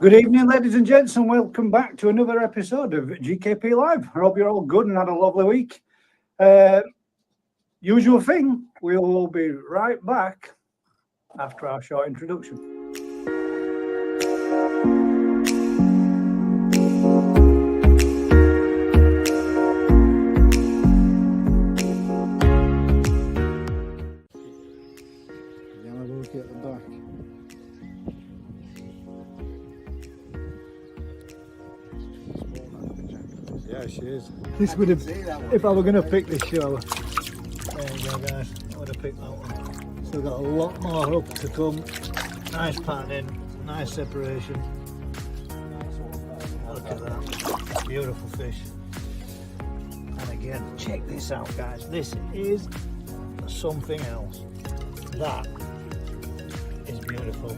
Good evening, ladies and gents, and welcome back to another episode of GKP Live. I hope you're all good and had a lovely week. Usual thing, we will be right back after our short introduction. At the back. Yeah, she is. This would have, if I were going to pick this show, there you go, guys. I would have picked that one. So we've got a lot more up to come. Nice patterning, nice separation. Look at that, beautiful fish. And again, check this out, guys. This is something else. That is beautiful.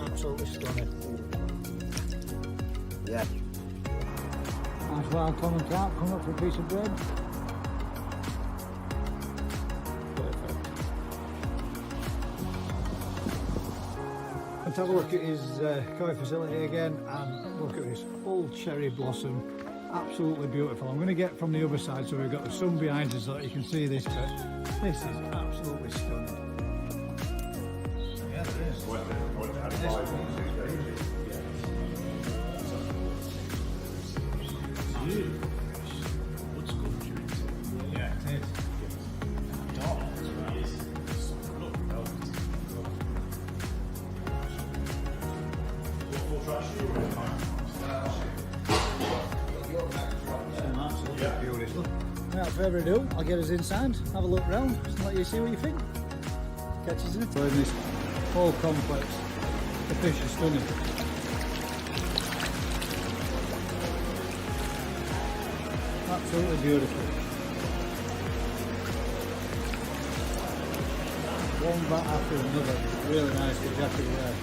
Absolutely stunning. Yeah. Nice wild common carp coming up for a piece of bread. Perfect. Let's have a look at his koi facility again and look at this full cherry blossom. Absolutely beautiful. I'm going to get from the other side so we've got the sun behind us so that you can see this bit. This is absolutely stunning. Yeah, it is. Yeah, it is. Beautiful. Without further ado, I'll get us inside, have a look round, and let you see what you think. Catch us in it. In this whole complex, the fish are stunning. Absolutely beautiful. One bat after another. Really nice, exactly there.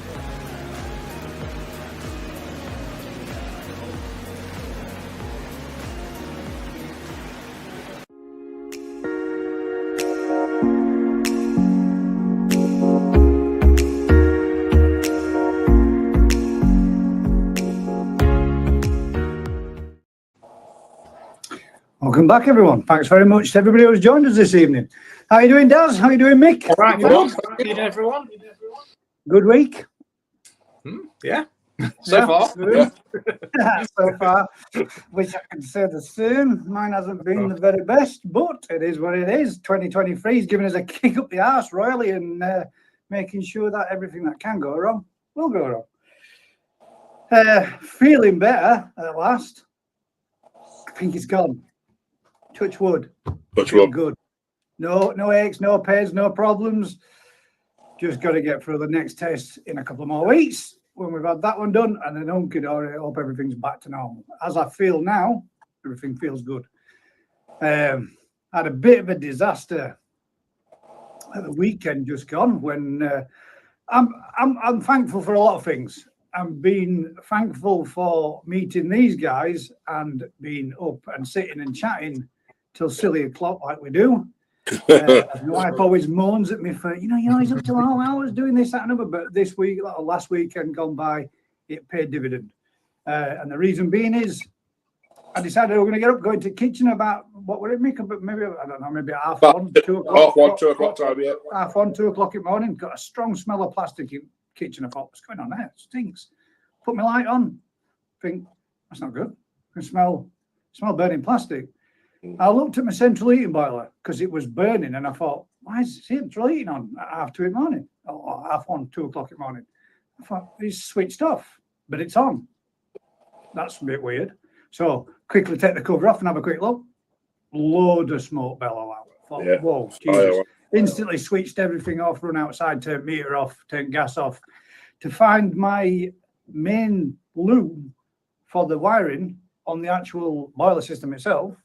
Welcome back, everyone. Thanks very much to everybody who's joined us this evening. How are you doing, Daz? How are you doing, Mick? All right, good. How are you doing, everyone? Good week? Yeah, so far. Yeah. So far. Wish I could say the same. Mine hasn't been the very best, but it is what it is. 2023 is giving us a kick up the arse royally and making sure that everything that can go wrong will go wrong. Feeling better at last. I think it's gone. Touch wood. Touch wood. Good. No aches, no pains, no problems. Just got to get through the next test in a couple of more weeks when we've had that one done, and then hunky-dory, hope everything's back to normal. As I feel now, everything feels good. Had a bit of a disaster at the weekend just gone when I'm thankful for a lot of things. I'm being thankful for meeting these guys and being up and sitting and chatting till silly o'clock like we do. My wife always moans at me for, you're always up till all hours doing this, that, and other. But this week, last weekend gone by, it paid dividend. And the reason being is I decided we were going to get up, go into the kitchen about, what would it make? Maybe, I don't know, maybe half one, 2 o'clock. Half one, 2 o'clock time, yeah. Half one, 2 o'clock in the morning. Got a strong smell of plastic in the kitchen. I thought, what's going on there? It stinks. Put my light on. Think, that's not good. I can smell burning plastic. I looked at my central heating boiler because it was burning, and I thought, why is central heating on at half 2 in the morning? Or half one, 2 o'clock in the morning. I thought, it's switched off, but it's on. That's a bit weird. So quickly take the cover off and have a quick look. Load of smoke bellow out. I thought, yeah. Whoa, Jesus. Instantly switched everything off, run outside, turn meter off, turn gas off to find my main loom for the wiring on the actual boiler system itself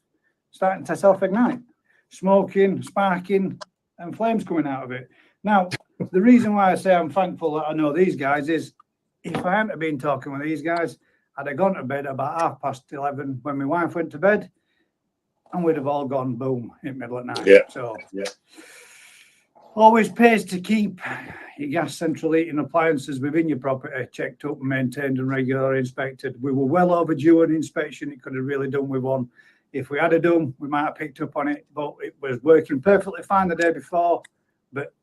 starting to self-ignite, smoking, sparking, and flames coming out of it. Now, the reason why I say I'm thankful that I know these guys is if I hadn't been talking with these guys, I'd have gone to bed about 11:30 when my wife went to bed, and we'd have all gone boom in the middle of the night. Yeah. So, yeah. Always pays to keep your gas central heating appliances within your property checked up and maintained and regularly inspected. We were well overdue an inspection. It could have really done with one. If we had done, we might have picked up on it, but it was working perfectly fine the day before. But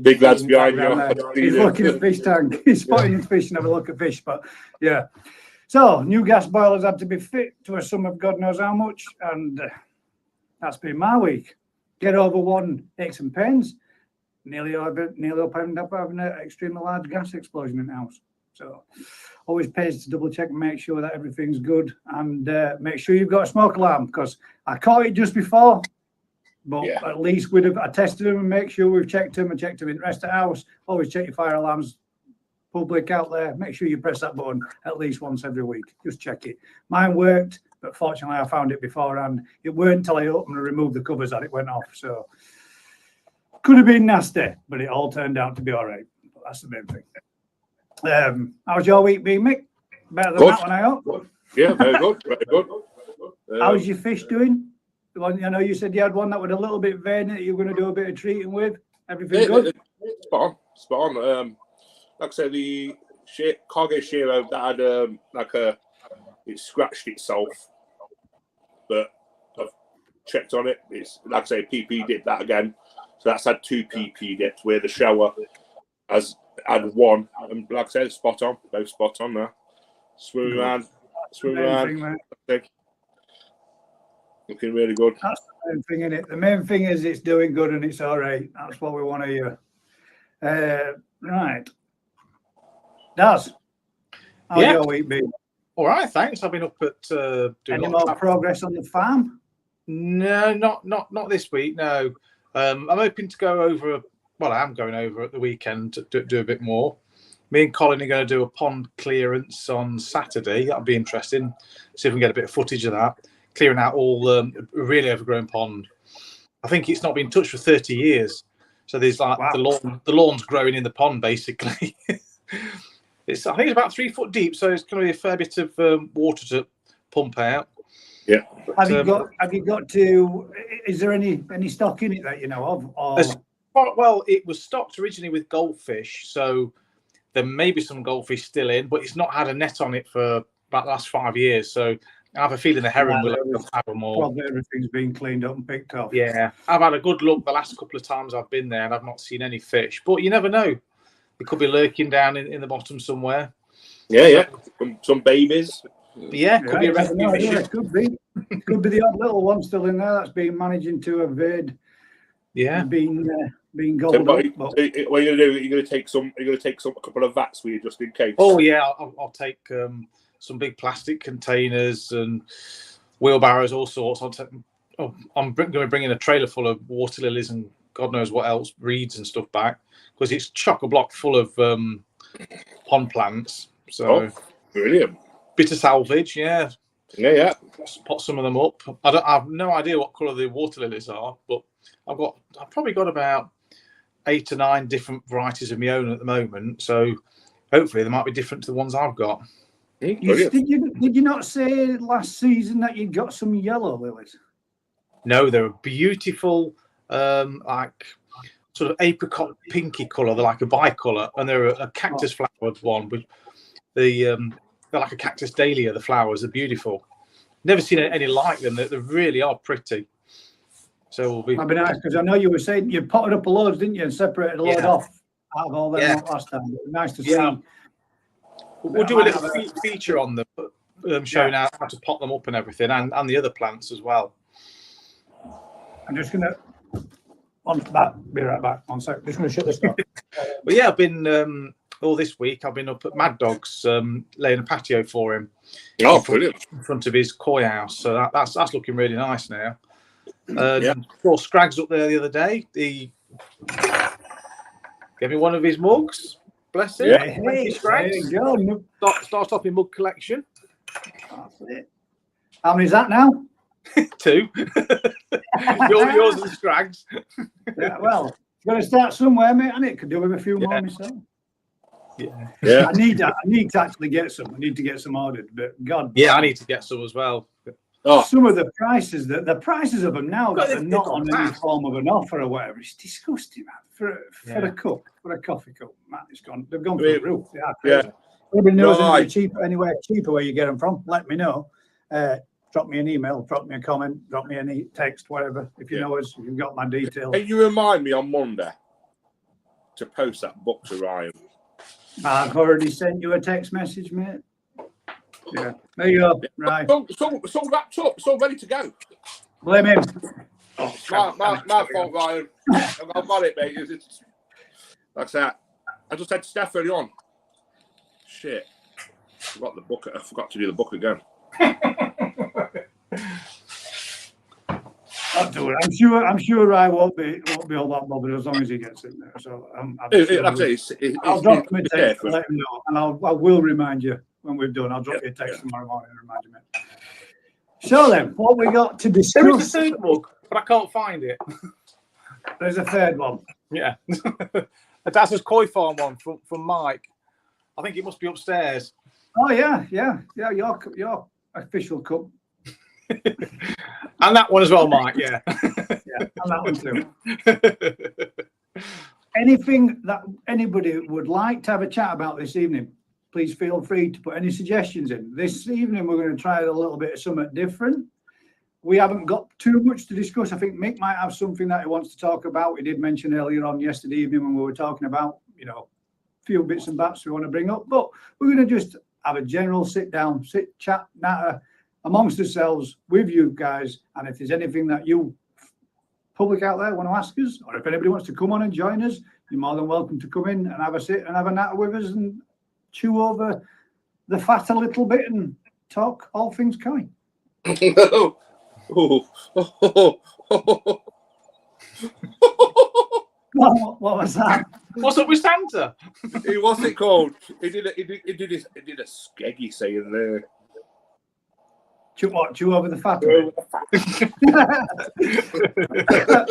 Big lads behind you. he's looking at fish tank. He's spotting his fish and have a look at fish. But yeah. So new gas boilers had to be fit to a sum of God knows how much, and that's been my week. Get over one aches and pains. Nearly up ended up having an extremely large gas explosion in the house. So always pays to double check and make sure that everything's good, and make sure you've got a smoke alarm, because I caught it just before, but at least I tested them and make sure we've checked them in the rest of the house. Always check your fire alarms, public out there. Make sure you press that button at least once every week. Just check it. Mine worked, but fortunately I found it beforehand. It weren't until I opened and removed the covers that it went off. So could have been nasty, but it all turned out to be all right. But that's the main thing. How's your week been, Mick? Better than that one, I hope. Yeah, very good. Very good. How's your fish doing? The one, I know you said you had one that was a little bit vain that you were going to do a bit of treating with. Everything good? Spot on. Like I said, the cargo shearer that had it scratched itself, but I've checked on it. It's like I say, PP dip that again. So that's had 2 PP dips, where the shower has had 1. And like I said, spot on, both spot on there. Swim around. Looking really good. That's the main thing, innit? The main thing is it's doing good and it's all right. That's what we want to hear. Right. Daz, how's your week been? All right, thanks. I've been up at doing any more progress on the farm? No, not this week. No, I'm hoping to go over. Well, I am going over at the weekend to do a bit more. Me and Colin are going to do a pond clearance on Saturday. That'll be interesting. See if we can get a bit of footage of that. Clearing out all a really overgrown pond. I think it's not been touched for 30 years. So there's like the lawn's growing in the pond basically. I think it's about 3 foot deep, so it's going to be a fair bit of water to pump out. Yeah. But, have you got to? Is there any stock in it that you know of? Or? Well, it was stocked originally with goldfish, so there may be some goldfish still in, but it's not had a net on it for about the last 5 years. So I have a feeling the herring will have them all. Probably everything's been cleaned up and picked off. Yeah, I've had a good look the last couple of times I've been there, and I've not seen any fish. But you never know. It could be lurking down in the bottom somewhere. Yeah. Some babies. Yeah, could be a rescue fish. Yeah, could be. Could be the odd little one still in there that's been managing to evade. Yeah, being gold. So what are you going to do? You're going to take a couple of vats with you just in case. Oh yeah, I'll take some big plastic containers and wheelbarrows, all sorts. I'm going to bring in a trailer full of water lilies and God knows what else, reeds and stuff back, because it's chock-a-block full of pond plants. So brilliant. Bit of salvage, yeah. Yeah. Pot some of them up. I have no idea what colour the water lilies are, but I've probably got about 8 or 9 different varieties of my own at the moment. So hopefully they might be different to the ones I've got. Did you not say last season that you'd got some yellow lilies? No, they're a beautiful, like sort of apricot pinky colour. They're like a bicolour, and they're a cactus flowered one. But they're like a cactus dahlia. The flowers are beautiful. Never seen any like them. They really are pretty. So that'd be nice, because I know you were saying you potted up a load, didn't you, and separated a load off out of all them last time. It was nice to see. We'll do a little feature on them, showing how to pot them up and everything, and the other plants as well. I'm just going to be right back. 1 sec. Just going to shut this door. But yeah, I've been all this week. I've been up at Mad Dog's, laying a patio for him. Oh, brilliant! In front of his koi house. So that's looking really nice now. Saw Scraggs up there the other day. He gave me one of his mugs. Bless him. Yeah. Hey, there you go. Start off in mug collection. That's it. How many is that now? 2. yours and Scraggs. Yeah, well, you've got to start somewhere, mate, and it could do with a few more myself. Yeah. I need to actually get some. I need to get some ordered, but God. Yeah, I need to get some as well. Oh, some of the prices, the prices of them now Well, that are they've not gone on any fast. form of an offer or whatever, it's disgusting, man. For Yeah. a cup, for a coffee cup, man, they've gone I through mean, the roof. They are yeah. crazy. Anybody knows Right. anywhere cheaper where you get them from, let me know. Drop me an email, drop me a comment, drop me any text, whatever. If you know us, you've got my details. Can you remind me on Monday to post that book to Ryan? I've already sent you a text message, mate. Yeah, there you go. Right. It's all wrapped up. It's all ready to go. Blame him. My fault, Ryan. I've got it, mate. That's that. I just said to Steph early on. Shit. I forgot to do the book again. I'll do it. I'm sure I won't be all that bothered as long as he gets in there. So I'll drop him a text and let him know, and I will remind you when we've done. I'll drop you a text tomorrow morning and remind you, mate. So then, what we got to discuss? There is a third book, but I can't find it. There's a third one. Yeah. That's his Koi Farm one from Mike. I think it must be upstairs. Oh yeah. Your official cup. And that one as well, Mike. Yeah. Yeah, and that one too. Anything that anybody would like to have a chat about this evening, please feel free to put any suggestions in. This evening, we're going to try a little bit of something different. We haven't got too much to discuss. I think Mick might have something that he wants to talk about. He did mention earlier on yesterday evening when we were talking about, a few bits and bats we want to bring up. But we're going to just have a general chat, natter amongst ourselves with you guys. And if there's anything that you public out there want to ask us, or if anybody wants to come on and join us, you're more than welcome to come in and have a sit and have a natter with us and chew over the fat a little bit and talk all things Koi. What was that? What's up with Santa? What's it called? He did a skeggy saying there. Chew over the fat.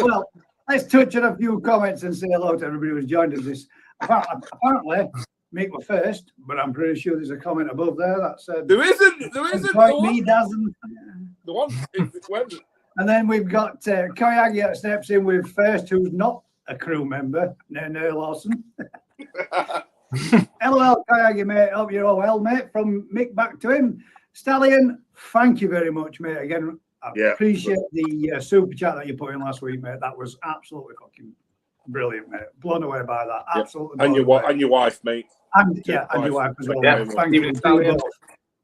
Well, let's touch on a few comments and say hello to everybody who's joined us. This apparently Mick were first, but I'm pretty sure there's a comment above there that said there isn't. Me doesn't. The one. And then we've got Koyagi that steps in with first, who's not a crew member, no Lawson. LOL, Koyagi, mate. Hope you're all well, mate. From Mick back to him. Stallion, thank you very much, mate. Again, I appreciate the super chat that you put in last week, mate. That was absolutely fucking brilliant, mate. Blown away by that. Absolutely. And your wife, mate. And your wife as well. Yeah, thank you.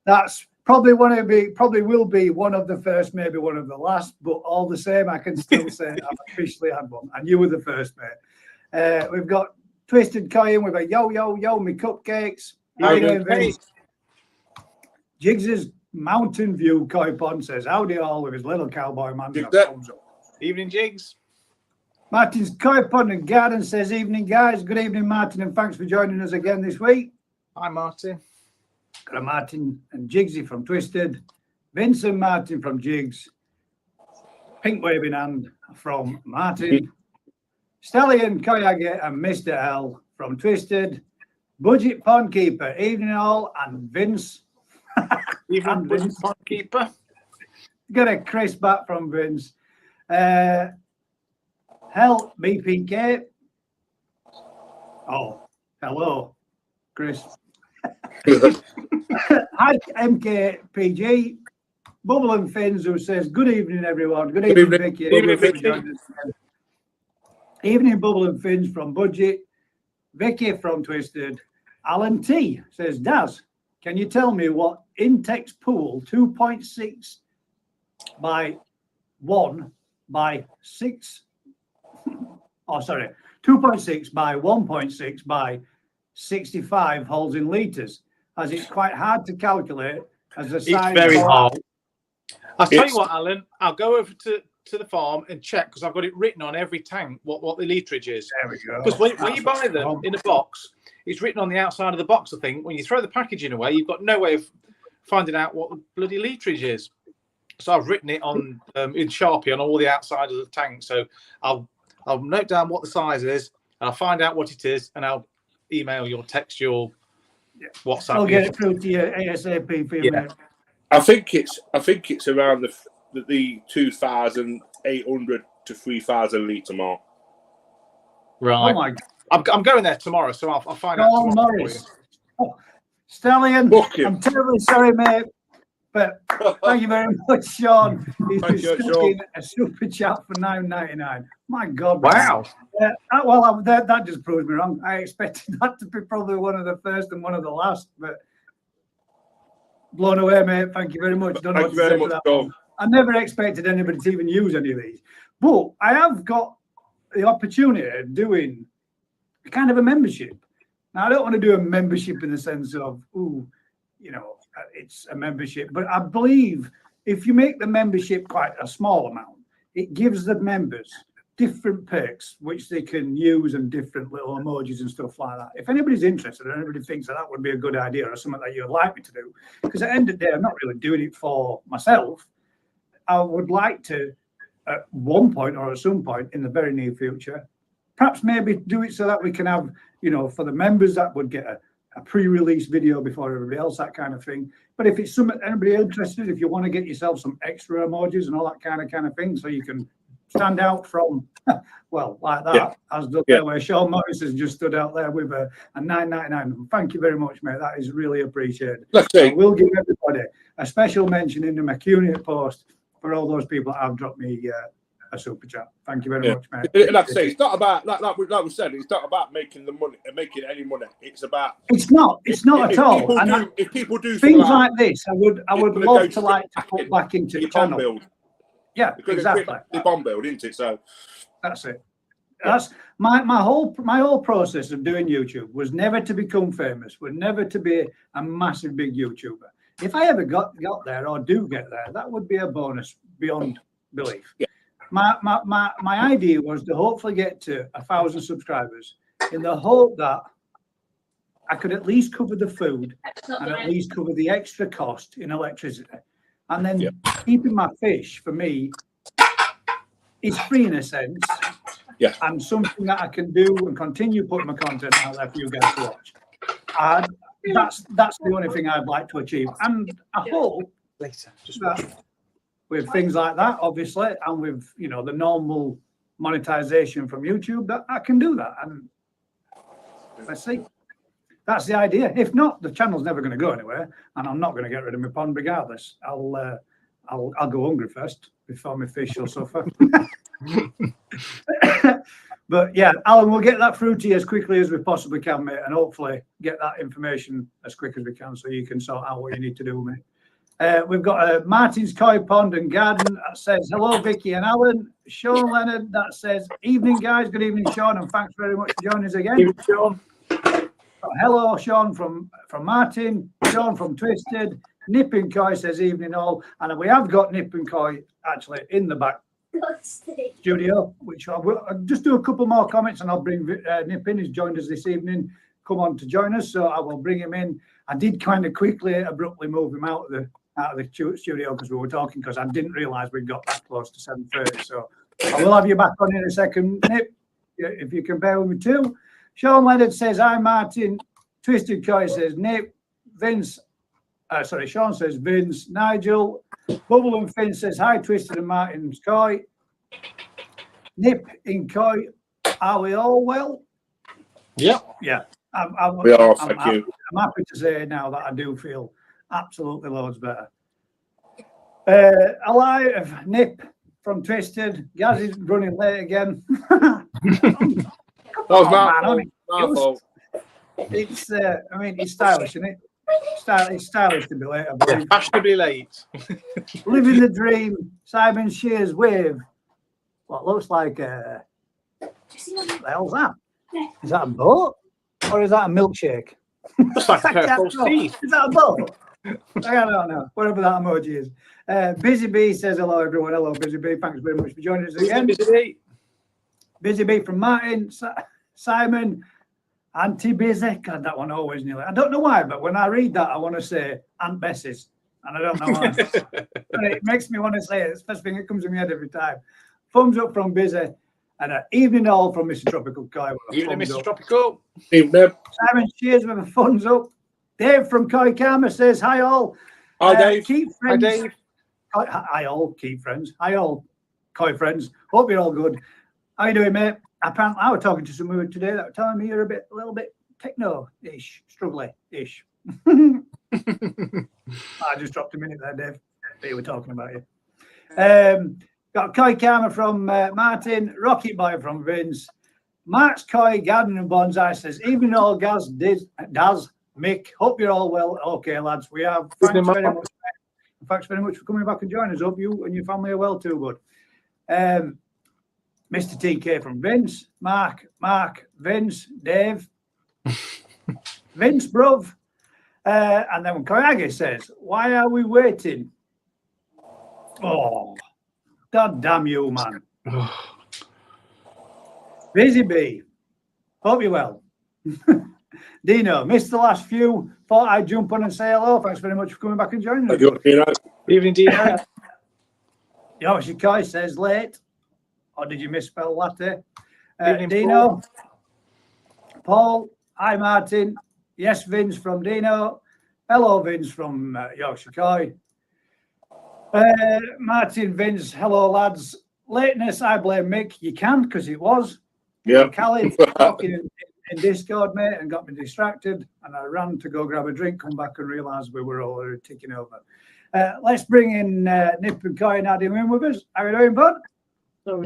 That's probably will be one of the first, maybe one of the last, but all the same, I can still say I've officially had one, and you were the first, mate. We've got Twisted Coin. We've got yo, me cupcakes. How you doing, Vince? Jiggs's Mountain View Koi Pond says, howdy all, with his little cowboy man. Evening, Jigs. Martin's Koi Pond and Garden says, evening, guys. Good evening, Martin, and thanks for joining us again this week. Hi, Martin. Got a Martin and Jiggsy from Twisted, Vincent Martin from Jigs, Pink Waving Hand from Martin, Stallion Koyage and Mr. L from Twisted, Budget Pond Keeper, evening all, and Vince. Evening, Budget Pond Keeper. Got a Chris back from Vince. Hell, BPK. Oh, hello, Chris. Hi, MKPG. Bubble and Fins, who says, good evening, everyone. Good evening, Vicky. Evening, Bubble and Fins from Budget. Vicky from Twisted. Alan T says, Daz, can you tell me what Intex Pool 2.6 by 1 by 6? Oh, sorry. 2.6 by 1.6 by 65 holds in litres, as it's quite hard to calculate as the size. It's very hard. I'll tell you what, Alan, I'll go over to the farm and check, because I've got it written on every tank what the litrage is. There we go. Because when you buy them in a box, it's written on the outside of the box, I think. When you throw the packaging away, you've got no way of finding out what the bloody litrage is. So I've written it on in Sharpie on all the outside of the tank. So I'll note down what the size is, and I'll find out what it is, and I'll email you or text you or WhatsApp. I'll get it through to you ASAP for you, mate. I think it's around the 2,800 to 3,000 litre mark. Right. Oh my God. I'm going there tomorrow, so I'll find out Sean tomorrow for you. Morris. Oh, Stallion, Book him. I'm terribly sorry, mate, but thank you very much, Sean. He's Thank just you, stuck Sean. in a super chat for £9.99. My God. Wow. That just proves me wrong. I expected that to be probably one of the first and one of the last, but blown away, mate. Thank you very much. Don't know Thank you what to very say to much, that Sean. one. I never expected anybody to even use any of these, but I have got the opportunity of doing kind of a membership. Now, I don't want to do a membership in the sense of, it's a membership, but I believe if you make the membership quite a small amount, it gives the members different perks which they can use and different little emojis and stuff like that. If anybody's interested or anybody thinks that would be a good idea or something that you'd like me to do, because at the end of the day, I'm not really doing it for myself. I would like to, at one point or at some point in the very near future, perhaps maybe do it so that we can have, for the members that would get a pre-release video before everybody else, that kind of thing. But if it's something anybody interested, if you want to get yourself some extra emojis and all that kind of thing, so you can stand out from, well, like that, as the where Sean Morris has just stood out there with a $9.99. Thank you very much, mate. That is really appreciated. We'll give everybody a special mention in the McCuney post for all those people that have dropped me a super chat. Thank you very much, mate. Like I say, it's not about like we said. It's not about making any money. It's about. It's not at all. If people do things like this, I would love to put back into the channel. Build. Yeah, exactly. The bomb build, isn't it? So that's it. That's my whole process of doing YouTube was never to become famous, was never to be a massive big YouTuber. If I ever got there or do get there, that would be a bonus beyond belief. Yeah. My idea was to hopefully get to 1,000 subscribers in the hope that I could at least cover the food and at least cover the extra cost in electricity. And then keeping my fish for me is free in a sense. Yeah. And something that I can do and continue putting my content out there for you guys to watch. And that's the only thing I'd like to achieve. And I hope that with things like that, obviously, and with the normal monetization from YouTube, that I can do that. And let's see. That's the idea. If not, the channel's never going to go anywhere, and I'm not going to get rid of my pond regardless. I'll go hungry first before my fish will suffer. But yeah, Alan, we'll get that through to you as quickly as we possibly can, mate, and hopefully get that information as quick as we can so you can sort out what you need to do, mate. We've got Martin's Koi Pond and Garden that says, hello, Vicky and Alan. Sean Leonard that says, evening, guys. Good evening, Sean, and thanks very much for joining us again. Evening, Sean. Hello, Sean from Martin. Sean from Twisted. Nip and Koi says, evening all. And we have got Nip and Koi actually in the back studio, which I'll just do a couple more comments and I'll bring Nip in. He's joined us this evening. Come on to join us, so I will bring him in. I did kind of quickly, abruptly move him out of the studio because we were talking, because I didn't realise we'd got that close to 7:30. So I will have you back on in a second, Nip, if you can bear with me too. Sean Leonard says, hi, Martin. Twisted Koi says, Nip. Sean says, Vince. Nigel. Bubble and Finn says, hi, Twisted and Martin's Koi. Nip in Koi. Are we all well? Yeah. Yeah. we are. Thank you. I'm happy to say now that I do feel absolutely loads better. Alive, Nip from Twisted. Gaz is running late again. That was my fault. It's, it's stylish, isn't it? It's stylish to be late, I believe. Fashionably late. Living the dream. Simon Shears with what looks like what the hell's that? Is that a boat or is that a milkshake? Looks like a pair of false teeth. Is that a boat? I don't know. Whatever that emoji is. Busy Bee says hello, everyone. Hello, Busy Bee. Thanks very much for joining us again. Busy Bee from Martin, Simon, Auntie Busy. God, that one always nearly. I don't know why, but when I read that, I want to say Aunt Bessie's, and I don't know why. But it makes me want to say it. It's the first thing that comes in my head every time. Thumbs up from Busy, and an evening all from Mr. Tropical Koi. Evening, Mr. Tropical. Evening. Simon Cheers with a thumbs up. Dave from Koi Karma says, hi all. Hi, Dave. Keep Hi, friends. Dave. Hi, all keep friends. Hi, all koi friends. Hope you're all good. How you doing, mate? Apparently, I was talking to someone today that were telling me you're a little bit techno-ish, struggly-ish. I just dropped a minute there, Dave. They were talking about you. Got Koi Karma from Martin, Rocket Boy from Vince, Mark's Koi Garden and Bonsai says, evening all Gaz, Daz, Mick, hope you're all well. Okay, lads, we are. Thanks very much. Thanks very much for coming back and joining us. Hope you and your family are well too, bud. Mr. TK from Vince, Mark, Vince, Dave, Vince, bruv. And then Koyage says, why are we waiting? Oh, God damn you, man. Busy bee. Hope you're well. Dino, missed the last few. Thought I'd jump on and say hello. Thanks very much for coming back and joining us. Evening, Dino. Yoshikoi says late. Or did you misspell latte? Evening, Dino. Paul. Paul. Hi, Martin. Yes, Vince from Dino. Hello, Vince from Yoshikoi. Martin, Vince. Hello, lads. Lateness, I blame Mick. You can, because it was. Yeah. Khaled talking in Discord, mate, and got me distracted. And I ran to go grab a drink, come back and realised we were already ticking over. Let's bring in Nip and Koi and Adam in with us. How are you doing, bud?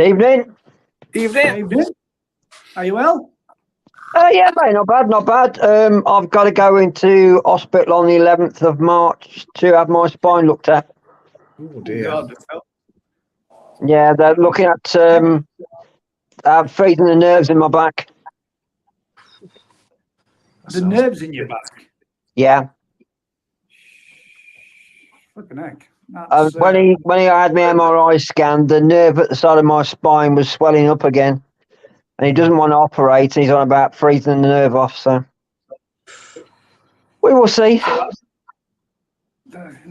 Evening. Evening. Are you well? Yeah, mate, not bad. I've got to go into hospital on the 11th of March to have my spine looked at. Oh, dear. God. Yeah, they're looking at freezing the nerves in my back. The nerves in your back. Yeah. Flipping heck. When he had my MRI scan, the nerve at the side of my spine was swelling up again. And he doesn't want to operate. And he's on about freezing the nerve off. So we will see.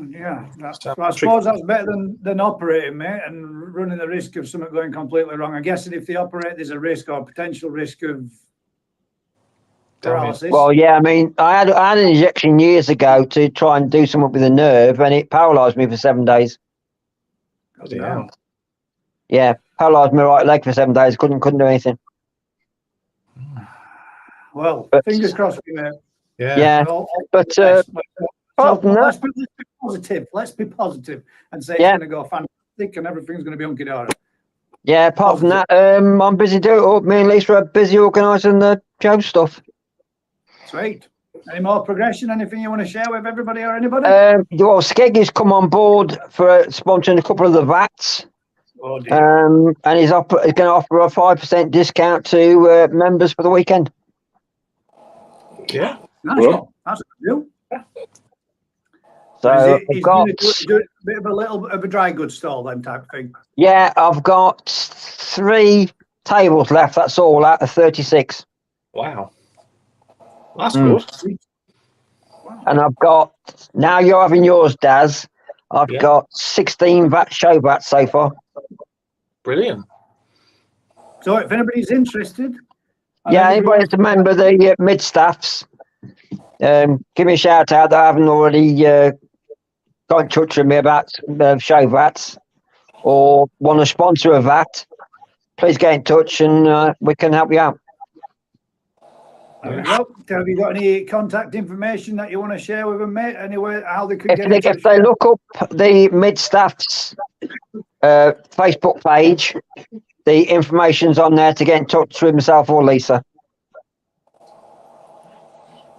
Yeah, I suppose that's better than operating, mate, and running the risk of something going completely wrong. I guess if they operate, there's a risk or potential risk of paralysis. Well, yeah, I mean, I had an injection years ago to try and do something with the nerve, and it paralysed me for 7 days. Bloody hell. Yeah, paralysed my right leg for 7 days. Couldn't do anything. Well, fingers crossed, mate. Yeah. But let's be positive. Let's be positive and say it's going to go fantastic and everything's going to be hunky-dory. Yeah, apart from that, I'm busy doing. Me and Lisa are busy organising the show stuff. Sweet. Any more progression? Anything you want to share with everybody or anybody? Well, Skeggy's come on board for sponsoring a couple of the vats. Oh, dear. And he's going to offer a 5% discount to members for the weekend. Yeah. Nice. Well, that's a good deal. So he's going to do a bit of a little bit of a dry goods stall, then type of thing. Yeah, I've got 3 tables left. That's all out of 36. Wow. That's good. And I've got, now you're having yours, Daz. I've got 16 show vats so far. Brilliant. So if anybody's interested. Yeah, anybody that's a member of the mid-staffs, give me a shout out that I haven't already got in touch with me about show vats or want to sponsor a vat. Please get in touch and we can help you out. There we go. Have you got any contact information that you want to share with them, mate? Anywhere, how they could get in touch? If they look up the mid-staffs Facebook page, the information's on there to get in touch with myself or Lisa.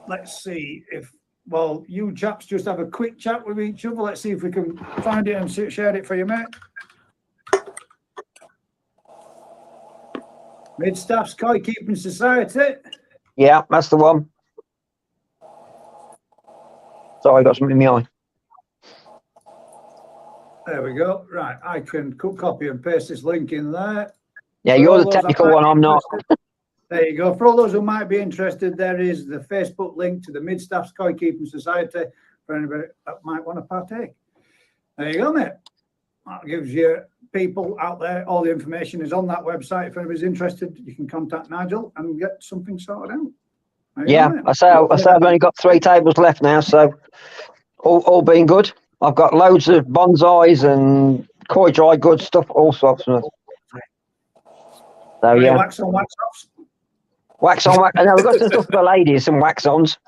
Let's see if, well, you chaps just have a quick chat with each other. Let's see if we can find it and share it for you, mate. Mid-Staffs Koi Keeping Society. Yeah, that's the one. Sorry, I got something in my eye. There we go. Right, I can copy and paste this link in there. Yeah, you're the technical one, I'm not. There you go. For all those who might be interested, there is the Facebook link to the Mid-Staffs Koi Keeping Society for anybody that might want to partake. There you go, mate. That gives you people out there, all the information is on that website. If anybody's interested, you can contact Nigel and get something sorted out. Yeah, I say I've only got 3 tables left now, so all being good. I've got loads of bonsais and koi dry goods stuff, all sorts of stuff. So Any yeah, wax on, wax offs? wax on, wax. And we've got some stuff for the ladies, some wax ons.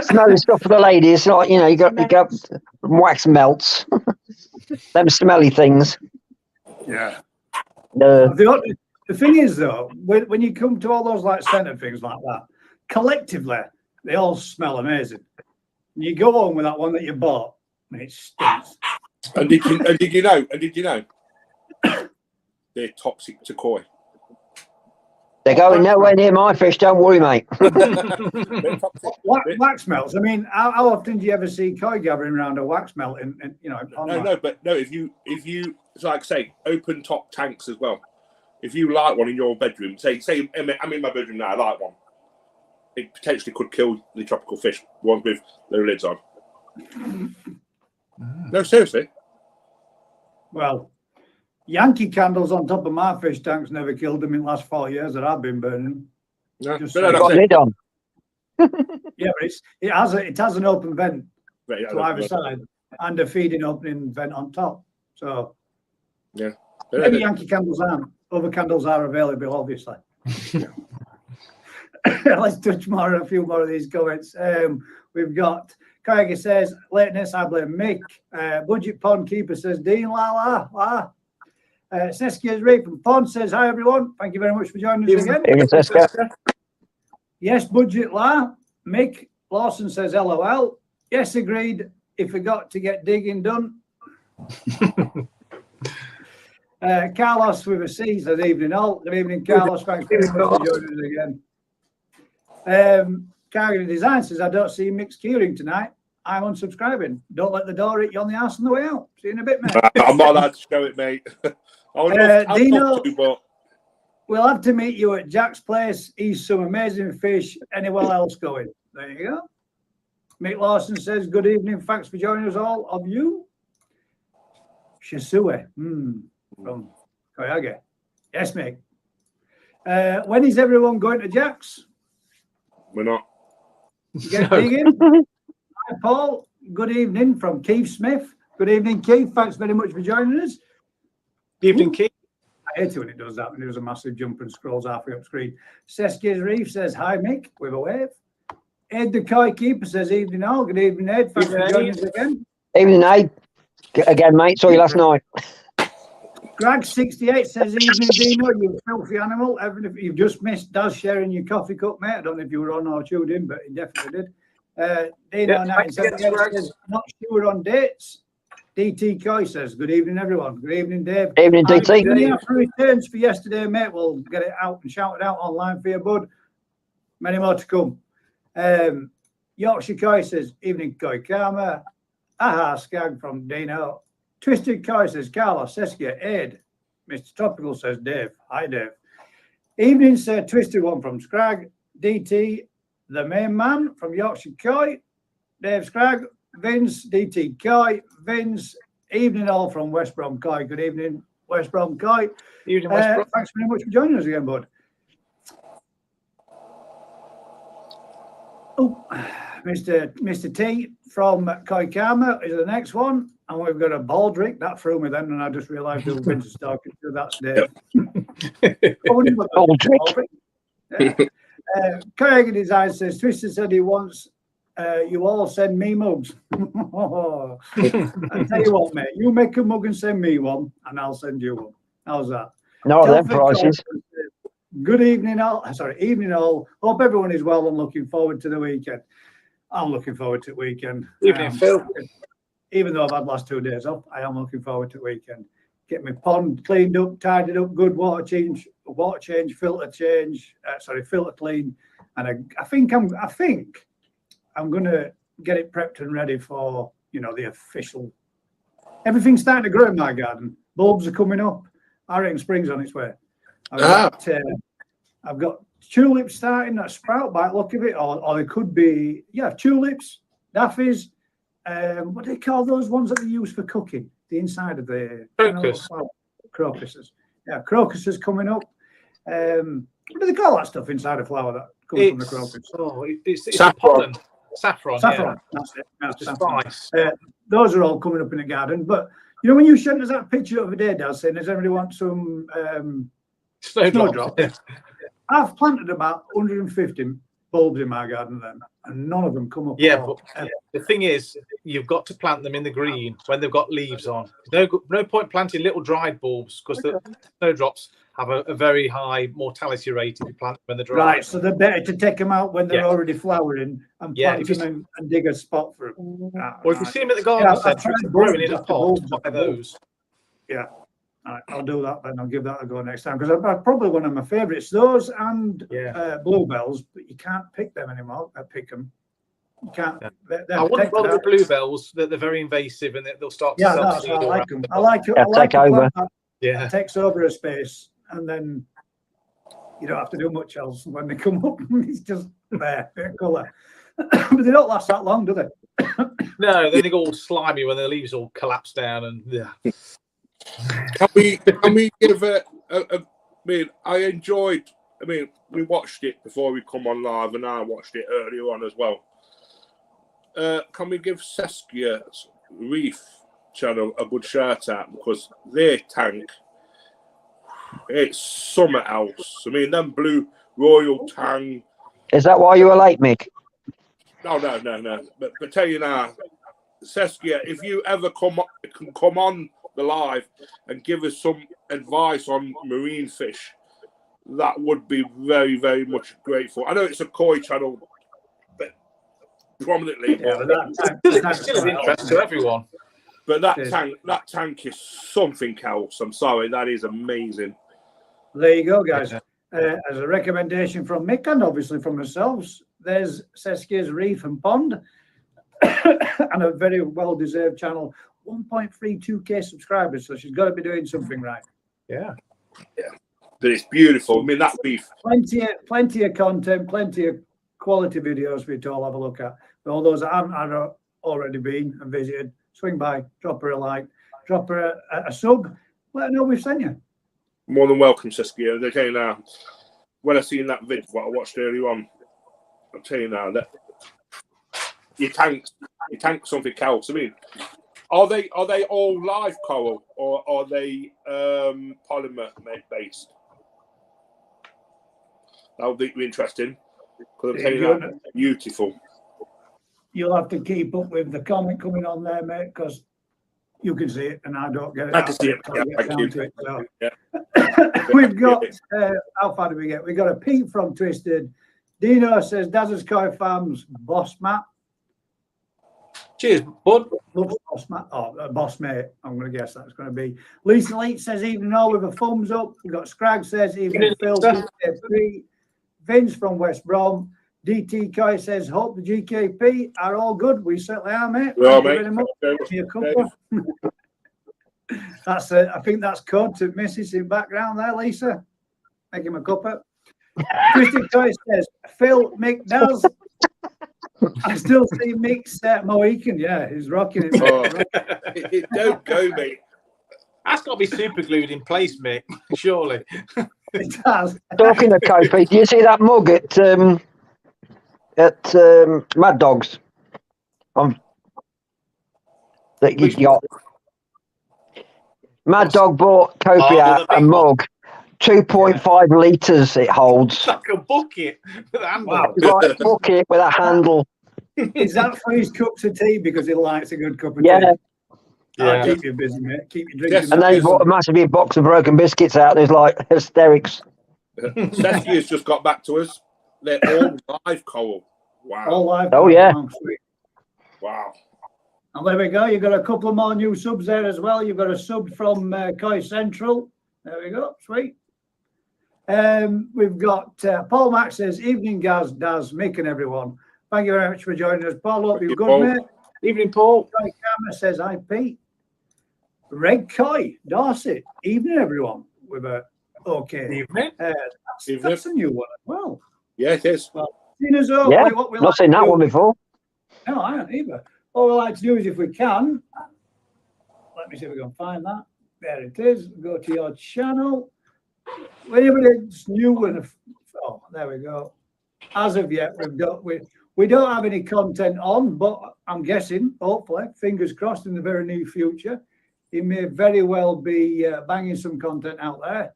Smelly stuff for the ladies. Like, you know, you got wax melts. Them smelly things. Yeah. The The thing is, though, when you come to all those like centre things like that, collectively they all smell amazing. And you go home with that one that you bought, and it stinks. And did you know? They're toxic to koi. they're going nowhere near my fish. Don't worry, mate. Wax melts. I mean, how often do you ever see koi gathering around a wax melt? And you know, If you like say open top tanks as well. If you light one in your bedroom, say I'm in my bedroom now, I light one. It potentially could kill the tropical fish, ones with their lids on. No, seriously. Well, Yankee candles on top of my fish tanks never killed them in the last 4 years that I've been burning. No, Just but saying. Got a lid on. Yeah, but it has an open vent Right, to either side and a feeding opening vent on top. So yeah. maybe Yankee candles aren't. Other candles are available, obviously. Let's touch a few more of these comments. We've got Kaiga says, lateness, I blame Mick. Budget Pond Keeper says, Dean, la. Seskia's Reef from Pond says, hi, everyone. Thank you very much for joining us again. Yes, Budget La. Mick Lawson says, LOL. Yes, agreed. He forgot to get digging done. Carlos with a C says, evening all. Good evening, Carlos. Thanks very much for joining us again. Carrigan Design says, I don't see Mick's queuing tonight. I'm unsubscribing. Don't let the door hit you on the ass on the way out. See you in a bit, mate. I'm not allowed to show it, mate. Dino, but we'll have to meet you at Jack's place. He's some amazing fish. Anyone else going? There you go. Mick Lawson says, good evening. Thanks for joining us all of you. Shisue from Koyage. Yes, Mick. When is everyone going to Jack's? we're not. Get digging. Hi, Paul. Good evening from Keith Smith. Good evening, Keith. Thanks very much for joining us. Good evening, Keith. I hate it when it does that, when it does a massive jump and scrolls halfway up screen. Seskia's Reef says, hi, Mick, with a wave. Ed the Koi Keeper says, evening all. Good evening, Ed. Thanks for joining us again. Evening, Ed. Again, mate. Saw you last night. Greg68 says, evening, Dino, you filthy animal. Even if you've just missed Daz sharing your coffee cup, mate. I don't know if you were on or tuned in, but he definitely did. Dino 1978 says, not sure on dates. DT Coy says, good evening, everyone. Good evening, Dave. Evening, DT. Many returns for yesterday, mate. We'll get it out and shout it out online for you, bud. Many more to come. Yorkshire Coy says, evening, Coy Karma. Aha, Skag from Dino. Twisted Coy says, Carlos, Seskia, Ed. Mr. Tropical says, Dave. Hi, Dave. Evening, sir. Twisted one from Scrag. DT, the main man from Yorkshire Coy. Dave Scrag. Vince, DT Coy. Vince, evening all from West Brom Coy. Good evening, West Brom Coy. Evening, West Brom. Thanks very much for joining us again, bud. Oh, Mr. T from Koi Karma is the next one. And we've got a Baldrick. That threw me then, and I just realised who Vince is talking to. That's Dave. Baldrick. Yeah. Koyaga Design says, Twister said he wants you all send me mugs. I'll tell you what, mate. You make a mug and send me one, and I'll send you one. How's that? No, them prices. Good evening, all. Sorry, evening, all. Hope everyone is well and looking forward to the weekend. I'm looking forward to the weekend. Evening, Phil. Even though I've had the last 2 days off, I am looking forward to the weekend. Get my pond cleaned up, tidied up, good water change, filter change. Filter clean. And I think I'm going to get it prepped and ready for, the official. Everything's starting to grow in my garden. Bulbs are coming up. I reckon spring's on its way. I've got tulips starting that sprout by the look of it, or they could be, tulips, daffies. What do they call those ones that they use for cooking? The inside of the crocuses. Yeah, crocuses coming up. What do they call that stuff inside a flower that comes from the crocus? It's a pollen. Saffron. Saffron. Yeah. That's it. Yeah, The saffron. spice. Those are all coming up in the garden. But you know, when you sent us that picture the other day, Dad, saying, does everybody want some Snowdrop. snowdrops? I've planted about 150 bulbs in my garden then, and none of them come up. Yeah, at all. but the thing is, you've got to plant them in the green when they've got leaves on. No point planting little dried bulbs because the snowdrops have a very high mortality rate if you plant them when they're dry. Right, so they're better to take them out when they're Yeah. already flowering and Yeah, plant if them and dig a spot for them. Or if you see them at the garden I've centre, tried it's growing in a bulbs, pot, bulbs, buy bulbs. those. Yeah, all right, I'll do that then. I'll give that a go next time because they're probably one of my favourites. Those and Yeah. bluebells, but you can't pick them anymore. I pick them. You can't. Yeah. They're I wouldn't protected bother out. with bluebells. They're very invasive and they'll start to Yeah, that's self-seed why I all like around them. the I like it. Yeah, I like take to over. plant that. Yeah. It takes over a space, and then you don't have to do much else when they come up. It's just there, bit of colour. But they don't last that long, do they? No, then they go all slimy when the leaves all collapse down and yeah. Can we give I mean, I enjoyed. I mean, we watched it before we come on live, and I watched it earlier on as well. Can we give Saskia's Reef channel a good shout out because their tank, it's something else. I mean, them blue Royal Tang. Is that why you were late, Mick? No. But tell you now, Saskia, if you ever come on the live and give us some advice on marine fish, that would be very, very much grateful. I know it's a koi channel, but prominently, Yeah, but It's still of interest to everyone. but that tank is something else. I'm sorry, that is amazing. There you go, guys. As a recommendation from Mick and obviously from ourselves, there's Saskia's Reef and Pond and a very well-deserved channel. 1.32k subscribers, so she's got to be doing something right. Yeah. But it's beautiful. I mean, that reef. Plenty of content, plenty of quality videos for you to all have a look at. For all those that haven't already been and visited, swing by, drop her a like, drop her a sub, let her know we've sent you. More than welcome, Saskia. I tell you now, when I seen that vid, what I watched earlier on, I'll tell you now that your tank something else. I mean, are they all live coral or are they polymer based? That would be interesting because I'm telling you that, beautiful. You'll have to keep up with the comment coming on there, mate, because you can see it and I don't get it. I can see it. until I get Yeah, down to it, so. Yeah. We've got, how far do we get? We got a Pete from Twisted. Dino says, Daz's Koi Farms, Boss Matt. Cheers, bud. Loves Boss Matt. Oh, Boss Mate, I'm going to guess that's going to be. Lisa Leach says, evening all with a thumbs up. We've got Scrag says, evening Phil. Vince from West Brom. DT Koi says, hope the GKP are all good. We certainly are, mate. We are, Thank you mate. very much. That's I think that's code to Mrs. in background there, Lisa. Make him a cuppa. Twisted Koi says, Phil, Mick does. I still see Mick's Mohican. Yeah, he's rocking it. Oh, it don't go, mate. That's got to be super glued in place, Mick. Surely. It has. Talking of Kofi, do you see that mug at Mad Dogs? That you got. Mad Dog bought Kofi out a mug. 2.5 litres it holds. It's like a bucket with a handle. Wow. It's like a bucket with a handle. Is that for his cups of tea because he likes a good cup of Yeah. tea? Yeah. Keep you busy, mate. Keep you drinking. Yes. And then he bought a massive big box of broken biscuits out. There's like hysterics. Saskia's just got back to us. They're all live coral. Wow. All live. Oh, yeah. Sweet. Wow. And there we go. You've got a couple of more new subs there as well. You've got a sub from Koi Central. There we go. Sweet. We've got Paul Max says, evening, guys, Daz, Mick and everyone. Thank you very much for joining us. Paul, hope you're good, Paul. mate. Evening, Paul. Koi Camera says, hi, Pete. Red Koi, Darcy. Evening, everyone. With a okay. Evening. Evening. That's a new one as well. Yeah, it is. Well, seeing as though Yeah, what we not like seen to that do- one before. No, I haven't either. What we like to do is if we can, let me see if we can find that. There it is. Go to your channel. Whenever it's new and oh, there we go. as of yet, we don't have any content on, but I'm guessing, hopefully, fingers crossed, in the very near future, he may very well be banging some content out there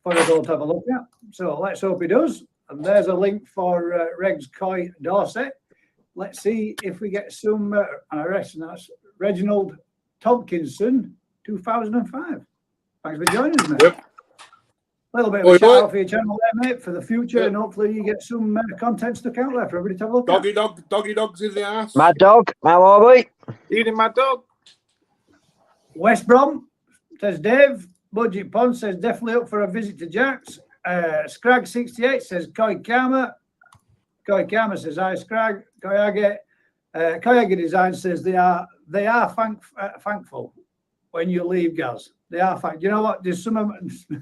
for us all to have a look at. So let's hope he does. And there's a link for Reg's Coy Dorset. Let's see if we get some, and I reckon that's Reginald Tompkinson, 2005. Thanks for joining us, mate. Yep. A little bit of a shout out for your channel there, mate, for the future, and hopefully you get some content stuck out there for everybody to have a look at. Doggy dog's in the house. Mad Dog, how are we? Evening, Mad Dog. West Brom, says Dave. Budget Pond says definitely up for a visit to Jack's. Scrag68 says Koi Karma. Koi Karma says hi, Scrag. Koyage Design says they are thankful when you leave, Gaz. They are thankful. You know what? There's some of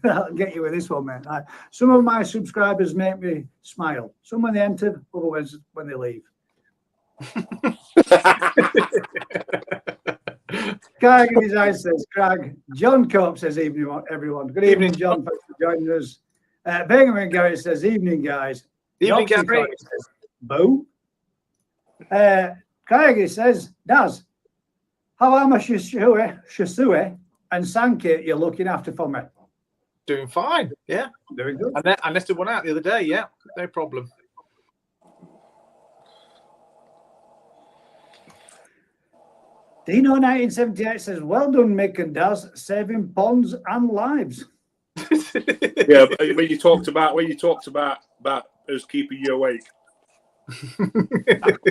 I'll get you with this one, man. Some of my subscribers make me smile. Some when they enter, otherwise when they leave. Koyage Design says Craig. John Cope says evening, everyone. Good evening, John. Thanks for joining us. Benjamin Gary says evening, guys. Evening, Gary. Says, boo. Koyage says, Daz, how are my Shisue and Sankey you're looking after for me? Doing fine. Yeah. Very good. I nested one out the other day. Yeah. No problem. Dino 1978 says, well done, Mick and Daz, saving ponds and lives. Yeah, when you talked about us keeping you awake.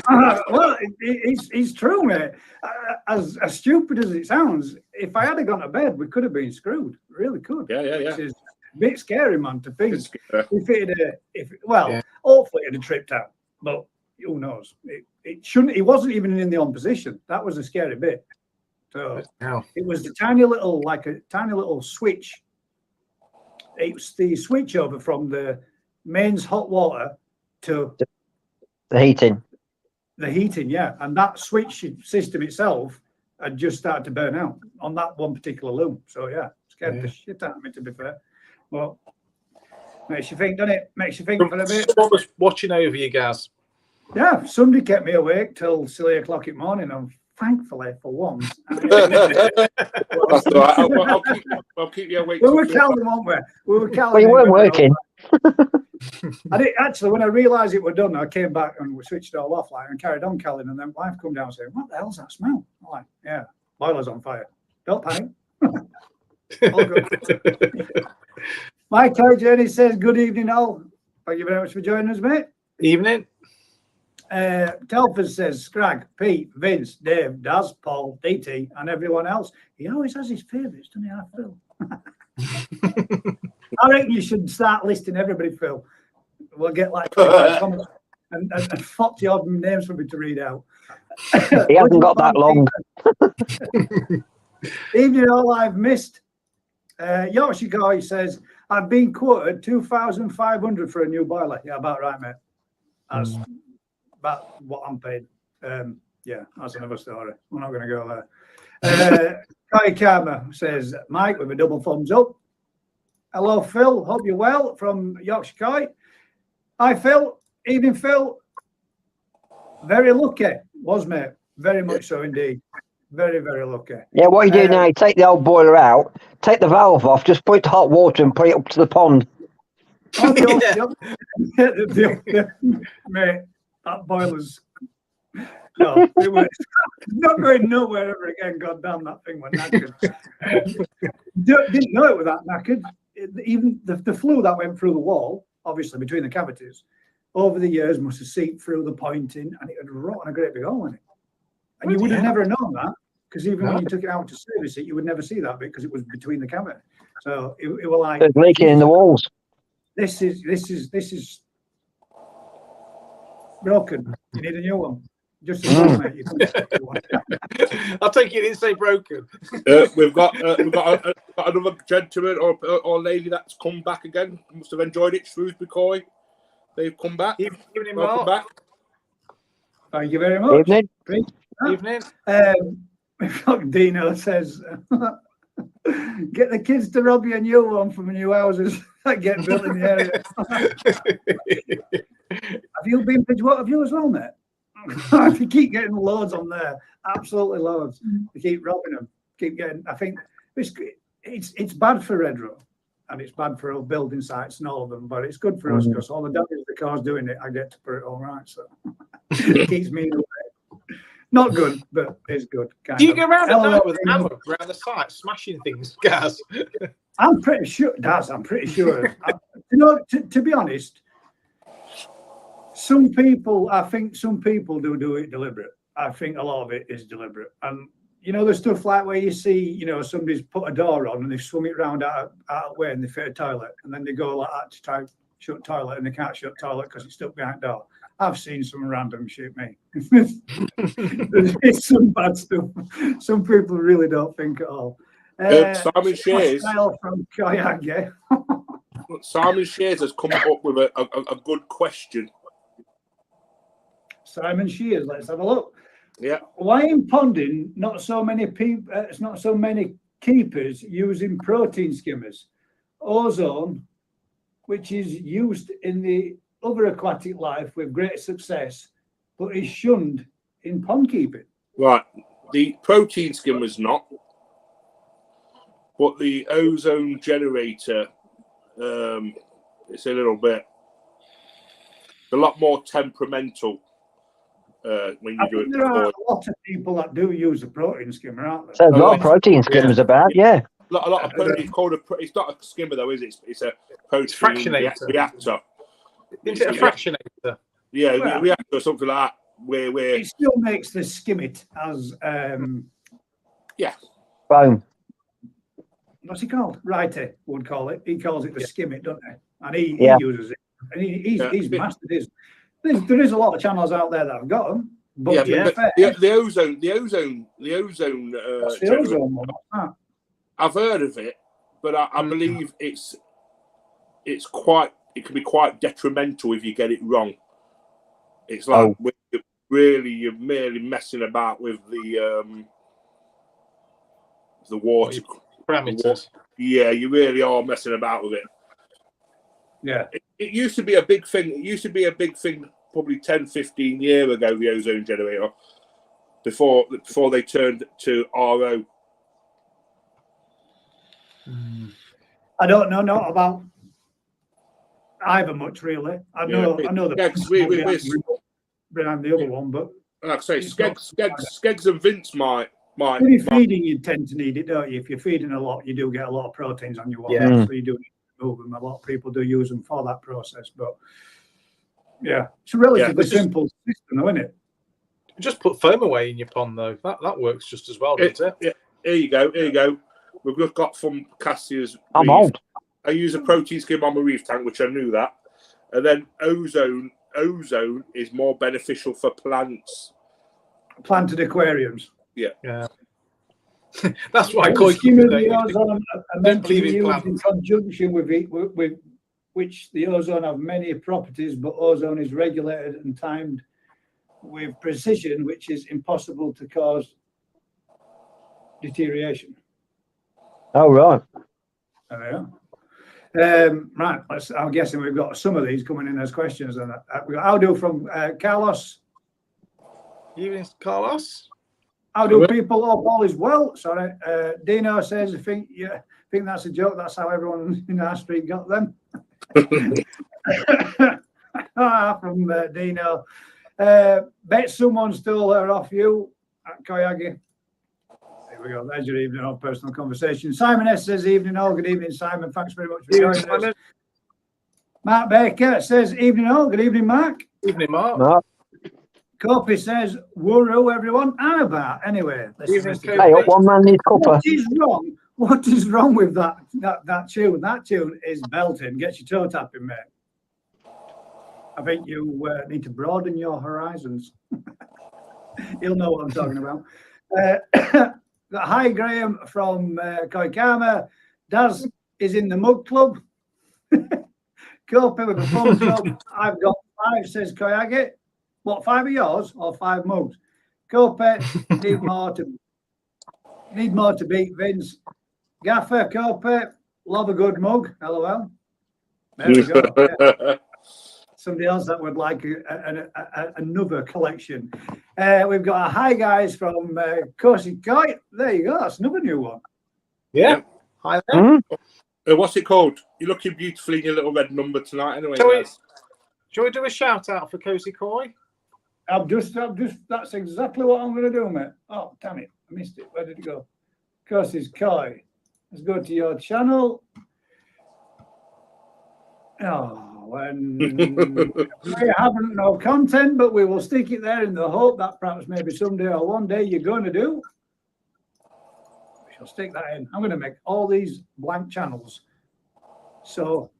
Well, it's true, mate. As stupid as it sounds, if I had gone to bed, we could have been screwed. Really could. Yeah. Which is a bit scary, man, to think. Yeah. Hopefully it'd have tripped out, but who knows? It shouldn't. He wasn't even in the on position. That was a scary bit. So it was the tiny little switch. It was the switch over from the mains hot water to the heating. The heating, yeah. And that switch system itself had just started to burn out on that one particular loom. So yeah, scared the shit out of me, to be fair. Well, makes you think, doesn't it? Makes you think for a bit. What was watching over you, Gaz? Yeah, somebody kept me awake till silly o'clock in the morning. And thankfully, for once, that's all right. I'll keep you awake. We were counting, weren't we? We were counting. Well, you weren't working. I did actually. When I realised it were done, I came back and we switched it all off, like, and carried on calling. And then wife come down saying, "What the hell's that smell?" I'm like, "Yeah, boiler's on fire. Don't panic." All good. Mike Journey says, "Good evening, all. Thank you very much for joining us, mate." Evening. Telford says, Scrag, Pete, Vince, Dave, Daz, Paul, DT, and everyone else. He always has his favourites, doesn't he, Phil? I reckon you should start listing everybody, Phil. We'll get like 25 comments and 40 odd names for me to read out. He hasn't got that long. Evening, all I've missed. Yorkshire Guy says, I've been quoted 2,500 for a new boiler. Yeah, about right, mate. That's about what I'm paid. Yeah, that's another story. We're not going to go there. Kai Karma says, Mike with a double thumbs up. Hello, Phil. Hope you're well from Yorkshire Kai. Hi, Phil. Evening, Phil. Very lucky, was mate. Very much so indeed. Very, very lucky. Yeah, what you do now, you take the old boiler out, take the valve off, just put it to hot water and put it up to the pond. Mate, that boiler's no, it was not going nowhere ever again. God damn, that thing went knackered. Didn't know it was that knackered. Even the flue that went through the wall, obviously between the cavities, over the years must have seeped through the pointing, and it had rotten a great big hole in it. And you would have never known that, because even when you took it out to service it, you would never see that because it was between the cavity. So it was like it's leaking in the walls. This is broken. You need a new one. Just a moment, I'll take it. Didn't say broken. We've got another gentleman or lady that's come back again. Must have enjoyed it. Shrewsbury Coy. They've come back. Evening, Welcome back. Thank you very much. Evening. Evening. Dino says, get the kids to rob you a new one from new houses that get built in the area. you been Bridgewater View as well, mate? They keep getting loads on there, absolutely loads. They keep robbing them, keep getting. I think it's bad for Redrow, and it's bad for all building sites and all of them, but it's good for us because all the damage the car's doing it, I get to put it all right. So it keeps me away. Not good, but it's good. Do you go around at night with a hammer around the site, smashing things, Gaz? I'm pretty sure, Daz. I'm pretty sure. You know, to be honest, some people, I think some people do it deliberate. I think a lot of it is deliberate. And you know, there's stuff like where you see, you know, somebody's put a door on and they swung it round out of the way and they fit a toilet, and then they go like that to try and shut toilet and they can't shut toilet because it's stuck behind door. I've seen some random shit, mate. It's some bad stuff. Some people really don't think at all. Simon Shares from Kayak, yeah. Simon Shares has come up with a good question. Simon Shears, let's have a look. Yeah. Why in ponding not so many people? It's not so many keepers using protein skimmers, ozone, which is used in the other aquatic life with great success, but is shunned in pond keeping. Right. The protein skimmer's not, but the ozone generator, it's a lot more temperamental when you do it. There are a lot of people that do use a protein skimmer, aren't there? So a lot of protein skimmers about, yeah. A lot of protein. It's not a skimmer though, is it? It's a protein fractionator. reactor. Is it a fractionator? Yeah, Well, reactor or something like that. Where it still makes the skim-it as Foam. what's he called? Righty would call it. He calls it the skim-it, doesn't he? And he uses it, and he's mastered his. There is a lot of channels out there that have got them, but the ozone what's the ozone one? What's that? I've heard of it, but I believe it can be quite detrimental if you get it wrong. It's like you're merely messing about with the water parameters. Yeah, you really are messing about with it. Yeah. It used to be a big thing. It used to be a big thing probably 10, 15 years ago, the ozone generator, before they turned to RO. I don't know not about either much really. I know the behind the other one, but like I say, Skeggs and Vince might. When you're feeding, you tend to need it, don't you? If you're feeding a lot, you do get a lot of proteins on your water, so you do need to move them. A lot of people do use them for that process, but yeah, it's a relatively simple system, isn't it? Just put foam away in your pond, though. That works just as well, doesn't it? Yeah. Here you go. We've just got from Cassia's. I'm old. I use a protein skim on my reef tank, which I knew that, and then ozone is more beneficial for plants. Planted aquariums. Yeah. That's why koi skimmers are meant to be used in conjunction with which the ozone have many properties, but ozone is regulated and timed with precision, which is impossible to cause deterioration. Oh, right. There we are. Right, I'm guessing we've got some of these coming in as questions. And I'll do from Carlos. Evening, Carlos. How do people all is well? Sorry, Dino says, I think that's a joke. That's how everyone in our street got them. From Dino. Bet someone stole her off you at Koyagi. There we go. There's your evening all personal conversation. Simon S says, evening all. Good evening, Simon. Thanks very much for joining us. Mark Baker says, evening all. Good evening, Mark. Evening, Mark. No. Copy says, woo everyone. And about anyway. Hey, one man needs copper. What is wrong with that tune? That tune is belting. Gets your toe tapping, mate. I think you need to broaden your horizons. You'll know what I'm talking about. Hi, Graham from Koikama. Daz is in the mug club. Copy with a thumbs up. I've got 5, says Koyagi. What, 5 of yours or 5 mugs? Copy, need more to beat Vince. Gaffer, Copy, love a good mug. LOL. There we go. Yeah. somebody else that would like another collection. We've got a hi guys from Corsi Koi. There you go. That's another new one. Yeah. Hi there. What's it called? You're looking beautifully in your little red number tonight. Anyway, Shall we do a shout out for Cozy Koi? I'm just. That's exactly what I'm going to do, mate. Oh, damn it! I missed it. Where did it go? Corsi Koi. Let's go to your channel. Oh, and we haven't no content, but we will stick it there in the hope that perhaps maybe someday or one day you're going to do. We shall stick that in. I'm going to make all these blank channels so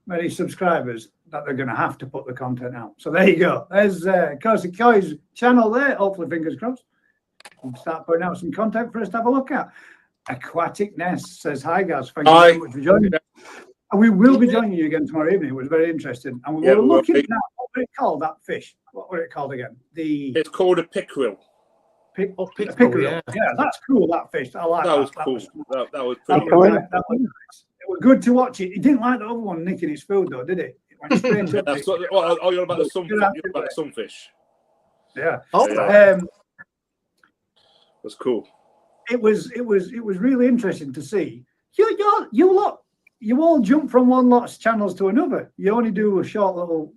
many subscribers that they're going to have to put the content out. So there you go. There's Corsi Koi's channel there. Hopefully, fingers crossed. We'll start putting out some content for us to have a look at. Aquatic Nest says, hi guys, thank you very much for joining. And we will be joining you again tomorrow evening. It was very interesting. And we were looking at what was it called, that fish? What was it called again? It's called a pickerel. Pickerel. Yeah, that's cool, that fish. I like that. That was cool. That was pretty good. That was nice. It was good to watch it. He didn't like the other one nicking his food though, did he? It went straight to you're about the sunfish. You're about the sunfish. Yeah. That's cool. It was really interesting to see. You all jump from one lot's channels to another. You only do a short little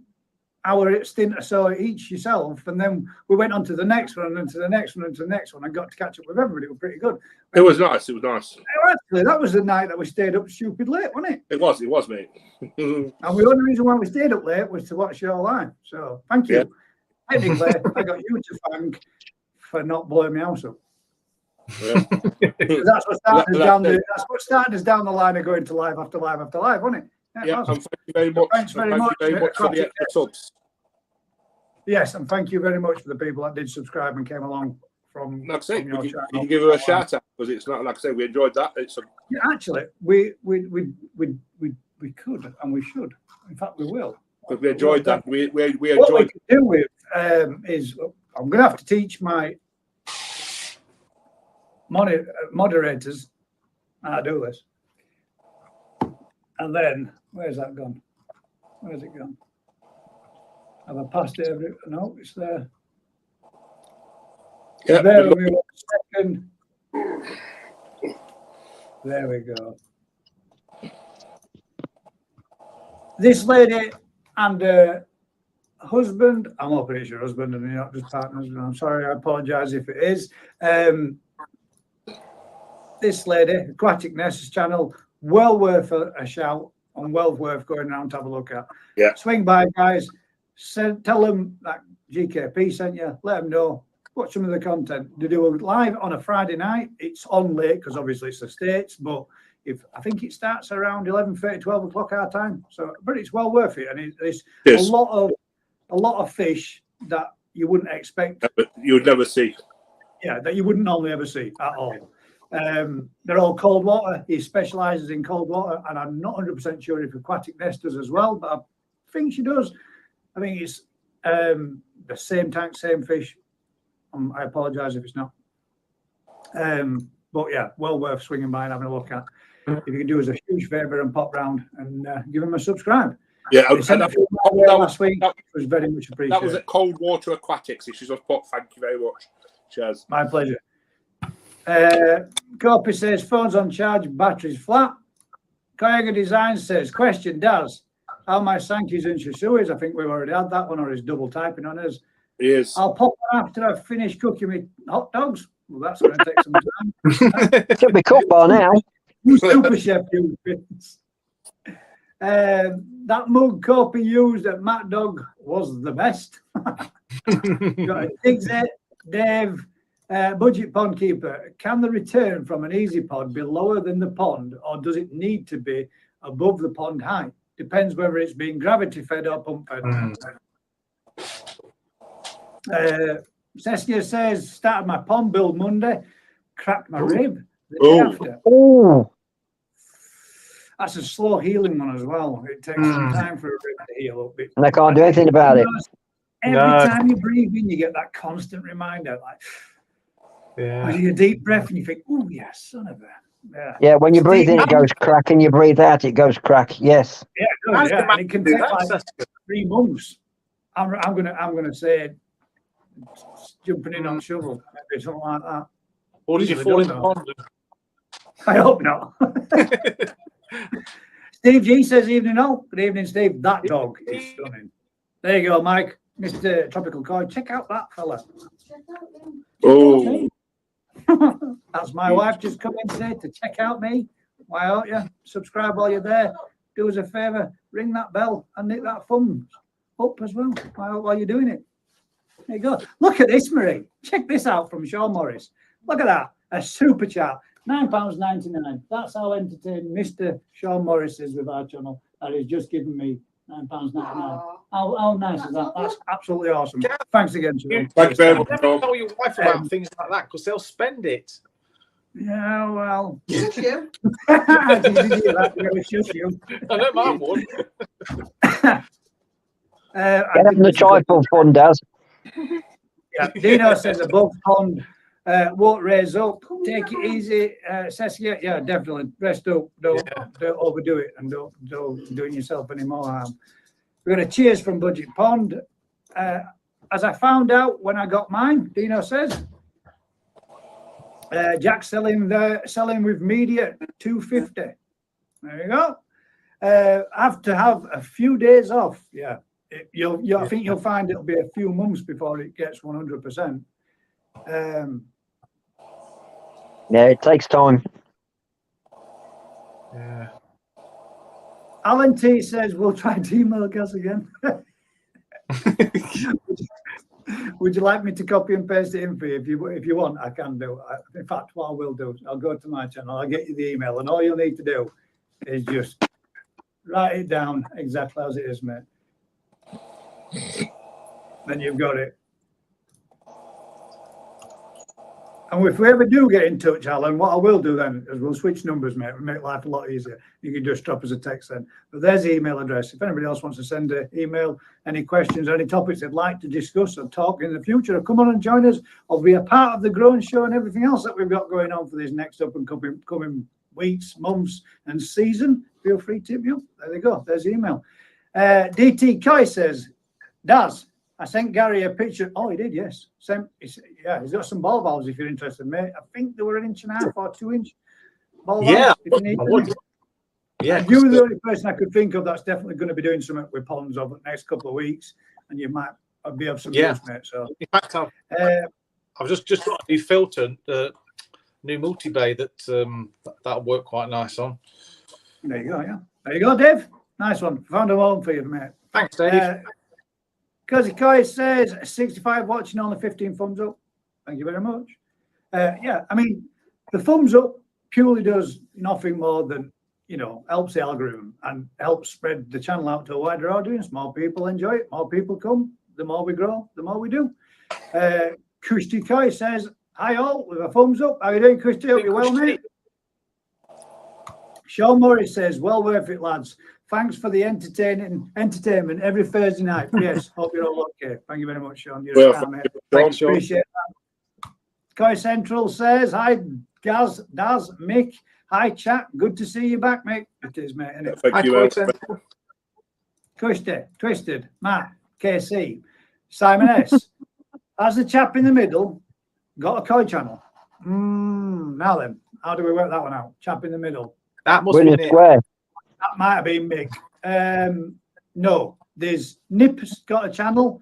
hour stint or so each yourself, and then we went on to the next one, and to the next one, and to the next one, and got to catch up with everybody. It was pretty good. It was nice. It was nice. Actually, that was the night that we stayed up stupid late, wasn't it? It was, mate. And the only reason why we stayed up late was to watch your live. So thank you. Yeah. Technically, I got you to thank for not blowing me house up. Yeah. That's what started us down the line of going to live after live after live, wasn't it? Yeah, and thank you very much. Thanks very much for the extra subs. Yes, and thank you very much for the people that did subscribe and came along from. Like I say, you can give her a shout out because it's not like I say we enjoyed that. Actually, we could and we should. In fact, we will. Because we enjoyed that. We enjoyed. What we could do with is I'm going to have to teach my moderators how to do this. And then, where's that gone? Where's it gone? Have I passed it? No, it's there. Yeah, there we go. Second. There we go. This lady and her husband, I'm hoping it's your husband and you're not just partners. I'm sorry, I apologize if it is. This lady, Aquatic Nest's channel, well worth a shout and well worth going around to have a look at. Yeah. Swing by, guys. Tell them that GKP sent you. Let them know. Watch some of the content. They do a live on a Friday night. It's on late because obviously it's the States, but I think it starts around 11:30, 12 o'clock our time. So, but it's well worth it, and it's a lot of fish that you wouldn't expect. You would never see. Yeah, that you wouldn't normally ever see at all. They're all cold water. He specialises in cold water, and I'm not 100% sure if Aquatic Nest does as well, but I think she does. I think it's the same tank, same fish. I apologise if it's not. But yeah, well worth swinging by and having a look at. If you can do us a huge favour and pop round and give them a subscribe. Yeah, that last week was very much appreciated. That was at Cold Water Aquatics. She's just put, thank you very much. Cheers. My pleasure. Copy says phones on charge, batteries flat. Koyaga Design says, question, Daz, how my Sankey's in Shisui's? I think we've already had that one, or is double typing on us. Yes. I'll pop on after I've finished cooking my hot dogs. Well, that's going to take some time. Should be cooked by now. You super chef, you bits. That mug Copy used at Matt Dog was the best. Got a Dixie, Dave, Budget Pond Keeper. Can the return from an easy pod be lower than the pond, or does it need to be above the pond height? Depends whether it's being gravity fed or pump fed. Seskia says, started my pond build Monday, cracked my rib the day after. Oh, that's a slow healing one as well. It takes some time for a rib to heal up. And I can't do anything about it. Every time you breathe in, you get that constant reminder, like, when you deep breath and you think, oh, yes, son of a. Yeah, when you breathe in, it goes crack, and you breathe out, it goes crack. Yes. Yeah, it does, and it can take like 3 months. I'm gonna say jumping in on shovel, maybe something like that. Or did you Easily fall in done, the though. pond? I hope not. Steve G says, evening all. Good evening, Steve. That dog is stunning. There you go, Mike. Mr. Tropical Koi. Check out that fella. Oh, That's my wife just come in today to check out me. Why don't you? Subscribe while you're there. Do us a favour, ring that bell and nick that thumb up as well while you're doing it. There you go. Look at this, Marie. Check this out from Sean Morris. Look at that. A super chat. £9.99. That's how entertained Mr. Sean Morris is with our channel. That he's just given me £9.99. How nice is that? That's absolutely awesome. Thanks again, Sean. thanks very much. Never tell your wife about things like that because they'll spend it. Yeah, well. Did you? I I know mine would. Get them the tripod fund, Daz. Yeah, Dino says above pond won't raise up. Take it easy, Saskia. Yeah, definitely. Rest up. Don't overdo it, and don't doing yourself any more harm. We're gonna cheers from Budget Pond. As I found out when I got mine, Dino says. Jack's selling with media at $250. There you go. Have to have a few days off. Yeah, I think you'll find it'll be a few months before it gets 100%. Yeah, it takes time. Yeah. Alan T says we'll try to email Gas again. Would you like me to copy and paste it in for you? If you want, I can do. In fact, what I will do, I'll go to my channel, I'll get you the email, and all you'll need to do is just write it down exactly as it is, mate. Then you've got it. And if we ever do get in touch, Alan, what I will do then is we'll switch numbers, mate. We'll make life a lot easier. You can just drop us a text then. But there's the email address. If anybody else wants to send an email, any questions, any topics they'd like to discuss or talk in the future, or come on and join us, or be a part of the growing show and everything else that we've got going on for this next up and coming weeks, months, and season, feel free to tip you. There they go. There's the email. DT Kai says, Daz, I sent Gary a picture. Oh, he did, yes. He's got some ball valves if you're interested, mate. I think they were 1.5 inch or 2 inch ball valves. Yeah, if you need them. Yeah, You were the only person I could think of that's definitely going to be doing something with ponds over the next couple of weeks, and you might be of some use, mate. So, in fact, I've just got a new filter, new multi-bay that'll work quite nice on. there you go, yeah. There you go, Dave. Nice one. Found a home for you, mate. Thanks, Dave. Cozy Koi says 65 watching, only 15 thumbs up. Thank you very much. Yeah, I mean, the thumbs up purely does nothing more than, helps the algorithm and helps spread the channel out to a wider audience. More people enjoy it, more people come. The more we grow, the more we do. Kushti Koi says, hi all, with a thumbs up. How are you doing, Kushti? Hope you're well, mate. Sean Morris says, well worth it, lads. Thanks for the entertainment every Thursday night. Yes, hope you're all okay. Thank you very much, Sean. You're a star, mate. Thanks, Sean. Appreciate that. Koi Central says, hi, Gaz, Daz, Mick. Hi, chat. Good to see you back, mate. It is, mate. Isn't it? thank you. Kushti, Twisted, Matt, KC, Simon S. As the chap in the middle got a Koi channel. Now then, how do we work that one out? Chap in the middle. That must Winner be it. square. That might have been Mick. No, there's Nip's got a channel.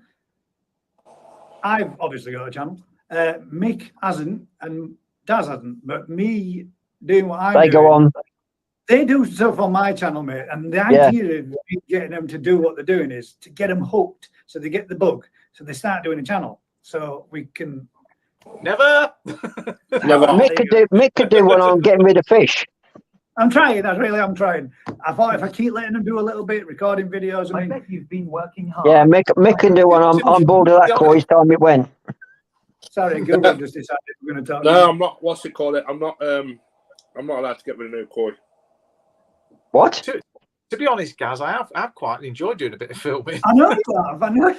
I've obviously got a channel. Mick hasn't, and Daz hasn't. But me doing what I'm doing. Go on. They do stuff on my channel, mate. And the idea of me getting them to do what they're doing is to get them hooked, so they get the bug, so they start doing a channel. So we can. Never. Mick could do one on getting rid of fish. I'm trying. I'm trying. I thought if I keep letting them do a little bit, recording videos. I bet you've been working hard. Yeah, Mick can do one on board of that Koi time it went. Sorry, Google just decided we're going to talk. No, I'm not. What's it called? I'm not allowed to get rid of new Koi. What? To be honest, Gaz, I've quite enjoyed doing a bit of filming. I know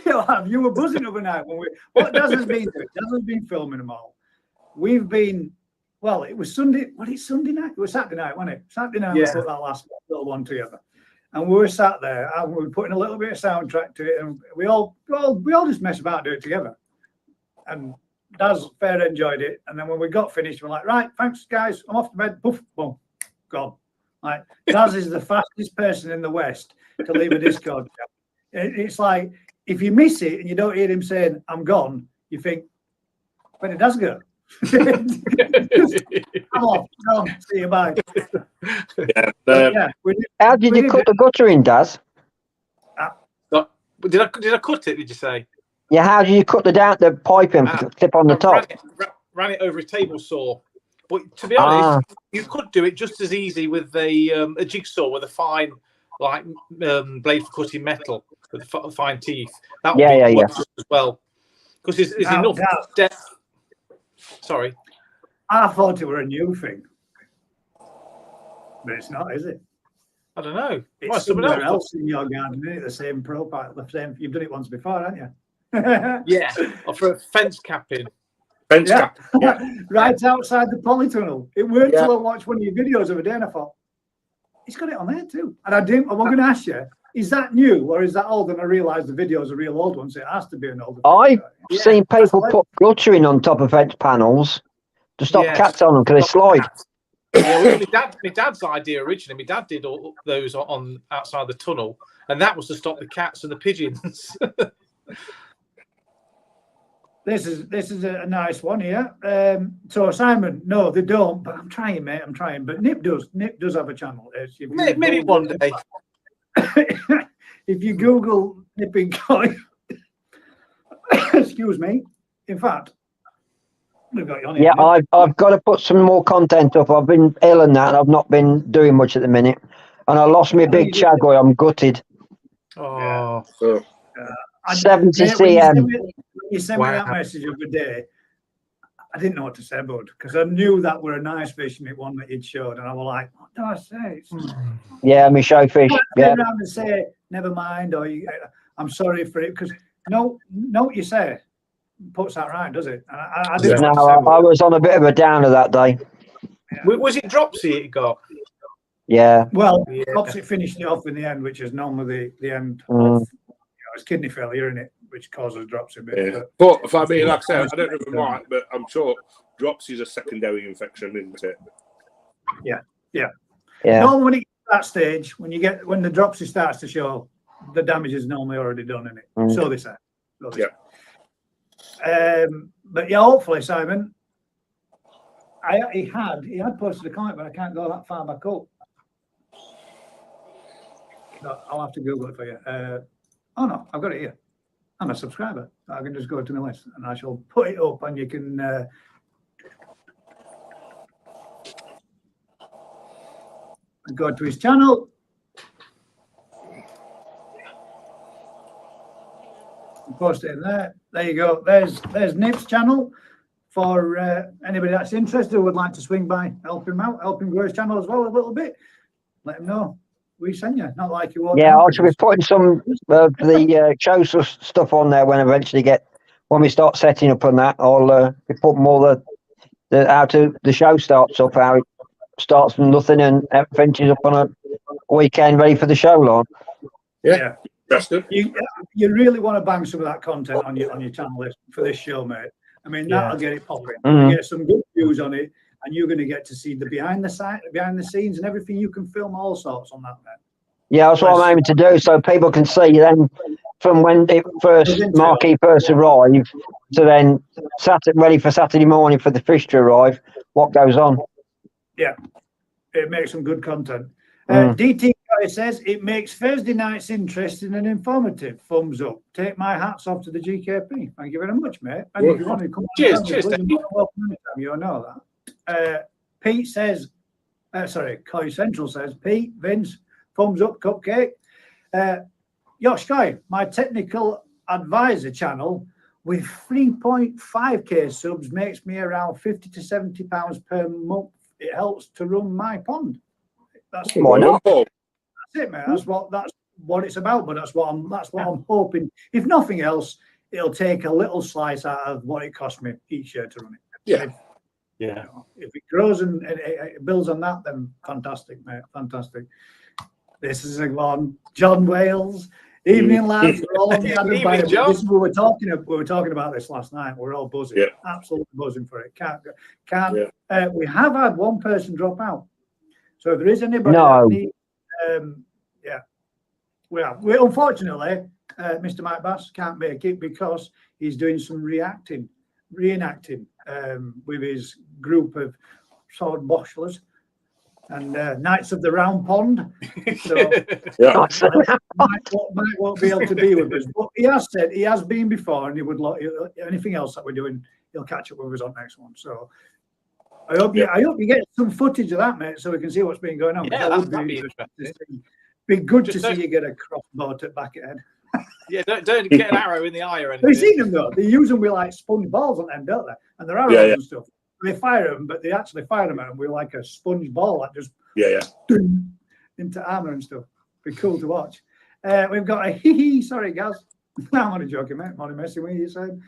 you have. You were buzzing overnight when what Daz has been doing. Daz has been filming them all. We've been. Well, it was Sunday. What is Sunday night? It was Saturday night, wasn't it? Saturday night we put that last little one together. And we were sat there and we were putting a little bit of soundtrack to it, and we all just mess about and do it together. And Daz fair enjoyed it. And then when we got finished, we're like, right, thanks guys, I'm off to bed. Poof, boom, gone. Like Daz is the fastest person in the West to leave a Discord chat. It's like if you miss it and you don't hear him saying "I'm gone," you think, "Where did Daz go?" Come on, see you, bye. How did you cut the gutter in, Daz? Did I cut it? Did you say? Yeah, how did you cut the pipe and clip on the top? Ran it over a table saw. But to be honest, you could do it just as easy with a jigsaw with a fine, like blade for cutting metal with fine teeth. That would be as well, because there's enough depth. Sorry, I thought it were a new thing, but it's not, is it? I don't know. It's somewhere else in your garden, isn't it? The same profile, the same. You've done it once before, haven't you? Yeah, for fence capping. Cap. Yeah. Right outside the polytunnel. It weren't till I watched one of your videos of a day and I thought, he's got it on there too. And I going to ask you, is that new or is that old? And I realised the video's a real old one, so it has to be an old one. I've seen people put guttering on top of fence panels to stop cats on them because they slide. Yeah, my dad's idea originally. My dad did all those on outside the tunnel, and that was to stop the cats and the pigeons. This is a nice one here. So Simon, no, they don't. But I'm trying, mate. I'm trying. But Nip does. Nip does have a channel. Maybe one day. If you Google nipping coin, excuse me. In fact, we've got you on here. Yeah, I've got to put some more content up. I've been ill and that, and I've not been doing much at the minute. And I lost my big chagoy. I'm gutted. Oh. 70 cm. You sent me that message of the day. I didn't know what to say, bud, because I knew that were a nice fish and it one that you'd showed, and I was like, "What do I say?" Yeah, me show fish. Turn around and say, "Never mind," or "I'm sorry for it," because no, what you say puts that right, does it? I didn't. No, I was on a bit of a downer that day. Yeah. Was it Dropsy it got? Yeah. Well, Dropsy finished it off in the end, which is normally the end. Of, it's kidney failure, isn't it? Which causes Dropsy a bit. Yeah. But if I mean, like I said, I don't know if it might, but I'm sure Dropsy is a secondary infection, isn't it? Yeah. Normally when it gets to that stage, when the Dropsy starts to show, the damage is normally already done in it. So they say. But yeah, hopefully, Simon. He had posted a comment, but I can't go that far back up. No, I'll have to Google it for you. Oh no, I've got it here. I'm a subscriber. I can just go to my list and I shall put it up, and you can go to his channel. Post it in there. There you go. There's Nip's channel for anybody that's interested who would like to swing by, help him out, help him grow his channel as well a little bit. Let him know. We send you, not like you. Yeah, I should be putting some of the show stuff on there when we start setting up on that. I'll be putting more the show starts up, how it starts from nothing and finishes up on a weekend ready for the show, Lord. Yeah. That's good. You really want to bang some of that content on your channel list for this show, mate. I mean, that'll get it popping. You get some good views on it, and you're going to get to see the behind the scenes and everything. You can film all sorts on that, mate. Yeah, that's what I'm aiming to do, so people can see then from when Marquee first arrived to then ready for Saturday morning for the fish to arrive, what goes on. Yeah, it makes some good content. DT guy says it makes Thursday nights interesting and informative. Thumbs up. Take my hats off to the GKP. Thank you very much, mate. And if you want to come cheers, you know that. Pete says, Coy Central says, Pete, Vince, thumbs up, cupcake. Yosh Guy, my technical advisor channel with 3.5k subs makes me around £50 to £70 per month. It helps to run my pond. That's it, mate. That's what it's about. But that's what I'm hoping. If nothing else, it'll take a little slice out of what it cost me each year to run it. If it grows and it builds on that, then fantastic, mate. Fantastic. This is a one. John Wales. Evening, lads. We're all on the other Evening, John. This is what we were talking about this last night. We're all buzzing. Yeah. Absolutely buzzing for it. We have had one person drop out. So if there is anybody that needs, we unfortunately, Mr. Mike Bass can't make it because he's doing some reenacting with his group of sword boshlers and Knights of the Round Pond. So Mike won't be able to be with us. But he has said he has been before, and he would like anything else that we're doing, he'll catch up with us on next one. So I hope you get some footage of that, mate, so we can see what's been going on. Yeah, that'd be interesting. Be good to see you get a crossbow to back it head. Yeah, don't get an arrow in the eye or anything. Have you seen them though? They use them with like sponge balls on them, don't they? And they're arrows and stuff. They fire them, but they actually fire them at them with like a sponge ball that just into armor and stuff. Be cool to watch. We've got a hee. Sorry, guys. I'm only joking, mate. I'm only messing with you. Saying,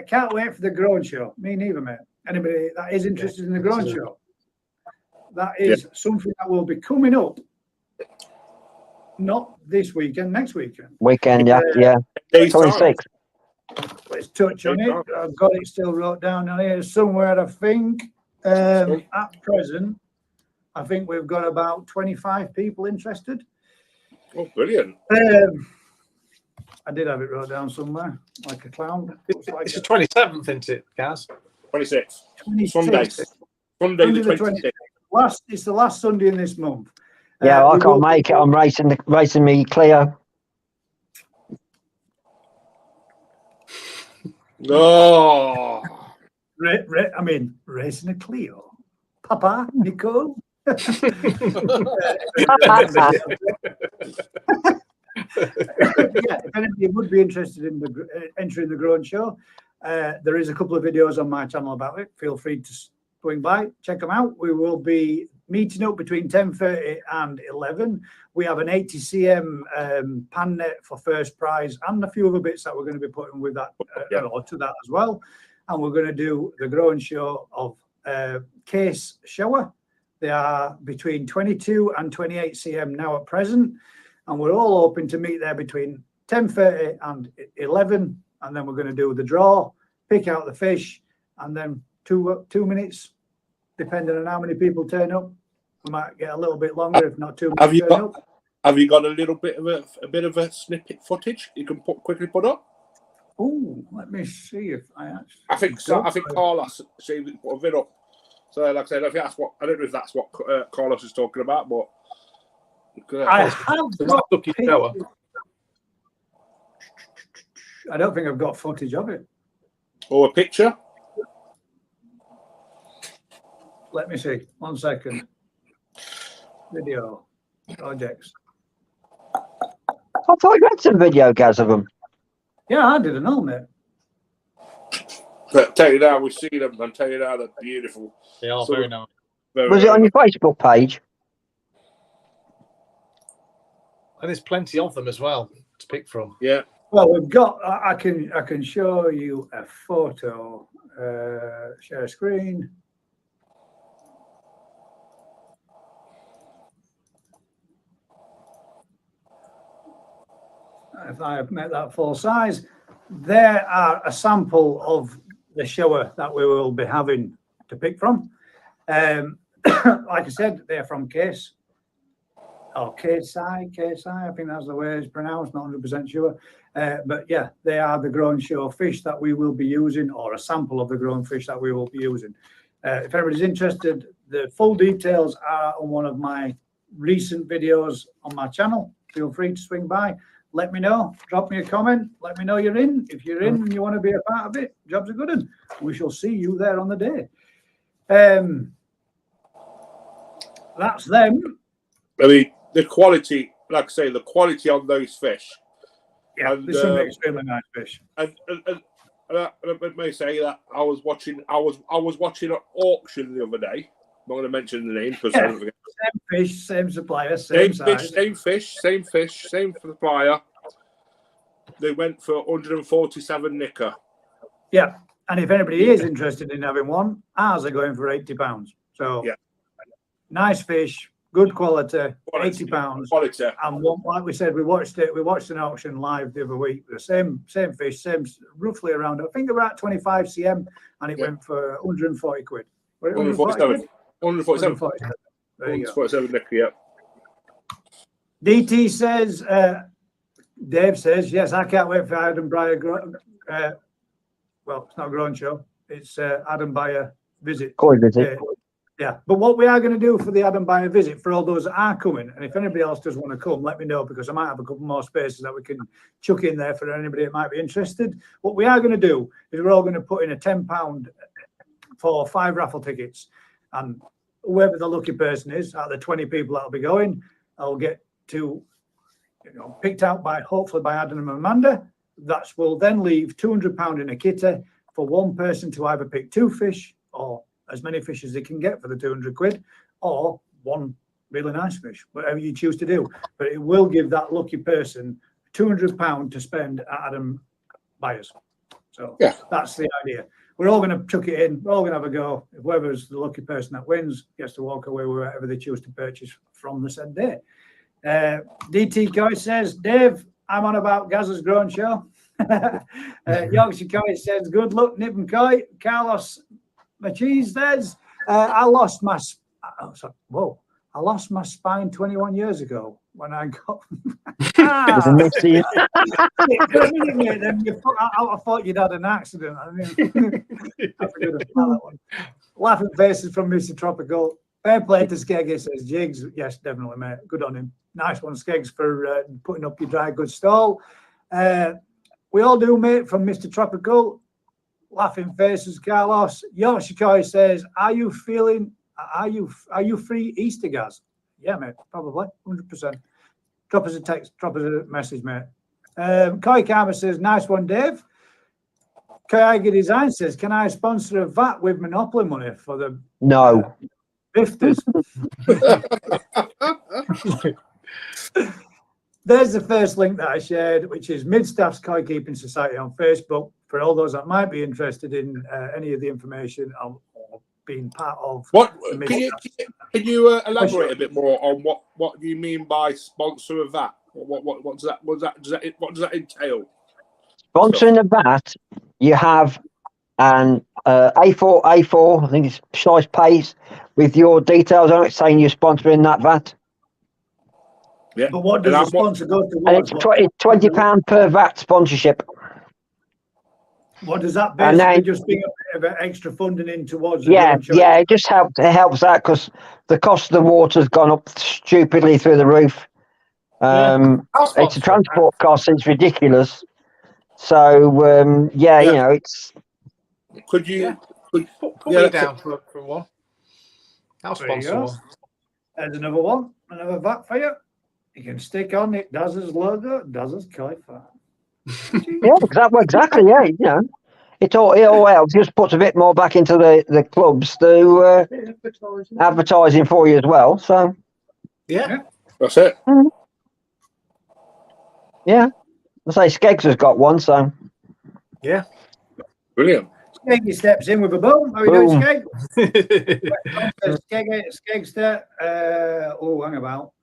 can't wait for the Grown Show. Me neither, mate. Anybody that is interested in the Grown Show, that is something that will be coming up. Not this weekend, next weekend. 26. Let's touch on it. I've got it still wrote down on here somewhere, I think. At present, I think we've got about 25 people interested. Oh, brilliant. I did have it wrote down somewhere, like a clown. It's the 27th, isn't it, Gaz? 26. 26th. Sunday the 26th. It's the last Sunday in this month. Yeah, I can't make it. I'm racing me Clio. No. I mean, racing a Clio. Papa, Nicole. If anybody would be interested in entering the Grown Show, there is a couple of videos on my channel about it. Feel free to swing by, check them out. We will be meeting up between 10:30 and 11. We have an 80 cm pan net for first prize and a few other bits that we're going to be putting with that to that as well. And we're going to do the Grown Show of case shower. They are between 22 and 28 cm now at present, and we're all hoping to meet there between 10:30 and 11. And then we're going to do the draw, pick out the fish, and then 2 minutes, depending on how many people turn up. We might get a little bit longer, if not 2 minutes. Have you got a little bit of a snippet footage you can quickly put up? Oh, let me see if I actually. I think Carlos put a vid up. So, like I said, if that's what I don't know if that's what Carlos is talking about, but I have got. I don't think I've got footage of it. Or a picture. Let me see. 1 second. Video projects. I thought you had some video, Gaz, of them. Yeah, I didn't know, mate. But tell you now, we've seen them, and tell you now, they're beautiful. They are very nice. Was it on your Facebook page? And there's plenty of them as well to pick from. Yeah. Well, we've got. I can show you a photo. Share screen. If I have met that full size, there are a sample of the shower that we will be having to pick from. Like I said, they're from Case. Or KSI, I think that's the way it's pronounced, not 100% sure. But yeah, they are the Grown Show fish that we will be using, or a sample of the grown fish that we will be using. If everybody's interested, the full details are on one of my recent videos on my channel. Feel free to swing by. Let me know. Drop me a comment. Let me know you're in. If you're in and you want to be a part of it, job's a good one. We shall see you there on the day. That's them. I mean, the quality, like I say, the quality on those fish. Yeah, there's some extremely nice fish. And I may say that I was watching an auction the other day. I'm not going to mention the name because I don't forget. Same fish, same supplier, same size. Same fish, same supplier. They went for 147 nicker. Yeah, and if anybody is interested in having one, ours are going for £80. So yeah, nice fish, good quality, £80. Quality. And one, like we said, we watched an auction live the other week. The same fish, roughly around, I think about 25 cm, and it went for 140 quid. 147. 147. There you go. 147, Nick, yeah. DT says, Dave says, yes, I can't wait for Adam Breyer. Well, it's not a grown show. It's Adam Breyer visit. Koi visit. Yeah, but what we are going to do for the Adam Breyer visit, for all those that are coming, and if anybody else does want to come, let me know, because I might have a couple more spaces that we can chuck in there for anybody that might be interested. What we are going to do is we're all going to put in a £10 for 5 raffle tickets, and whoever the lucky person is, out of the 20 people that'll be going, I'll get to, picked out by, hopefully by Adam and Amanda. That will then leave £200 in a kitty for one person to either pick 2 fish or as many fish as they can get for the 200 quid, or one really nice fish, whatever you choose to do. But it will give that lucky person £200 to spend at Adam Byers. So that's the idea. We're all going to chuck it in. We're all going to have a go. Whoever's the lucky person that wins gets to walk away with whatever they choose to purchase from the said day. DT Coy says, Dave, I'm on about Gazza's Grown Show. Yorkshire Coy says, good luck, Nip and Coy. Carlos Machis says, I lost my spine 21 years ago when I got. I thought you'd had an accident. I forgot about that one. Laughing faces from Mr. Tropical. Fair play to Skeggy, says Jigs. Yes, definitely, mate. Good on him. Nice one, Skeggs, for putting up your dry goods stall. We all do, mate, from Mr. Tropical. Laughing faces, Carlos. Yorkshire Coy says, are you free Easter, Gaz? Yeah, mate, probably, 100%. Drop us a text, drop us a message, mate. Koi Karma says, nice one, Dave. Kayagi Design says, can I sponsor a VAT with Monopoly money for the bifters? There's the first link that I shared, which is Midstaff's Koi Keeping Society on Facebook. For all those that might be interested in any of the information or being part of. What can you elaborate a bit more on what do you mean by sponsor of that? What does that entail? Sponsoring of that, you have an A4, I think it's size paste with your details on it saying you're sponsoring that VAT. Yeah. But what does the sponsor go towards? And it's £20 per VAT sponsorship. What does that basically just bring a bit of extra funding in towards? It just helps. It helps out because the cost of the water's gone up stupidly through the roof. It's a transport cost. It's ridiculous. So it's. Could you put me down for one? I'll sponsor one. There's another one, another VAT for you. You can stick on it. Daz's logo, Daz's Koi Farm. Exactly. Yeah, it all helps. Just puts a bit more back into the clubs to advertising for you as well. So that's it. Yeah, I say Skeggs has got one. So brilliant. Skeggy steps in with a boom. How are you doing, Skeg? Skegster.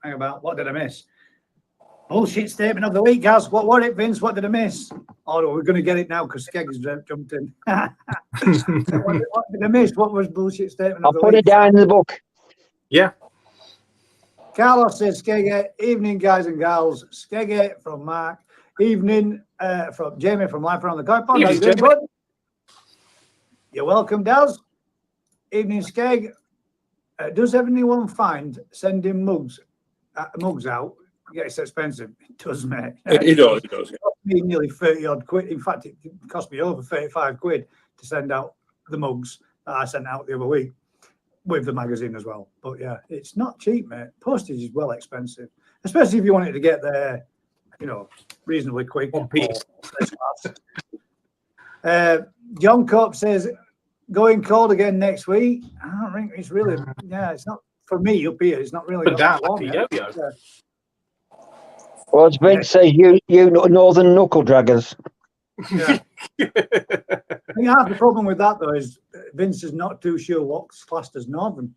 Hang about. What did I miss? Bullshit statement of the week, guys. What was it, Vince? What did I miss? Oh, no, we're going to get it now because Skeg has jumped in. What did I miss? What was bullshit statement of the week? I'll put it down in the book. Yeah. Carlos says, Skeggy, evening, guys and gals. Skeggy from Mark. Evening from Jamie from Life Around the Koi Pond. How you doing, bud? You're welcome, Daz. Evening, Skeg. Does anyone find sending mugs out? Yeah, it's expensive. It does, mate. It does. It cost me nearly 30 odd quid. In fact, it cost me over 35 quid to send out the mugs that I sent out the other week with the magazine as well. But yeah, it's not cheap, mate. Postage is well expensive, especially if you want it to get there, reasonably quick. One piece. John Cope says, going cold again next week. I don't think it's really, it's not for me up here. It's not really that warm. Well, as Vince says, you northern knuckle draggers. Yeah. I think half the problem with that though is Vince is not too sure what's classed as northern.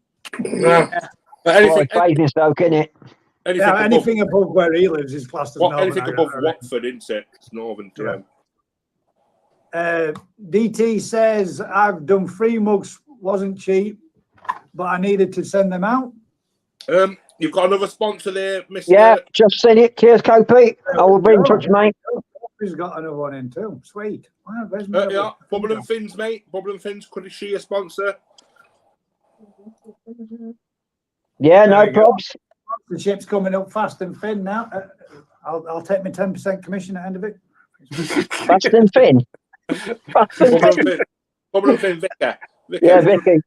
Anything, Bathing stoke, innit? Anything above where he lives is classed as northern. anything above Watford, isn't it? It's northern to them. DT says, I've done 3 mugs, wasn't cheap, but I needed to send them out. You've got another sponsor there, Mr. Yeah, just seen it. Cheers, Copy. I will be in touch, mate. He's got another one in too. Sweet. Wow, where's Yeah, Bubble and Fins, mate. Bubble and Fins, could she a sponsor? Yeah, no probs. The ship's coming up fast and thin now. I'll take my 10% commission at the end of it. Fast and thin. Bubble and Fin, Vicky. Yeah, Vicky.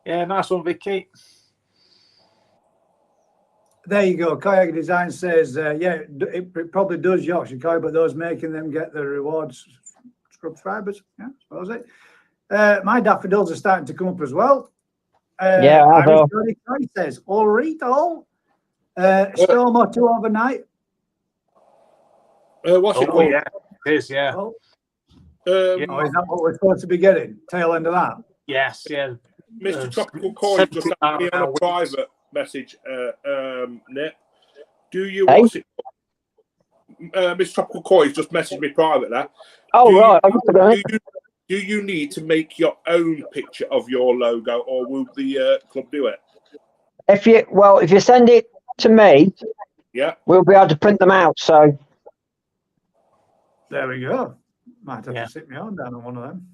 Yeah, nice one, Vicky. There you go. Kayak Design says, yeah, it probably does Yorkshire Kayak, but those making them get the rewards subscribers. Yeah, I suppose it. My daffodils are starting to come up as well. Yeah, I know. He says, all right, all. Storm or 2 overnight. What's it called? Yeah, it is, yeah. Oh, is that what we're supposed to be getting? Tail end of that? Yes, yeah. Mr. Tropical Coin just sent me on a private message, Nick. Do you what's it? Mr. Tropical Coin just messaged me privately. Oh, Do you need to make your own picture of your logo, or will the club do it? If you send it to me, yeah, we'll be able to print them out. So there we go. Might have to sit me on down on one of them.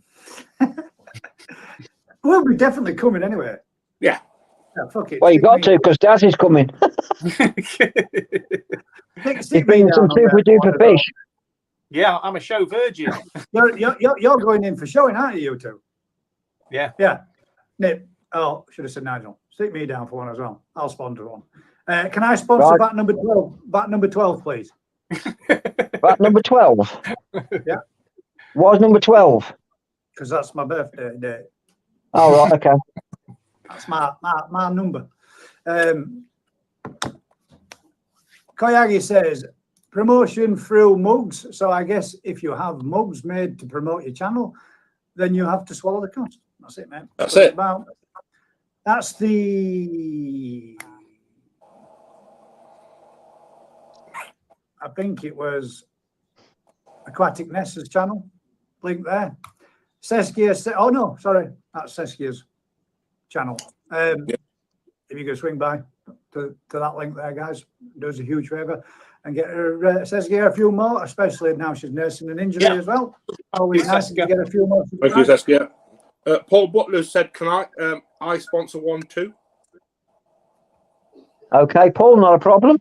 We'll be definitely coming anyway. Yeah. Fuck it. Well, you got to, because Daz is coming. He's bringing some super duper fish. Yeah, I'm a show virgin. You're going in for showing, aren't you, you two? Yeah. Yeah. Nip. Oh, should have said Nigel. Stick me down for one as well. I'll sponsor one. Can I sponsor bat number 12? Bat number 12, please. Bat number 12? Yeah. Why's number 12? Because that's my birthday date. Oh, right, okay. That's my number. Koyagi says, promotion through mugs. So I guess if you have mugs made to promote your channel, then you have to swallow the cost. That's it, man. That's it. That's the... I think it was Aquatic Nessa's channel. Link there. Saskia said, oh no, sorry, that's Saskia's channel. If you could swing by to that link there, guys, do us a huge favour and get her, Saskia a few more, especially now she's nursing an injury as well. Always nice to get a few more. Thank you, Saskia. Paul Butler said, can I sponsor one too? Okay, Paul, not a problem.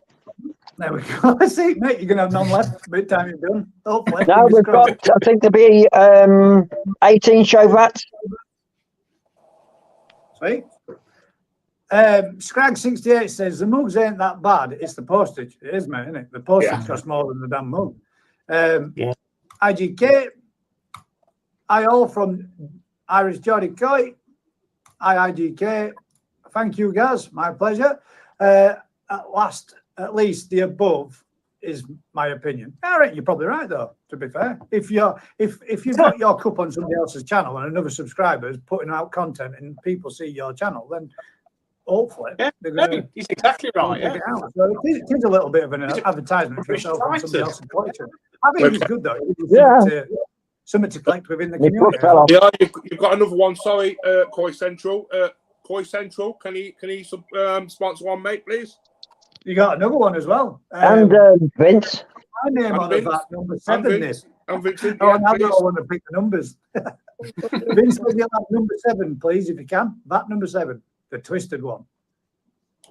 There we go. I see, mate, you're going to have none left by the time you're done. Hopefully. No, we've got, I think there'll be 18 show vats. Sweet. Scrag68 says, the mugs ain't that bad. It's the postage. It is, mate, isn't it? The postage costs more than the damn mug. IGK, I all from Irish Geordie Coy. IGK, thank you, guys. My pleasure. At least the above is my opinion. I reckon you're probably right, though, to be fair. If you've got your cup on somebody else's channel and another subscriber's putting out content and people see your channel, then hopefully they're going to... He's exactly right, yeah. So it is a little bit of an advertisement for yourself on somebody else's collection. I think it's good, though. Something to collect within the community. Yeah, you've got another one. Sorry, Koi Central. Koi Central, can he sponsor one, mate, please? You got another one as well. And Vince. My name on that number 7 is. And Vincent, oh, now I want to pick the numbers. Vince, will you have number 7, please, if you can? That number 7, the twisted one.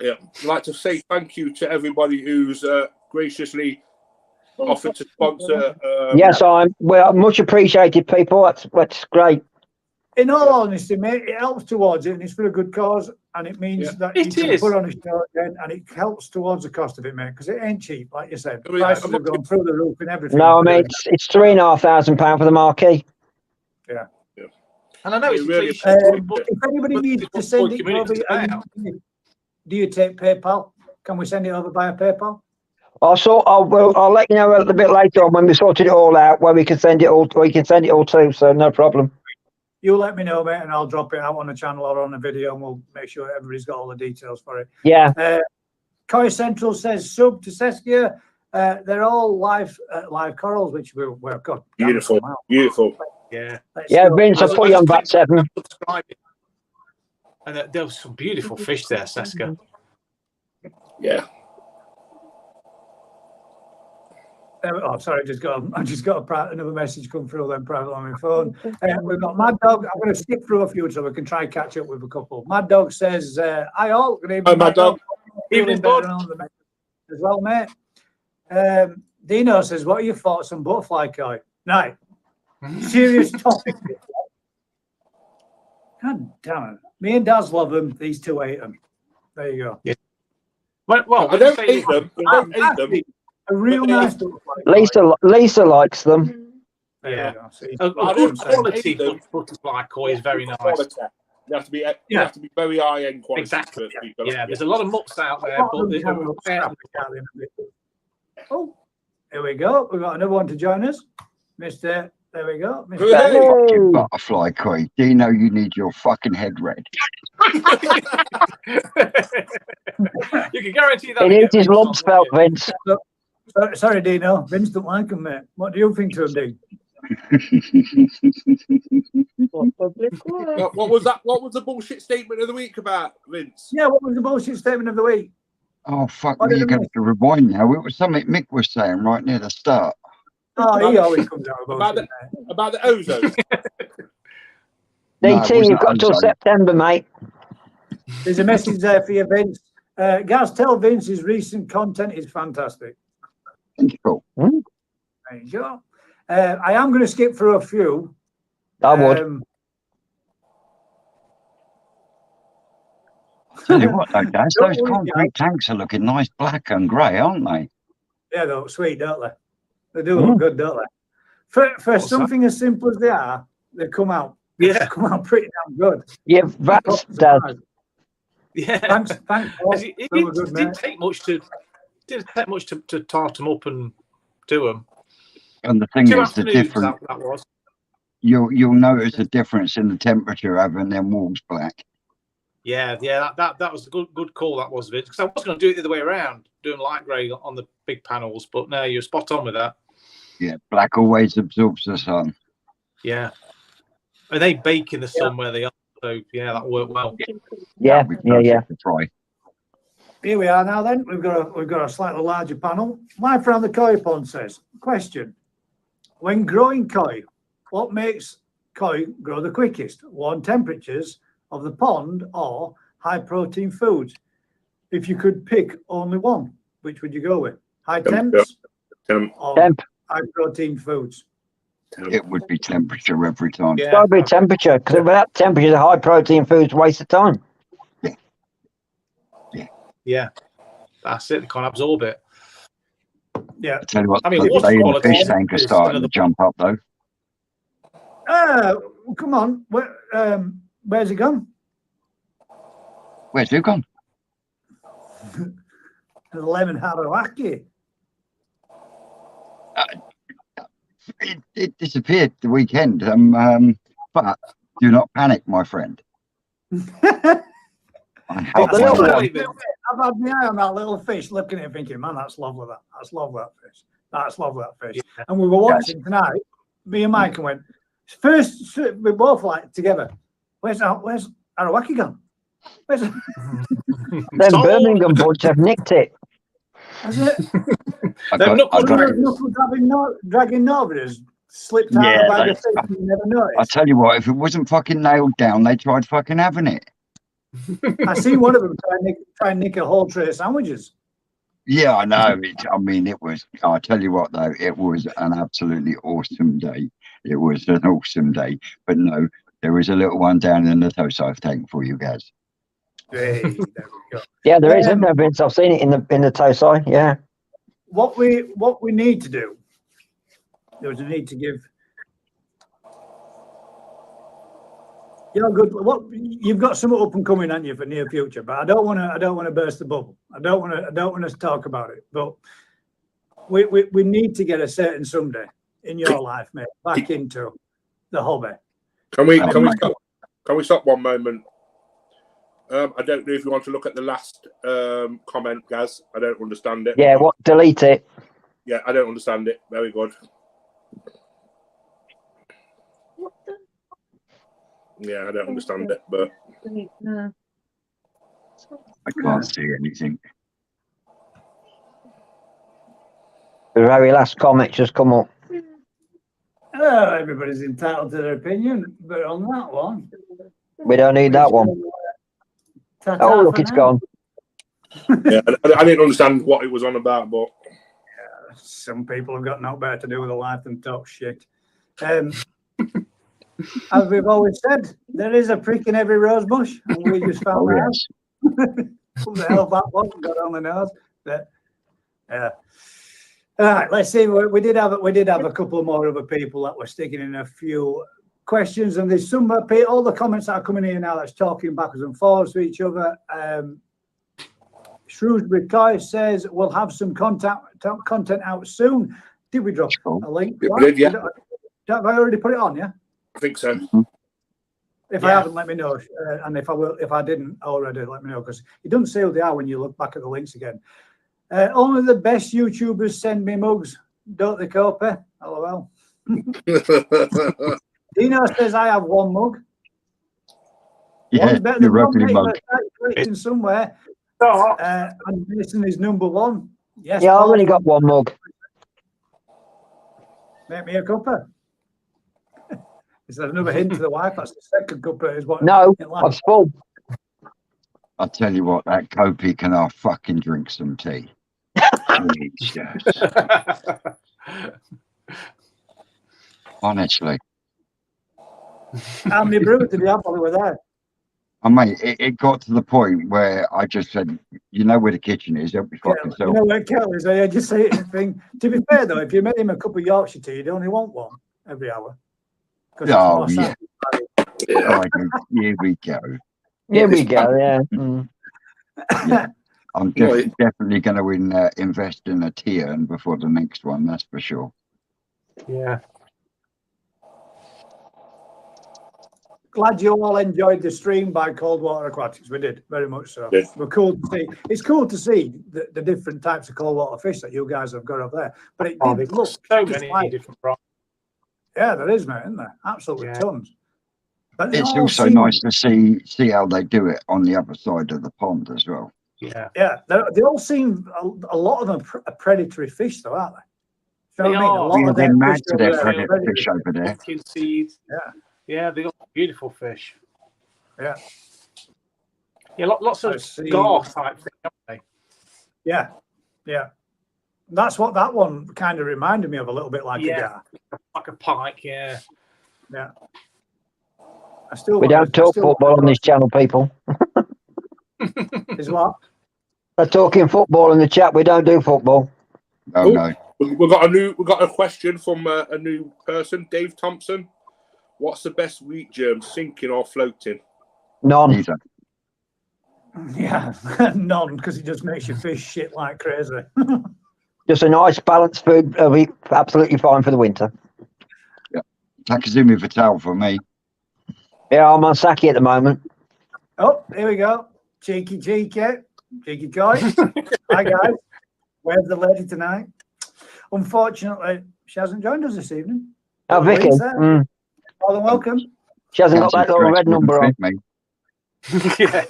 Yeah, I'd like to say thank you to everybody who's graciously offered to sponsor. Yes, well, much appreciated, people. That's great. In all honesty, mate, it helps towards it, and it's for a good cause, and it means that you can put on a show again, and it helps towards the cost of it, mate, because it ain't cheap, like you said. The prices have gone through the roof and everything. No, I mean, it's £3,500 for the marquee. Yeah. And I know it's really if anybody needs to send it over, do you take PayPal? Can we send it over via PayPal? I'll let you know a little bit later on when we sorted it all out, where we can send it all to, so no problem. You let me know, mate, and I'll drop it out on the channel or on the video, and we'll make sure everybody's got all the details for it. Yeah. Koi Central says sub to Seskia. They're all live corals, which we've got. Beautiful, beautiful. Yeah. Yeah, Vince, I'll put you on back 7. And there was some beautiful fish there, Seska. Yeah. Oh, sorry, I just got another message come through then private on my phone. We've got Mad Dog. I'm going to skip through a few so we can try and catch up with a couple. Mad Dog says, "Hi all, good evening." Hi, Mad Dog. Evening, bud. As well, mate. Dino says, "What are your thoughts on butterfly koi?" Right, serious topic. God damn it! Me and Daz love them. These two hate them. There you go. Yeah. Well, I don't hate them. I don't hate them. A real nice Lisa likes them. Yeah. A good quality butterfly koi is very nice. They have to be. They have to be very high end quality. Exactly. Yeah. There's a lot of mutts out there, but oh, here we go. We've got another one to join us, Mr. There we go, Mr. Fucking butterfly koi. Dino, you need your fucking head red. you can guarantee that. It is his lump spelt, Vince. Sorry, Dino. Vince don't like him, mate. What do you think to him, Dean? What was that? What was the bullshit statement of the week about, Vince? Yeah, what was the bullshit statement of the week? Oh, fuck me. You're going to rewind now. It was something Mick was saying right near the start. Oh, he always comes out about the ozone. DT, you've got till September, mate. There's a message there for you, Vince. Gaz, tell Vince his recent content is fantastic. Thank you. There you go. I am going to skip through a few. I would. Tell you what, though, guys, those concrete tanks are looking nice black and grey, aren't they? Yeah, they look sweet, don't they? They do look good, don't they? For something as simple as they are, they come out. Yeah, they come out pretty damn good. Yeah, that's does. Yeah, thanks. It didn't take much to tart them up and do them. And the thing is, the difference. That was. You'll notice the difference in the temperature having them walls black. Yeah, that was a good call. That was, Vince, because I was going to do it the other way around, doing light grey on the big panels, but no, you're spot on with that. Yeah, black always absorbs the sun. Yeah, and they bake in the sun where they are, so yeah, that worked well. Yeah. Try. Here we are now. Then we've got a slightly larger panel. Life around the koi pond says, question: when growing koi, what makes koi grow the quickest? Warm temperatures of the pond or high protein foods? If you could pick only one, which would you go with? High temps or high protein foods? It would be temperature every time. It's got to be temperature, because without temperature, the high protein foods waste of time. Yeah, that's it. They can't absorb it. Yeah. I tell you what, I mean, the fish tank are starting to jump up though. Come on. Where's it gone? Where's it gone? The lemon harawaki. It disappeared the weekend. But do not panic, my friend. I've had my eye on that little fish, looking at it thinking, man, that's lovely. That's lovely, that fish. That's lovely, that fish. Yeah. And we were watching tonight, me and Mike, and went, first, we both like together, where's Arawaki gone? Where's it? Then Birmingham bunch have nicked it. Has it? Dragging Nova has slipped out of the bag of fish and you never noticed. I tell you what, if it wasn't fucking nailed down, they tried fucking having it. I see one of them try and nick a whole tray of sandwiches. Yeah, I know. It was. I tell you what, though, it was an absolutely awesome day. It was an awesome day. But no, there is a little one down in the tow tank for you guys. Hey, there we go. Yeah, there is, isn't there, Vince? I've seen it in the tow. Yeah. What we need to do, there's a need to give. Good. What you've got something up and coming, haven't you, for near future? But I don't want to burst the bubble. I don't want to talk about it. But we need to get a certain someday in your life, mate, back into the hobby. Can we stop one moment? I don't know if you want to look at the last comment, Gaz. I don't understand it. Yeah, what? Delete it. Yeah, I don't understand it. Very good. Yeah, I don't understand it, but I can't see anything. The very last comment just come up. Oh, everybody's entitled to their opinion, but on that one, We don't need that one. ta-ta Oh, look, for it's now. gone. yeah, I didn't understand what it was on about. But Some people have got no better to do with their life than talk shit. As we've always said, there is a prick in every rose bush, and we just found Oh, that yes. out. What the hell that was? Got on the nose. But, all right, let's see. We did have a couple more other people that were sticking in a few questions, and there's some all the comments that are coming in now that's talking backwards and forwards to each other. Shrewsbury Coy says we'll have some content out soon. Did we drop a link? Yeah, we did, yeah. Have I already put it on? Yeah. I think so. If I haven't, let me know. And if I didn't already, let me know, because it doesn't say who they are when you look back at the links again. Only the best YouTubers send me mugs, don't they, Copy? LOL. Dino says I have one mug. Yeah, One's better you're than one, roughly mate, mug. but it's collecting somewhere. And Mason is number one. Yes. Yeah, I've Paul, only got one mug. make me a cuppa. Is that another hint to the wife? That's the second cuppa. Is what? No, it like. I'm full. I'll tell you what, that Kopi can I fucking drink some tea. Jesus. Honestly. How many brews did you have while you were there? I mean, it got to the point where I just said, you know where the kitchen is, help me fucking You self. know where Kel is? I just say it. Thing. To be fair though, if you made him a cup of Yorkshire tea, you'd only want one every hour. Oh, yeah. Oh, here we go. Here we go, yeah. Yeah. I'm definitely going to invest in a tea urn before the next one, that's for sure. Yeah. Glad you all enjoyed the stream by Coldwater Aquatics. We did, very much so. Yes. We're cool to see. It's cool to see the different types of coldwater fish that you guys have got up there. But it did There's look so just many like, different varieties. yeah, there is, mate, isn't there? Absolutely Yeah. tons. But they It's all also seem- nice to see how they do it on the other side of the pond as well. Yeah. Yeah, they all seem, a lot of them are predatory fish, though, aren't they? You know They what I mean? are. A lot Yeah, of they're them mad fish to over their there are predator predatory. fish over there. Pumpkin seeds. Yeah. Yeah, they got beautiful fish. Yeah. Yeah, lots I of see. gar type thing, haven't they? Yeah, yeah. That's what that one kind of reminded me of, a little bit like a gar. Like a pike, yeah. Yeah. We don't talk football on this channel, people. Is what? They're talking football in the chat. We don't do football. Oh, no. We've got a question from a new person, Dave Thompson. What's the best wheat germ, sinking or floating? None. Neither. Yeah, none, because it just makes you fish shit like crazy. Just a nice balanced food. Absolutely fine for the winter. Takazumi Vital for me. Yeah, I'm on sake at the moment. Oh, here we go. Cheeky coy. Hi, guys. Where's the lady tonight? Unfortunately, she hasn't joined us this evening. Oh, Vicky. More than welcome. She hasn't got that little red number on. Yes.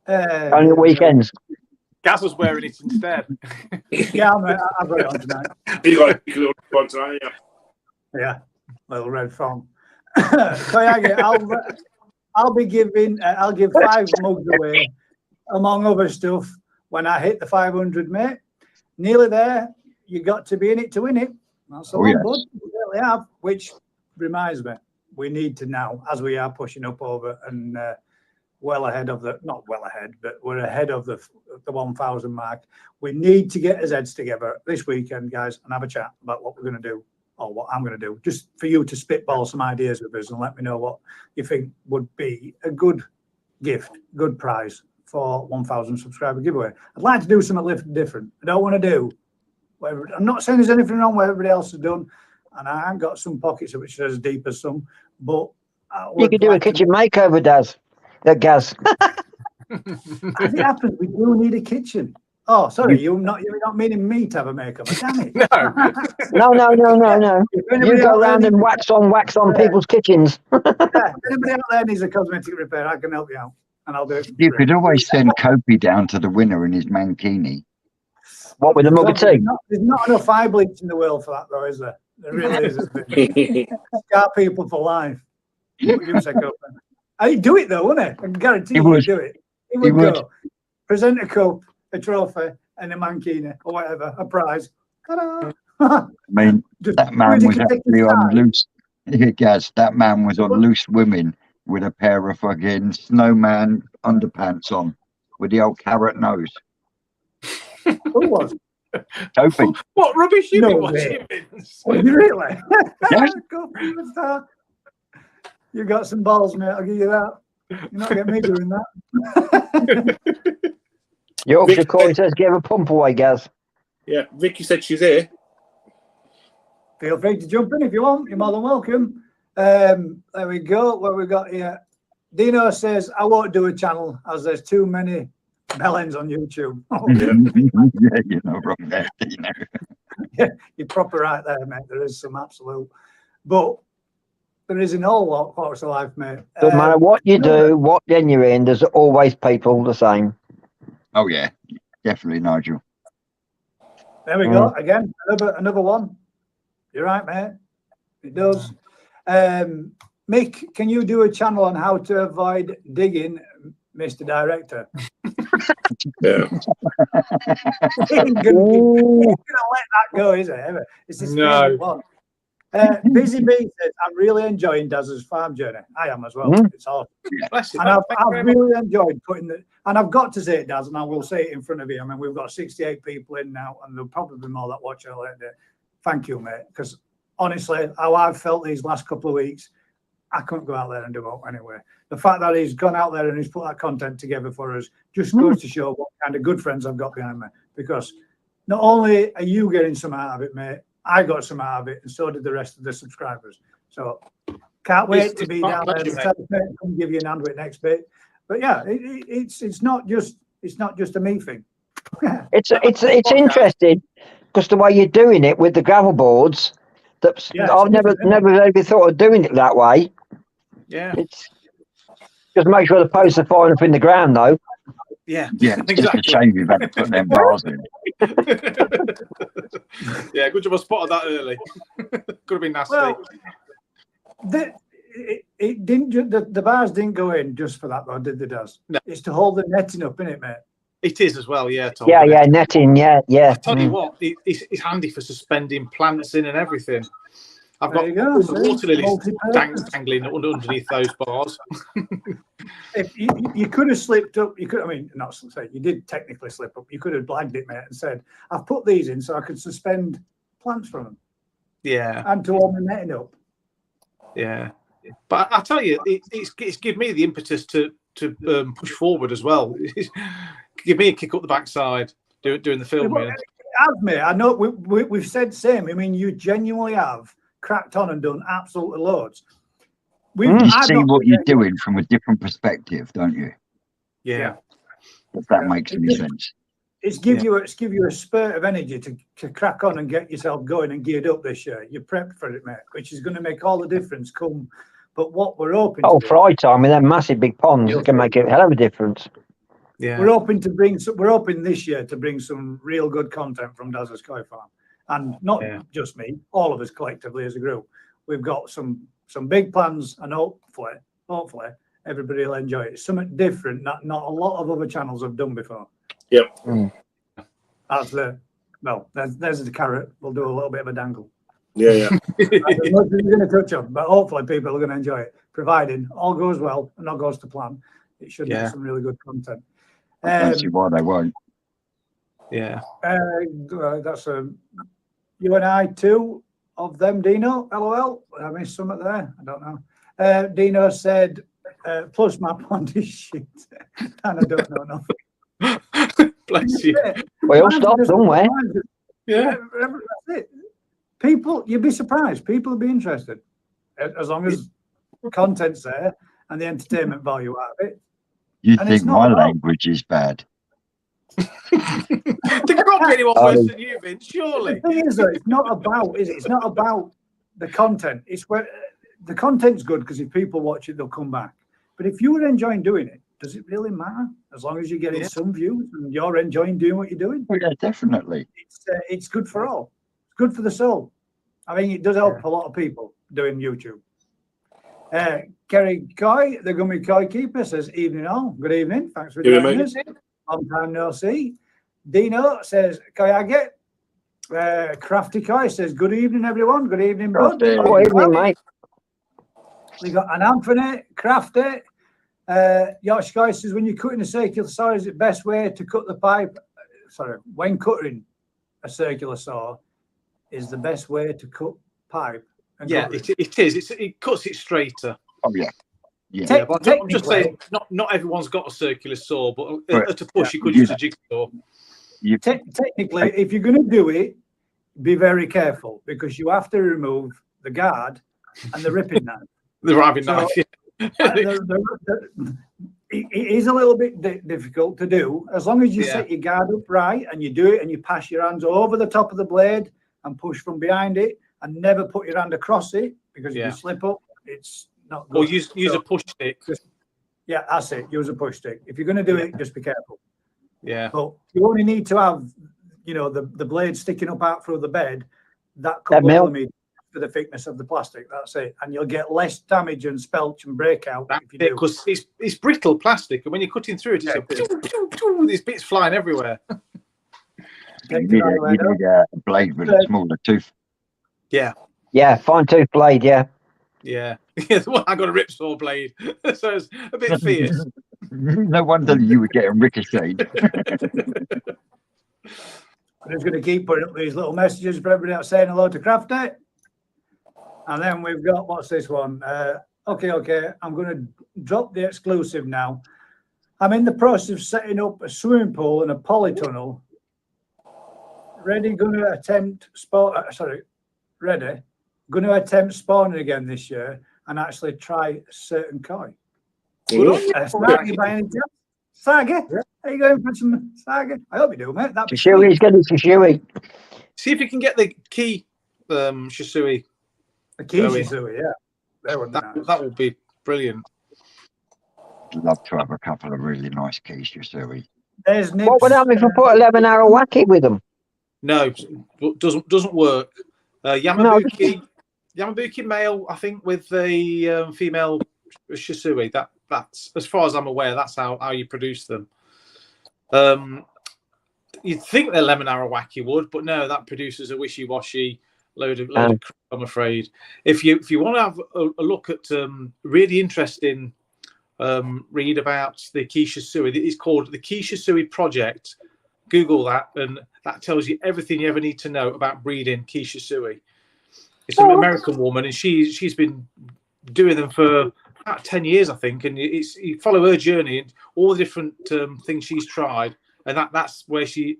Only weekends. Gaz was wearing it instead. Yeah, I've got it on tonight. You got a little one tonight, yeah. Yeah, little red phone. Koyagi, I'll give 5 mugs away, among other stuff, when I hit the 500, mate. Nearly there. You got to be in it to win it. That's the one, bud. We really have. Which reminds me, we need to now, as we are pushing up over and well ahead of not well ahead, but we're ahead of the 1,000 mark. We need to get our heads together this weekend, guys, and have a chat about what we're going to do, or what I'm going to do, just for you to spitball some ideas with us and let me know what you think would be a good gift, good prize for 1,000 subscriber giveaway. I'd like to do something different. I don't want to do whatever. I'm not saying there's anything wrong with what everybody else has done. and I haven't got some pockets which are as deep as some, but You could do a kitchen makeover, Gaz. As it happens, we do need a kitchen. Oh, sorry, you're not meaning me to have a makeover, damn it. No. You go around and wax on people's kitchens. Yeah, anybody out there needs a cosmetic repair, I can help you out, and I'll do it. You could always send Kopi down to the winner in his mankini. What, with a mug of tea? There's not enough eye bleach in the world for that, though, is there? There really isn't. Scar people for life. I'd do it, though, wouldn't it? I can guarantee you would do it. He would go. Present a cup, a trophy, and a mankini, or whatever, a prize. Ta-da! I mean, that man was actually on loose. Gaz, that man was on loose women with a pair of fucking snowman underpants on, with the old carrot nose. Who was? Kopi. What rubbish you No been way. watching? Was you really? Yes. Go for it, star. You got some balls, mate. I'll give you that. You're not getting me doing that. Yorkshire Corey says, give a pump away, Gaz. Yeah, Vicky said she's here. Feel free to jump in if you want. You're more than welcome. There we go. What we got here? Dino says, I won't do a channel as there's too many bellends on YouTube. Yeah, you're not wrong there, Dino. Yeah, you're proper right there, mate. There is some absolute. But there is in all walks of life, mate. Doesn't matter what you do, what den you're in, there's always people the same. Oh, yeah, definitely, Nigel. There we go. Again, another one. You're right, mate. It does. Mick, can you do a channel on how to avoid digging, Mr. Director? Yeah. He's gonna let that go, is it? It's his favorite one. Busy Bee says, I'm really enjoying Daz's farm journey. I am as well. It's awesome. And I've really enjoyed putting and I've got to say it, Daz, and I will say it in front of you. I mean, we've got 68 people in now, and there'll probably be more that watch it later. Thank you, mate, because honestly, how I've felt these last couple of weeks, I couldn't go out there and do it anyway. The fact that he's gone out there and he's put that content together for us just goes to show what kind of good friends I've got behind me. Because not only are you getting some out of it, mate, I got some out of it, and so did the rest of the subscribers. So can't wait to be down there and come give you an hand with next bit. But yeah, it's not just a me thing. It's interesting because the way you're doing it with the gravel boards, I've never really thought of doing it that way. Yeah. It's just make sure the posts are far enough in the ground, though. Yeah. Yeah, it's just a shame you've had to put them bars in. Yeah, good job I spotted that early. Could have been nasty. Well, it didn't. The bars didn't go in just for that, though, did they? Does no. It's to hold the netting up, isn't it, mate? It is as well, yeah. Tom, Yeah, netting, yeah. I tell you what, it's handy for suspending plants in and everything. I've got water lilies dangling underneath those bars. If you could have slipped up, not say you did technically slip up. You could have blagged it, mate, and said, "I've put these in so I could suspend plants from them." Yeah, and to hold the netting up. Yeah, but I tell you, it's given me the impetus to push forward as well. Give me a kick up the backside doing the film. It has, mate. I know we've said same. I mean, you genuinely have cracked on and done absolutely loads. You see what you're doing from a different perspective, don't you? Yeah. If that makes any sense. It's give you a spurt of energy to crack on and get yourself going and geared up this year. You're prepped for it, mate, which is going to make all the difference come. But what we're hoping fry time with them massive big ponds can make a hell of a difference. Yeah. We're hoping this year to bring some real good content from Daz's Koi Farm. And not just me, all of us collectively as a group. We've got some big plans, and hopefully everybody will enjoy it. Something different, not a lot of other channels have done before. Yep. There's the carrot. We'll do a little bit of a dangle. Yeah. There's much we're going to touch on, but hopefully people are going to enjoy it, providing all goes well and all goes to plan. It should be some really good content. I don't see why they won't. Yeah. That's you and I, two of them, Dino. LOL. I missed something there. I don't know. Dino said, plus my pond is shit. And I don't know nothing. Bless you. We all stop somewhere. Yeah. That's it. people, you'd be surprised. People will be interested as long as content's there and the entertainment value out of it. You And think it's not my about- language is bad? There can't be anyone worse than you, Vince, surely. The thing is, though, it's not about, is it? It's not about the content. It's where the content's good because if people watch it, they'll come back. But if you were enjoying doing it, does it really matter? As long as you're getting some views and you're enjoying doing what you're doing, Oh, yeah, definitely. it's good for all. It's good for the soul. I mean, it does help a lot of people doing YouTube. Kerry Coy, the Gummy Koi Keeper, says, evening all. Good evening. Thanks for joining us. Long time no see. Dino says, Kayage. Crafty Koi says, good evening, everyone. Good evening, bud. Good evening, mate. We got an Anthony, Crafty. Yosh Koi says, when you're cutting a circular saw, is it best way to cut the pipe? Sorry, when cutting a circular saw, is the best way to cut pipe? Yeah, it is. It cuts it straighter. Oh, yeah. Yeah, but I'm just saying, not everyone's got a circular saw, but at a push, you could use a jigsaw. Technically, if you're going to do it, be very careful because you have to remove the guard and the ripping knife. The ripping knife, yeah. It is a little bit difficult to do as long as you set your guard up right and you do it and you pass your hands over the top of the blade and push from behind it and never put your hand across it because if you slip up, it's not good. Or use a push stick. Yeah, that's it. Use a push stick. If you're going to do it, just be careful. Yeah. But you only need to have, the blade sticking up out through the bed, that couple of millimeters for the thickness of the plastic. That's it. And you'll get less damage and spelch and breakout. That's it, because it's brittle plastic. And when you're cutting through it, it's these bits flying everywhere. You need a blade with a smaller tooth. Yeah. Yeah, fine tooth blade, yeah. Yeah. Well, I got a ripsaw blade, so it's a bit fierce. No wonder you were getting ricocheted. I'm just going to keep putting up these little messages for everybody that's saying hello to Crafty. And then we've got, what's this one? Okay. I'm going to drop the exclusive now. I'm in the process of setting up a swimming pool and a polytunnel. Going to attempt spawning again this year and actually try a certain koi. Snaggy by any chance? Saga? Are you going for some Saga? I hope you do, mate. Shishui, get it, Shishui. See if you can get the key Shisui. The key Shisui, yeah. That would be brilliant. I'd love to have a couple of really nice keys, Shisui. There's Nips, what would happen if I put 11 arrow wacky with them? No, doesn't work. Yamabuki male, I think, with the female Shisui. That's as far as I'm aware. That's how you produce them. You'd think the lemon arawaki would, but no, that produces a wishy-washy load of crap, I'm afraid. If you want to have a look at really interesting read about the Key Shisui, it's called the Key Shisui Project. Google that, and that tells you everything you ever need to know about breeding Key Shisui. It's an American woman, and she's been doing them for about 10 years, I think, and you follow her journey and all the different things she's tried, and that's where I can't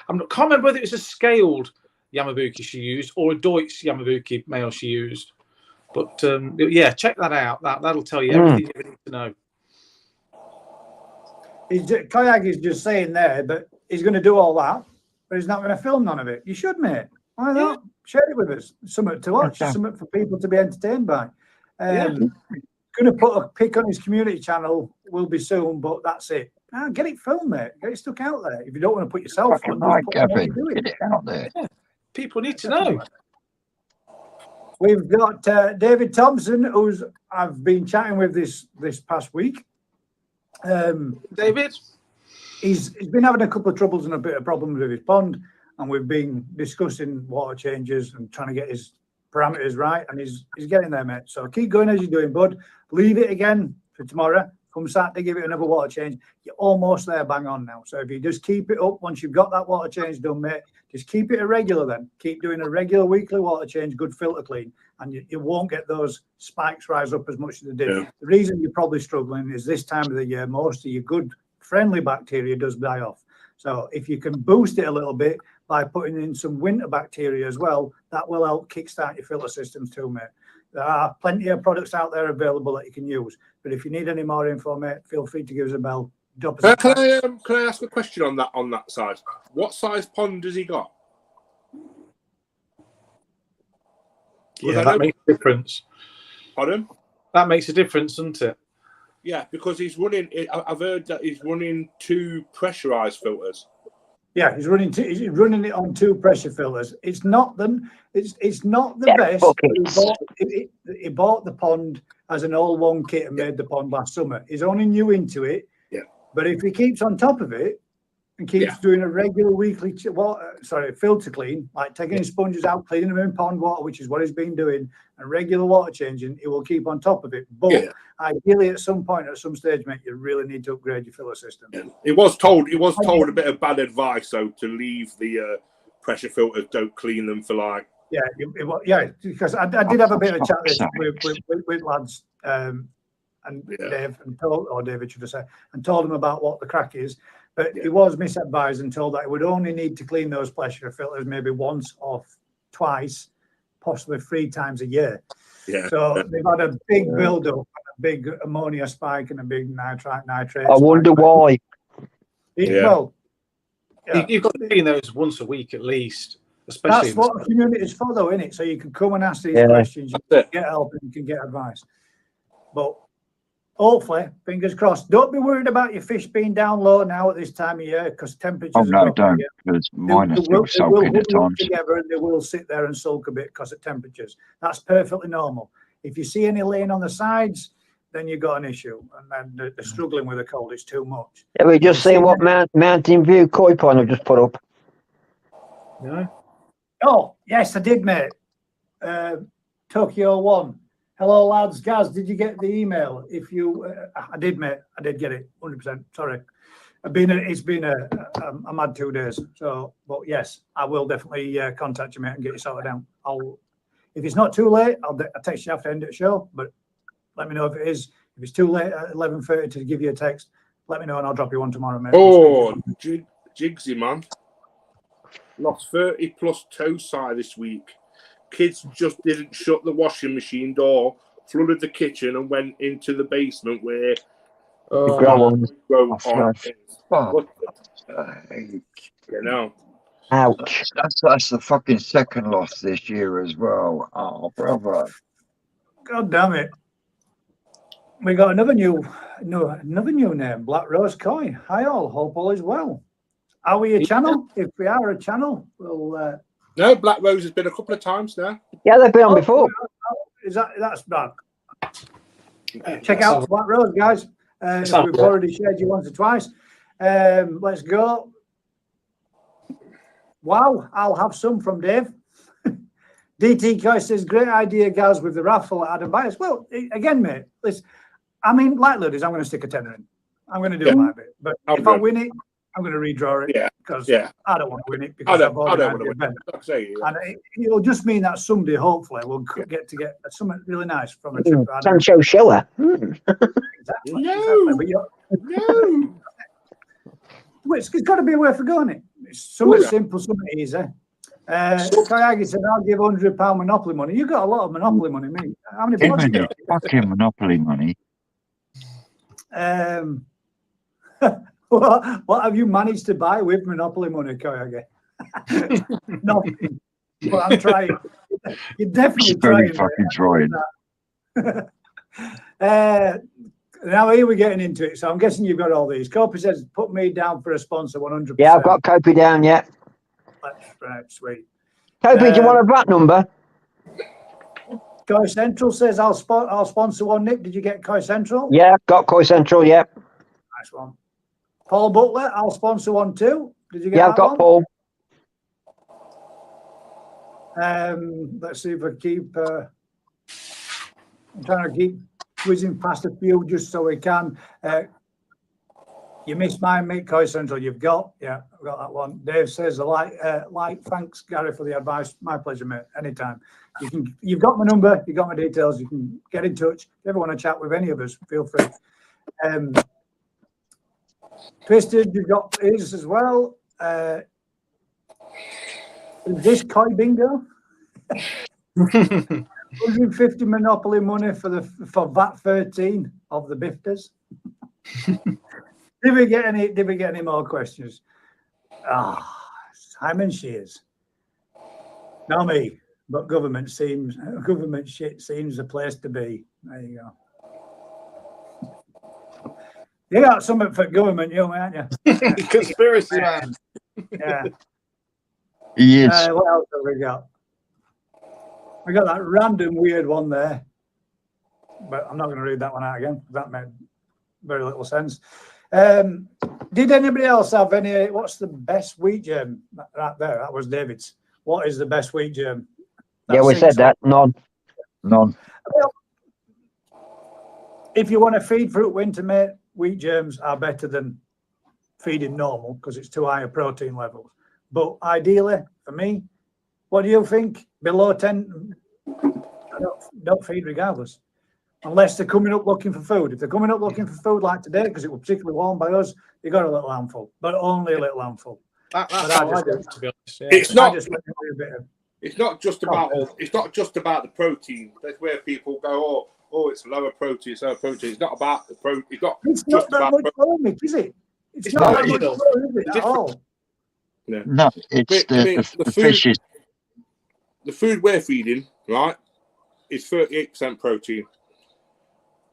remember whether it was a scaled Yamabuki she used or a Deutsch Yamabuki male she used, but yeah, check that out. That'll tell you everything you ever need to know. Kayak is just saying there, but he's going to do all that, but he's not going to film none of it. You should, mate. Why not? Yeah. Share it with us. Something to watch, something for people to be entertained by. Going to put a pic on his community channel, will be soon, but that's it. Get it filmed, mate. Get it stuck out there. If you don't want to put yourself on, get it out there. Yeah. People need to know. We've got David Thompson, who's I've been chatting with this past week. David, he's been having a couple of troubles and a bit of problems with his pond, and we've been discussing water changes and trying to get his parameters right, and he's getting there, mate. So keep going as you're doing, bud. Leave it again for tomorrow. Come Saturday, give it another water change. You're almost there, bang on now. So if you just keep it up, once you've got that water change done, mate, just keep it a regular then. Keep doing a regular weekly water change, good filter clean, and you won't get those spikes rise up as much as they did. Yeah. The reason you're probably struggling is this time of the year, most of your good friendly bacteria does die off. So if you can boost it a little bit by putting in some winter bacteria as well. That will help kickstart your filter systems too, mate. There are plenty of products out there available that you can use. But if you need any more info, mate, feel free to give us a bell. Can I ask a question on that side? What size pond has he got? Yeah, that makes a difference. Pardon? That makes a difference, doesn't it? Yeah, because he's running. I've heard that he's running 2 pressurized filters. Yeah, he's running it on 2 pressure filters. It's not the best. He bought the pond as an all-one kit and made the pond last summer. He's only new into it. Yeah. But if he keeps on top of it and keeps doing a regular weekly filter clean, like taking his sponges out, cleaning them in pond water, which is what he's been doing, and regular water changing, he will keep on top of it. But ideally, at some point, at some stage, mate, you really need to upgrade your filter system. Yeah. He was told a bit of bad advice though to leave the pressure filters, don't clean them for like. Yeah, because I did have a bit of a chat with lads and Dave David should have said, and told him about what the crack is. But he was misadvised and told that he would only need to clean those pressure filters maybe once or twice, possibly 3 times a year. Yeah. So they've had a big build-up, a big ammonia spike, and a big nitrate. I wonder why. Well, you've got to clean those once a week at least. Especially that's what the community is for, though, isn't it? So you can come and ask these questions, you can get help, and you can get advice. But hopefully, fingers crossed. Don't be worried about your fish being down low now at this time of year because temperatures. Oh no, don't. Because mine are still sulking at times. Together, and they will sit there and sulk a bit because of temperatures. That's perfectly normal. If you see any laying on the sides, then you've got an issue, and then they're struggling with the cold. It's too much. Yeah, we just seen what Mountain View koi pond have just put up. Yeah. Oh yes, I did, mate. Tokyo 1. Hello, lads. Gaz, did you get the email? If you, I did, mate. I did get it. 100%. Sorry, it's been a mad 2 days. So, but yes, I will definitely contact you, mate, and get you sorted out. If it's not too late, I'll text you after end of the show. But let me know if it is. If it's too late at 11:30 to give you a text, let me know and I'll drop you one tomorrow, mate. Oh, Jigsy, man. Lost 30+ toe size this week. Kids just didn't shut the washing machine door, flooded the kitchen, and went into the basement where you know. Ouch. That's the fucking second loss this year as well. Oh, brother. God damn it. We got another new name, Black Rose Koi. Hi all, hope all is well. Are we a channel? If we are a channel, we'll No, Black Rose has been a couple of times now. Yeah, they've been on before. That's bad. Check out Black Rose, guys. We've already shared you once or twice. Let's go. Wow, I'll have some from Dave. DT Koi says, great idea, Gaz, with the raffle at Adam Bias. Well, again, mate, listen, I mean, like Luddies, I'm going to stick a tenner in. I'm going to do my bit. But if I win it, I'm going to redraw it because I don't want to win it because I've already had the event. And it'll just mean that someday, hopefully, we'll get something really nice from a trip. Sancho Shower. Exactly. No. It's got to be a way for going it. It's something simple, something easy. Kayagi said, I'll give £100 Monopoly money. You got a lot of Monopoly money, mate. How many points? Fucking Monopoly money. What have you managed to buy with Monopoly money, Kayagi? Nothing. But I'm trying. You're definitely trying. Fucking trying. Now here we're getting into it. So I'm guessing you've got all these. Copy says, put me down for a sponsor 100%. Yeah, I've got Copy down, yeah. Right, sweet. Copy, do you want a VAT number? Koi Central says, I'll sponsor one. Nick, did you get Koi Central? Yeah, got Koi Central, yeah. Nice one. Paul Butler, I'll sponsor one too. Did you get I've got one? Paul. Let's see if I keep... I'm trying to keep whizzing past a few just so we can. You missed mine, mate. Koi Central, you've got. Yeah, I've got that one. Dave says, thanks, Gary, for the advice. My pleasure, mate. Anytime. You've got my number. You've got my details. You can get in touch. If you ever want to chat with any of us, feel free. Twisted, you've got his as well. Is this koi bingo? 150 monopoly money for VAT 13 of the bifters. Did we get any more questions? Simon Shears. Not me, but government shit seems the place to be. There you go. You got something for government, you, aren't you? Conspiracy man. Yeah. Yes. What else have we got? We got that random weird one there, but I'm not going to read that one out again. That made very little sense. Did anybody else have any? What's the best wheat germ? Right there, that was David's. What is the best wheat germ? Yeah, we said that. None. None. Well, if you want to feed fruit winter, mate, wheat germs are better than feeding normal because it's too high a protein levels. But ideally, for me, what do you think? Below 10, don't feed regardless. Unless they're coming up looking for food. If they're coming up looking for food like today, because it was particularly warm by us, you got a little handful, but only a little handful. That's how I do it, to be honest. Yeah. It's not. It's not just about. It's not just about the protein. That's where people go. Oh, it's lower protein. It's lower protein. It's not about the protein. It's not that much protein, is it? It's not that much protein, is it, at all? No, No, it's the fishes. The food we're feeding, right, is 38% protein.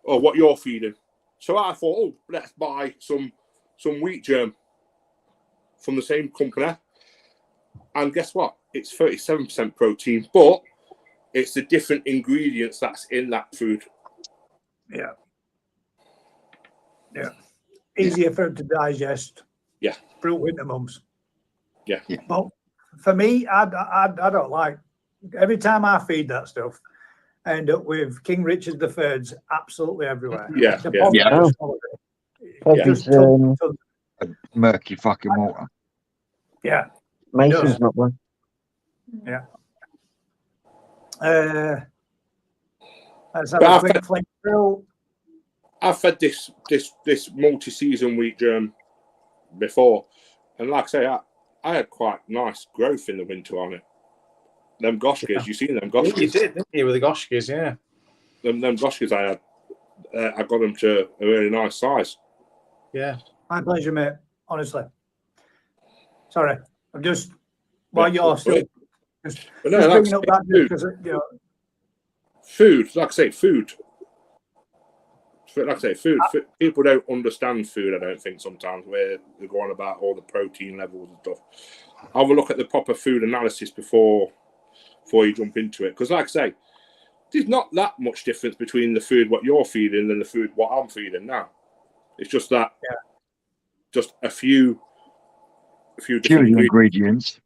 Or what you're feeding. So I thought, let's buy some wheat germ from the same company. And guess what? It's 37% protein, but it's the different ingredients that's in that food. Yeah. Yeah. Easier for them to digest. Yeah. Fruit winter mums. Yeah. But for me, I don't like, every time I feed that stuff, I end up with King Richard III's absolutely everywhere. Yeah. Just Murky fucking water. Yeah. Mason's not one. Yeah. Let's have a quick flick through. I've fed this multi-season wheat germ before, and like I say, I had quite nice growth in the winter on it. Them goshkers, you seen them goshkers? You did, didn't you, with the goshkers? Yeah. Them goshkers I had, I got them to a really nice size. Yeah. My pleasure, mate. Honestly. Sorry, I'm just while you're still just bringing up that because food. Like I say, food. People don't understand food. I don't think sometimes where they're going about all the protein levels and stuff. Have a look at the proper food analysis before you jump into it, because like I say, there's not that much difference between the food what you're feeding and the food what I'm feeding now. It's just that, just a few different ingredients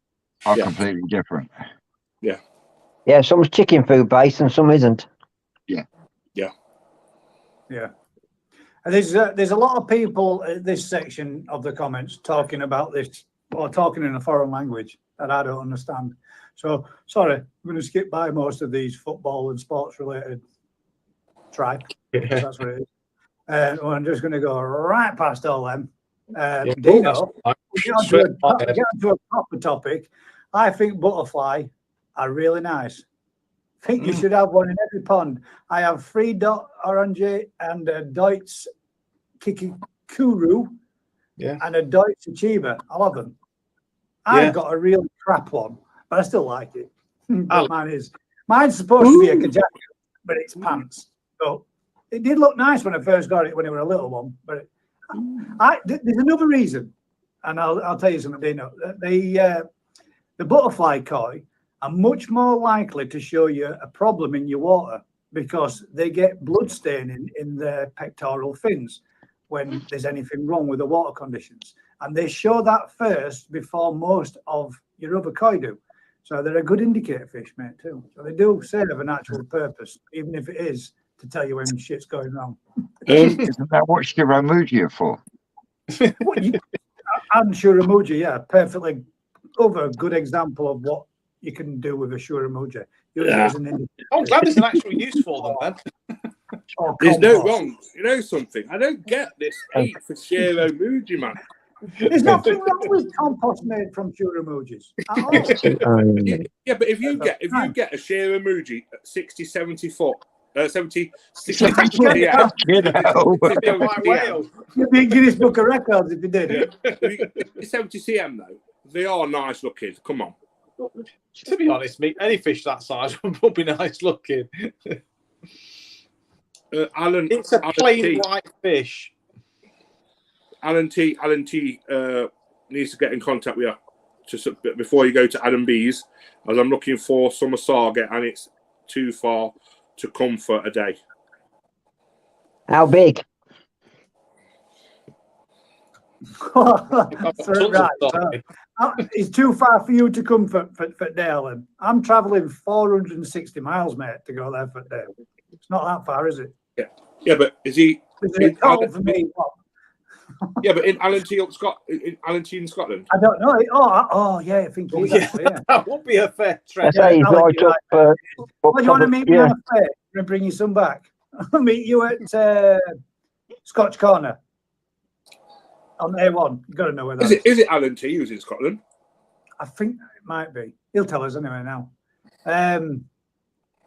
are completely different. Yeah. Yeah, some's chicken food based and some isn't. Yeah. And there's a lot of people in this section of the comments talking about this or talking in a foreign language that I don't understand. So sorry, I'm going to skip by most of these football and sports related tribe. That's what it is. I'm just going to go right past all them. Dino, get onto a proper topic. I think butterfly are really nice. I think you should have one in every pond. I have 3 dot orange and a Deutsch Kikikuru and a Deutsch Achiever. I love them. I've got a real crap one, but I still like it. Mine's supposed to be a kajaka, but it's pants. So it did look nice when I first got it when it was a little one. But there's another reason, and I'll tell you something, Dino. The butterfly koi are much more likely to show you a problem in your water because they get blood staining in their pectoral fins when there's anything wrong with the water conditions. And they show that first before most of your other koi do. So they're a good indicator fish, mate, too. So they do serve an actual purpose, even if it is to tell you when shit's going wrong. Isn't that what Shiramuji are for? And Shuramuji, perfectly other good example of what you can do with a Shuramuji. I'm glad there's an actual use for them then. There's no wrong. You know something? I don't get this hate for Shuramuji, man. There's nothing wrong with compost made from Churumujis at all. Yeah, but if you get a sheer emoji at 60, 70 foot, 70, 60, yeah, White whale. You'd be in Guinness Book of Records if you did. 70 cm though, they are nice looking. Come on. To be honest, mate, any fish that size would be nice looking. Alan, It's a plain white fish. Alan T needs to get in contact with you just before you go to Adam B's, as I'm looking for summer saga and it's too far to come for a day. How big? It's too far for you to come for Dale. And I'm travelling 460 miles, mate, to go there for Dale. It's not that far, is it? Yeah, but is he? For me, what? Yeah, but in Alan T in Scotland. I don't know. Oh, yeah, I think he's actually, yeah. That would be a fair trade. I say he's right up. Well, you want to meet me on a fair and bring you some back? I'll meet you at Scotch Corner on A1. You've got to know where that is. Is it Alan T who's in Scotland? I think it might be. He'll tell us anyway now.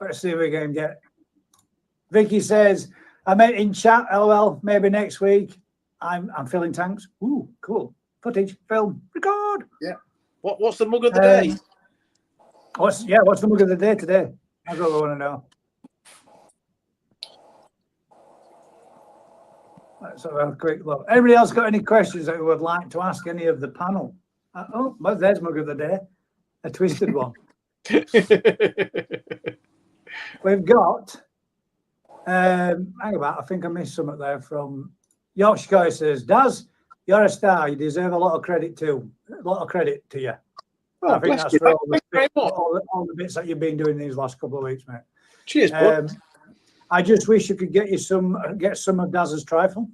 Let's see if we can get. Vicky says, I meant in chat, LOL, maybe next week. I'm filling tanks. Ooh, cool. Footage, film, record. Yeah. What's the mug of the day? What's the mug of the day today? That's what I want to know. Let's have a quick look. Anybody else got any questions that you would like to ask any of the panel? Well, there's mug of the day. A twisted one. We've got hang about, I think I missed something there from Yorkshire Guy says, Daz, you're a star. You deserve a lot of credit too. A lot of credit to you. Oh, I think that's for all the bits that you've been doing these last couple of weeks, mate. Cheers, bud. I just wish you could get some of Daz's trifle.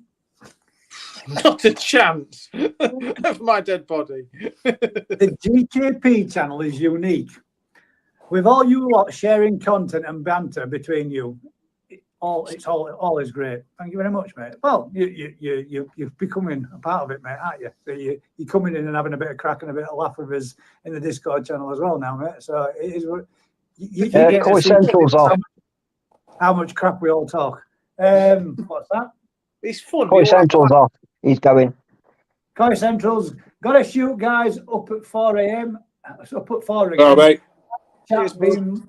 Not a chance. Of my dead body. The GKP channel is unique. With all you lot sharing content and banter between you, all is great. Thank you very much, mate. Well, you're becoming a part of it, mate, aren't you? So you're coming in and having a bit of crack and a bit of laugh with us in the Discord channel as well now, mate. So it is what you get to see Central's off. how much crap we all talk. What's that? It's fun. Koi Central's off. He's going. Koi Central's got to shoot, guys, up at 4 a.m. Up at 4 again. All right. Chat's been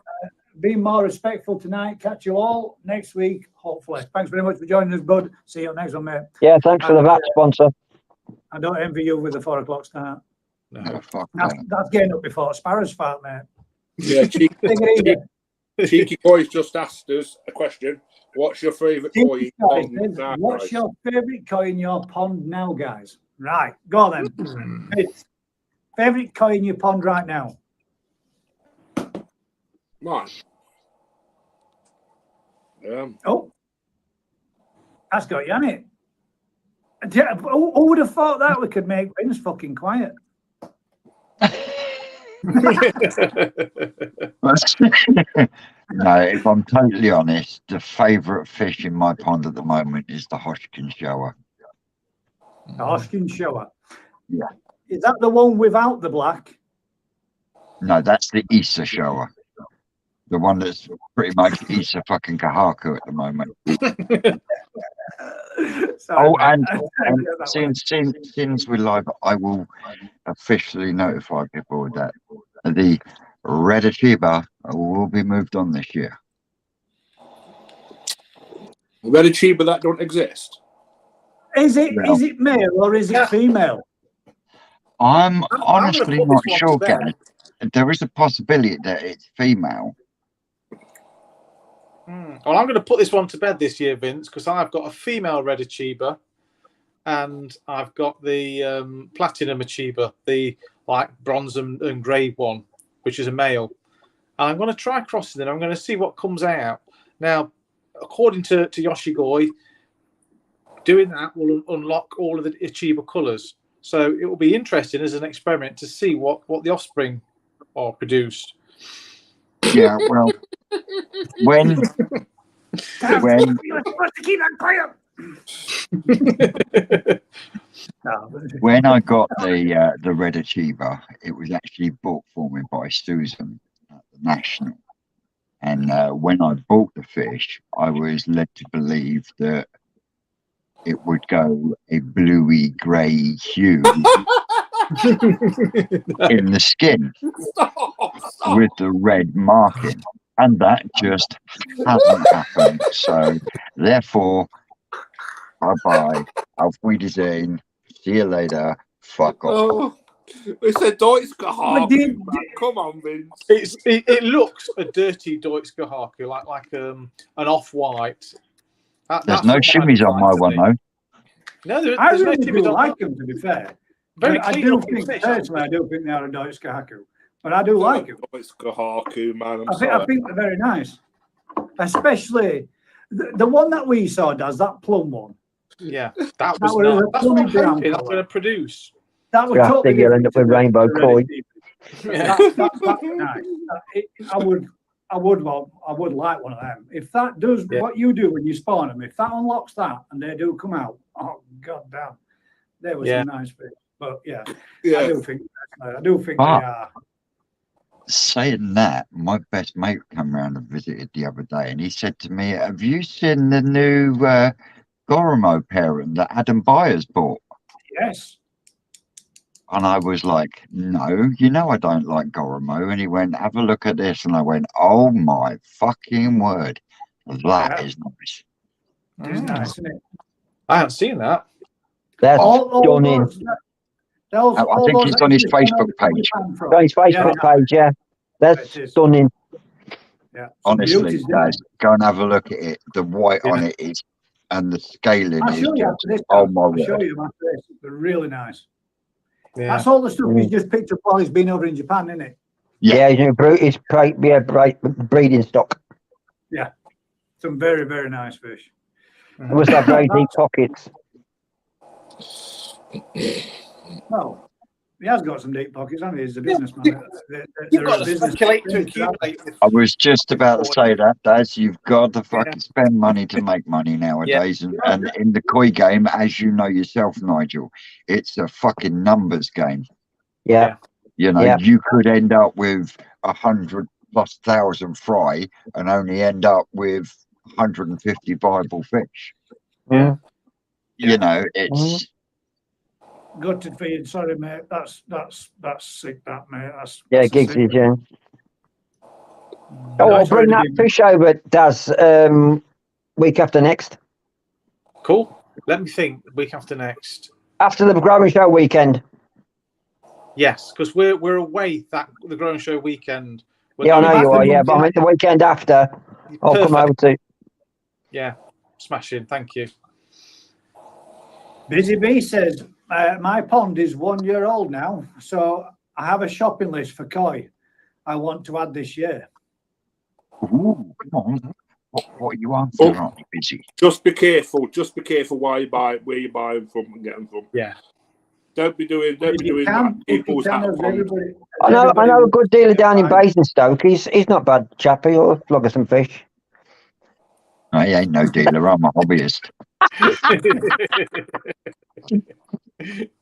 more respectful tonight. Catch you all next week, hopefully. Thanks very much for joining us, bud. See you next one, mate. Yeah, thanks for the VAT sponsor. I don't envy you with the 4 o'clock start. No, fuck That's getting up before Sparrow's fart, mate. Yeah, Take it easy. Cheeky Boys just asked us a question. What's your favourite koi? What's your favourite koi in your pond now, guys? Right, go then. Favourite koi in your pond right now? Mine. Oh, that's got you on it. Who would have thought that we could make Vince fucking quiet? No, if I'm totally honest, the favourite fish in my pond at the moment is the Hodgkin shower. The Hodgkin shower. Yeah. Is that the one without the black? No, that's the Issa shower. The one that's pretty much Issa fucking Kahaku at the moment. Sorry, and since we're live, I will officially notify people that the Red Achiba will be moved on this year. Red Achiba that don't exist. Is it male or is it female? I'm honestly not sure, Gary. There is a possibility that it's female. Well, I'm going to put this one to bed this year, Vince, because I've got a female Red Achiba and I've got the Platinum Achiba, the like bronze and grey one, which is a male. And I'm going to try crossing them. I'm going to see what comes out. Now, according to Yoshigoi, doing that will unlock all of the Achiba colours. So it will be interesting as an experiment to see what the offspring are produced. Yeah, well, when You're supposed to keep that quiet. No. When I got the red achiever, it was actually bought for me by Susan at the National. And when I bought the fish, I was led to believe that it would go a bluey grey hue in the skin with the red marking. And that just hasn't happened. So therefore, bye-bye. Auf Wiedersehen. See you later. Fuck off. Oh, it's a Deutscher Haken, man. Come on, Vince. It looks a dirty Deutscher Haken, like an off-white. There's no shimmies on my one, though. No, I there's no really do shimmies on like them, to be fair. Very I clean do looking think, fish, personally, I do think they are a Deutscher Haku. But I do like them. Deutscher Haken, man. I think they're very nice. Especially the one that we saw does, that plum one. Yeah, that was was nice. That's what I'm brown hoping I'm colour. going to produce. That was Yeah, I totally think you'll end different up with to the rainbow red koi. achiever. That's nice. I would like one of them. If that does what you do when you spawn them, if that unlocks that and they do come out, oh god damn, there was some nice fish. But yeah, I do think they are. Saying that, my best mate came around and visited the other day, and he said to me, "Have you seen the new Goromo parent that Adam Byers bought?" Yes. And I was like, "No, you know I don't like Goromo." And he went, "Have a look at this," and I went, "Oh my fucking word, that is nice." It's nice, isn't it? I haven't seen that. That's All stunning. I think it's on his Facebook page. On his Facebook page, yeah. That's stunning. Yeah. Honestly, guys, go and have a look at it. The white on it is, and the scaling I'll is show you just, after this. oh my I'll show word. you my face. They're really nice. Yeah. That's all the stuff he's just picked up while he's been over in Japan, isn't it? Yeah, It's breeding stock. Yeah. Some very, very nice fish. It must have very deep pockets. Well, he has got some deep pockets, hasn't he? He's a businessman. You've got to speculate to accumulate. I was just about to say that, Daz. You've got to fucking spend money to make money nowadays. And in the koi game, as you know yourself, Nigel, it's a fucking numbers game. Yeah. You know, you could end up with 100,000+ fry and only end up with 150 viable fish. Yeah. You know, it's Gutted for you. Sorry, mate. That's sick, that, mate. Gigs is, yeah. Oh, I'll bring that fish over, Daz, week after next. Cool. Let me think. Week after next. After the growing show weekend. Yes, because we're away the growing show weekend. I know you are. Yeah, but I mean the weekend after. I'll come over to. Yeah, smashing. Thank you. Busy Bee says, my pond is 1 year old now, so I have a shopping list for koi I want to add this year. ooh, come on. What are you after? Aren't you busy? Just be careful. Just be careful where you buy them from and get them from. Yeah. Don't be doing like people's hat pond. I know a good dealer down in Basingstoke. He's not bad, chappy. He'll flog us some fish. I ain't no dealer. I'm a hobbyist.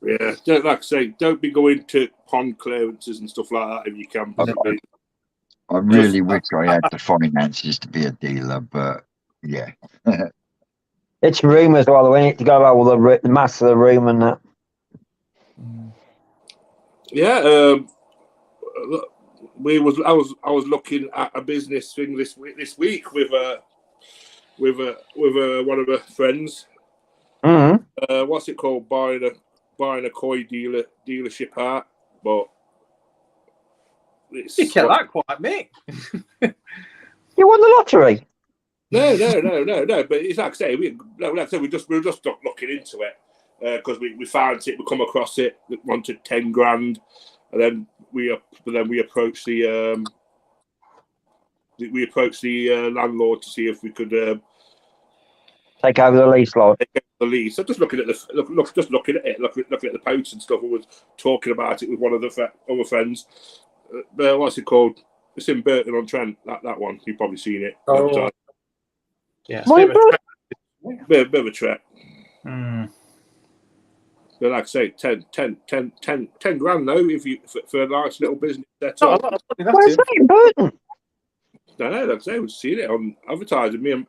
Yeah, like I say, don't be going to pond clearances and stuff like that if you can. I really wish I had the finances to be a dealer, but yeah. It's room as well. We need to go over the mass of the room and that. Yeah, I was looking at a business thing this week with one of my friends. Mm-hmm. What's it called? Buying a koi dealership out, but You kept that quiet, mate. You won the lottery. No. But it's like I say, we just looking into it because we found it, we come across it, we wanted 10 grand, and then we approached the landlord to see if we could take over the lease, Lord. The lease. So just looking at looking at the posts and stuff. I was talking about it with one of the other friends. What's it called? It's in Burton on Trent. That one. You've probably seen it. Oh. Yeah. Bit of a trek. Mm. But like I say, 10 grand though, if you for a nice little business Not setup. a lot of money, Why that is is. that important? No, like I say, we've seen it on advertising. Me and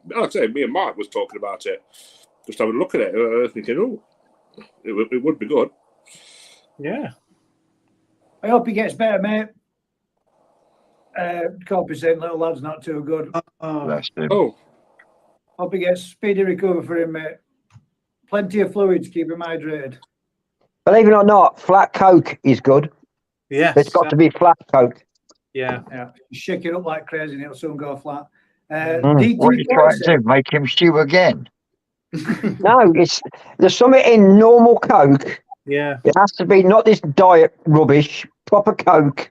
Mike was talking about it. Just having a look at it, thinking, oh, it would be good. Yeah. I hope he gets better, mate. Copy saying little lad's not too good. Bless him. Oh, Hope he gets speedy recovery for him, mate. Plenty of fluids, keep him hydrated. Believe it or not, flat Coke is good. Yes. It's got to be flat Coke. Yeah. Yeah, shake it up like crazy and it'll soon go flat. What DT are you trying to said, do? Make him stew again? No, there's something in normal Coke. Yeah. It has to be not this diet rubbish, proper Coke.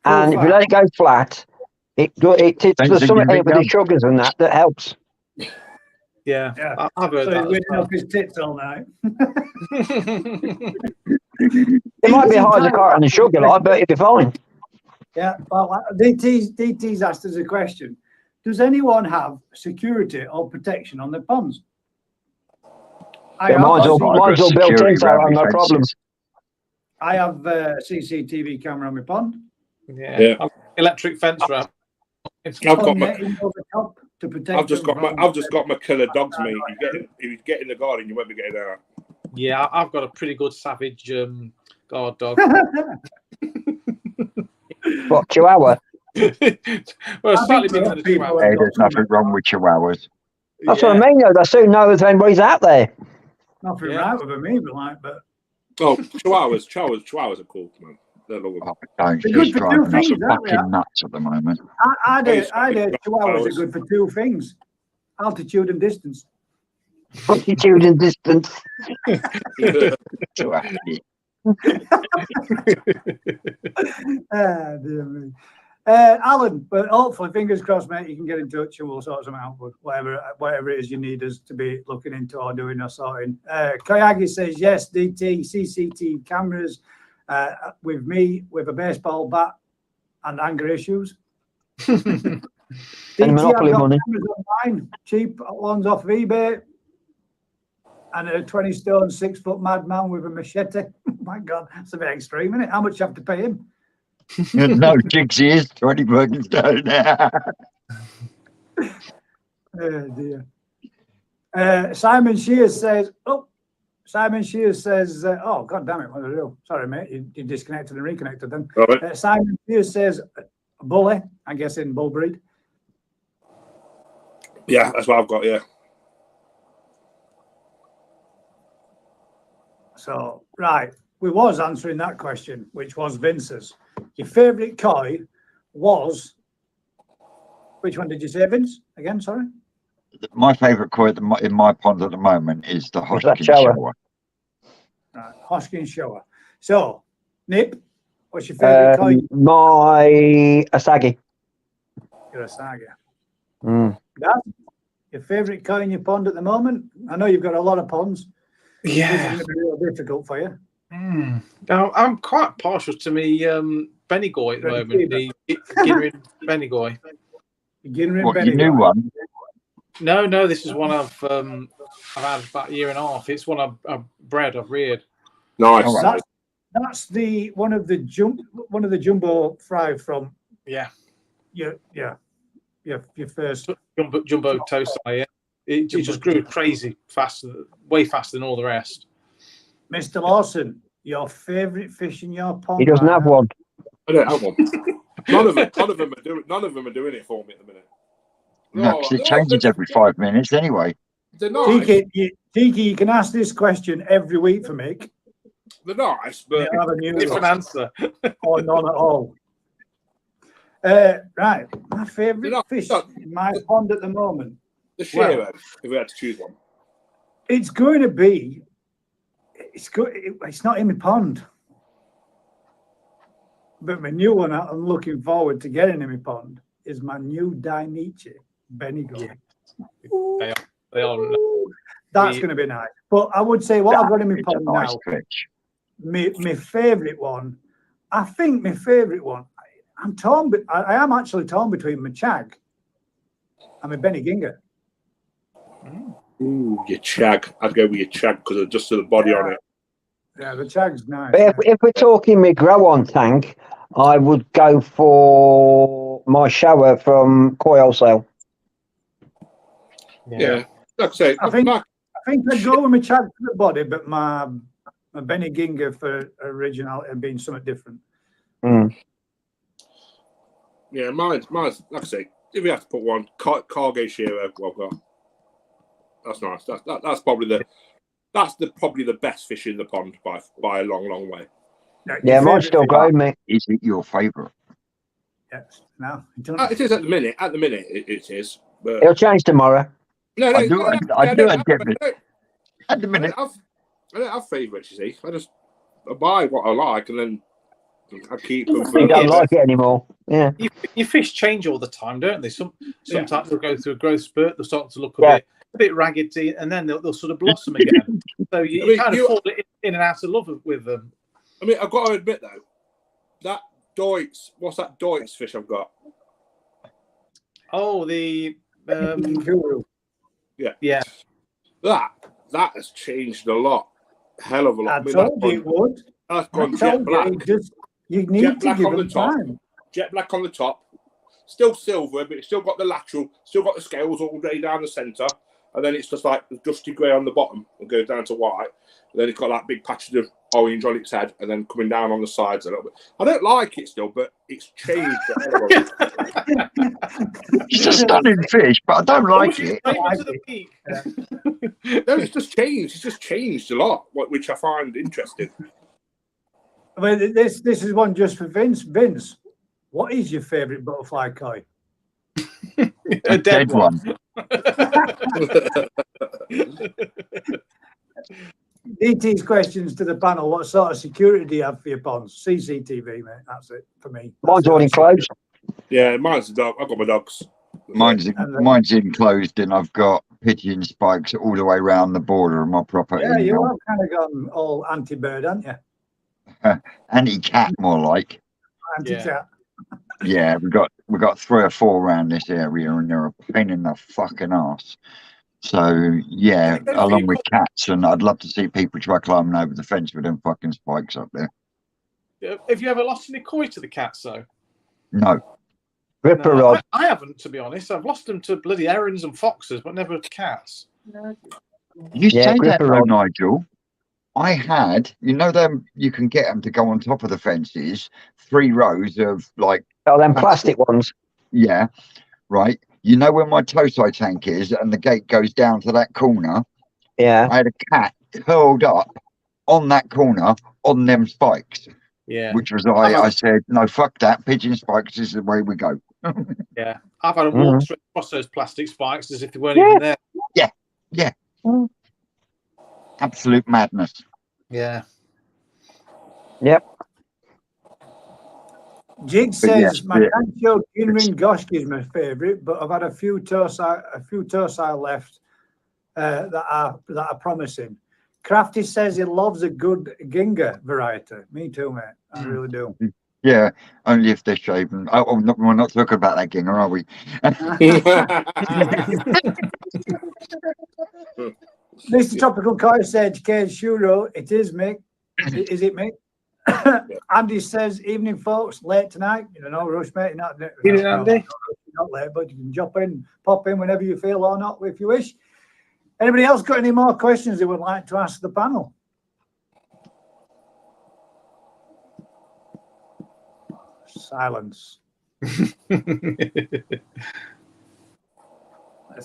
Full And if you fat. let it go flat, there's Depends if something you've in it with the been sugars and that helps. Yeah. Yeah. I've heard So he's that. winning off his tits all night. It might be hard to cut on the sugar, like, but it'll be fine. Yeah, well, DT's asked us a question. Does anyone have security or protection on their ponds? Yeah, mine's all built in, so I have no problem. I have a CCTV camera on my pond. Yeah. Electric fence wrap. I've got Pond my. netting over top to protect. I've just them got my from- killer dogs, mate. If you get in the garden, you won't be getting out. Yeah, I've got a pretty good savage guard dog. What, Chihuahua? Well, slightly bigger most than a people chihuahua. Hey, there's nothing wrong with chihuahuas. That's what I mean, though. They soon know if anybody's out there. Nothing Yeah. right with them either, like, but Oh, chihuahuas are cool, man. They're lovely. Oh, don't They're good just for driving two us things, aren't they? fucking nuts at the moment. I'd Yes, chihuahuas are chihuahuas. good for two things: altitude and distance. Altitude and distance. So happy. Ah, dear me. Alan, but hopefully, fingers crossed, mate, you can get in touch and we'll sort something out with whatever it is you need us to be looking into or doing or sorting. Kayagi says, yes, DT, CCTV cameras with me with a baseball bat and anger issues. DT, Monopoly I've got money. cameras online, cheap ones off of eBay, and a 20-stone, 6-foot madman with a machete. My God, that's a bit extreme, isn't it? How much you have to pay him? No, Jigsy is 20 fucking stone now. Oh dear. Simon Shears says, oh, God damn it, what did I do? Sorry, mate, you disconnected and reconnected then. Right. Simon Shears says, bully, I guess in bull breed. Yeah, that's what I've got. Yeah. So, right, we was answering that question, which was Vince's. Your favourite koi was, which one did you say, Vince? Again, sorry? My favourite koi in my pond at the moment is the Hodgkin shower. shower. Right, Hoskin Shower. So, Nip, what's your favourite koi? My Asagi. You're a saga. Mm. Dad, your favourite koi in your pond at the moment? I know you've got a lot of ponds. This is Yeah. going to be real difficult for you. Now, I'm quite partial to me Benigoi at the moment. The Ginrin Benigoi. Beginner in What, your Bendigo. new one? No, this is one I've had about a year and a half. It's one I've bred, I've reared. Nice. All right. That's the one of the jumbo fry from Yeah. your first. Jumbo Tosai, yeah. It just grew crazy fast, way faster than all the rest. Mr. Lawson, your favourite fish in your pond? He doesn't right have now? one. I don't have one. None of them are doing it for me at the minute. No, because it changes every 5 minutes anyway. They're nice. Tiki, you can ask this question every week for me. They're nice, but You'll have a new Different one, answer. or none at all. Right, my favourite fish in my pond at the moment. the Shiro, if we had to choose one. It's going to be. It's good. It's not in my pond, but my new one I'm looking forward to getting in my pond is my new Dainichi Benigo. Yeah. They are. That's going to be nice. But I would say what I've got in my It's a pond nice now. fish. My favourite one. I think my favourite one. I'm torn, but I am actually torn between my Chag and my Beniginga. Ooh, your Chag. I'd go with your Chag because of just the body on it. Yeah, the tag's nice. But if we're talking my grow-on tank, I would go for my shower from Koi Wholesale. Yeah. Like I say, I think I'd go with my tag for the body, but my Benny Ginger for original had been something different. Mm. Yeah, mine's like I say, if you have to put one, Cargo Shiro, what I've got. That's nice. That's probably the best fish in the pond by a long way. Yeah, mine's still growing, mate. Is it your favourite? Yes. No, It is at the minute. At the minute, it is. But It'll change tomorrow. no, I do admit it. At the I minute, don't have favourites. You see, I buy what I like, and then I keep them. You don't like it anymore. Yeah. Your fish change all the time, don't they? Sometimes they'll go through a growth spurt. They'll start to look Yeah. a bit raggedy, and then they'll sort of blossom again. So you kind of fall in and out of love with them. I mean, I've got to admit though, that Deutz, what's that Deutz fish I've got? Oh, the Yeah. That has changed a lot. Hell of a lot. I told you it would. That's gone jet black. You need Jet to black give on the them top. time. Jet black on the top. Still silver, but it's still got the lateral, still got the scales all the way down the centre. And then it's just like the dusty grey on the bottom and goes down to white. And then it's got that big patches of orange on its head and then coming down on the sides a little bit. I don't like it still, but it's changed. it's a stunning fish, but I don't like it. To the peak. No, it's just changed. It's just changed a lot, which I find interesting. I mean, this is one just for Vince. Vince, what is your favourite butterfly koi? A dead one. DT's questions to the panel. What sort of security do you have for your ponds? CCTV, mate. That's it for me. Mine's all enclosed. Yeah, mine's the dog. I've got my dogs. Mine's enclosed, and I've got pigeon spikes all the way around the border of my property. Yeah, you have kind of gone all anti-bird, haven't you? Anti-cat, more like. Anti-cat. Yeah, we've got 3 or 4 around this area, and they're a pain in the fucking ass. So yeah, along with cats, and I'd love to see people try climbing over the fence with them fucking spikes up there. Have you ever lost any koi to the cats, though? No. Ripper No, rod. I haven't, to be honest. I've lost them to bloody herons and foxes, but never to cats. You say that, gripper though, rod. Nigel. I had, you know, them. You can get them to go on top of the fences. 3 rows of like. Oh, them plastic ones. Yeah, right. You know where my Tosai tank is, and the gate goes down to that corner. Yeah. I had a cat curled up on that corner on them spikes. Yeah. Which was I said, no, fuck that. Pigeon spikes is the way we go. Yeah. I've had a walk straight across those plastic spikes as if they weren't even there. Yeah. Absolute madness. Yeah. Yep. Jig But says yes, my Cancho Ginring Goshki is my favourite, but I've had a few Torsai left that are promising. Crafty says he loves a good Ginga variety. Me too, mate. I really do. Yeah, only if they're shaven. Oh, we're not talking about that ginger, are we? Mr. Tropical Koi said, Kay Shuro, it is, Mick. Is it, Mick? Andy says, evening, folks, late tonight. You know, rush, mate. Not late, but you can pop in whenever you feel or not, if you wish. Anybody else got any more questions they would like to ask the panel? Silence. Let's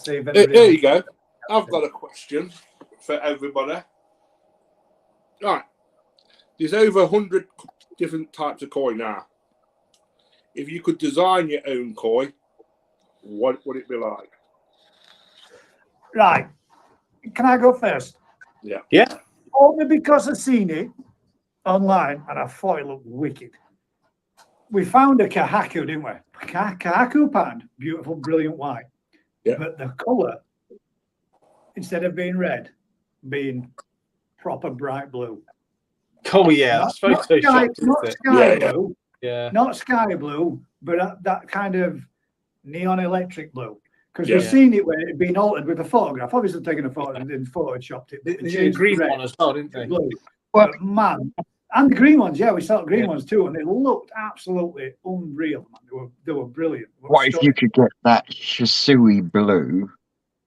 see if anybody There you go. I've got a question for everybody. Right. There's over 100 different types of koi now. If you could design your own koi, what would it be like? Right. Can I go first? Yeah. Only because I've seen it online and I thought it looked wicked. We found a Kahaku, didn't we? Kahaku pond, beautiful, brilliant white. Yeah. But the colour, instead of being red, being proper bright blue. Oh, yeah. That's Not sky photoshopped. blue. Yeah. Not sky blue, but that kind of neon electric blue. Because Yeah. we've seen it where it had been altered with a photograph. Obviously taken a photo and then photoshopped it. The green one as well, didn't they? Blue. Well, But man, and the green ones, yeah, we saw green ones too, and they looked absolutely unreal, man. They were brilliant. They were what if you could get that Shisui blue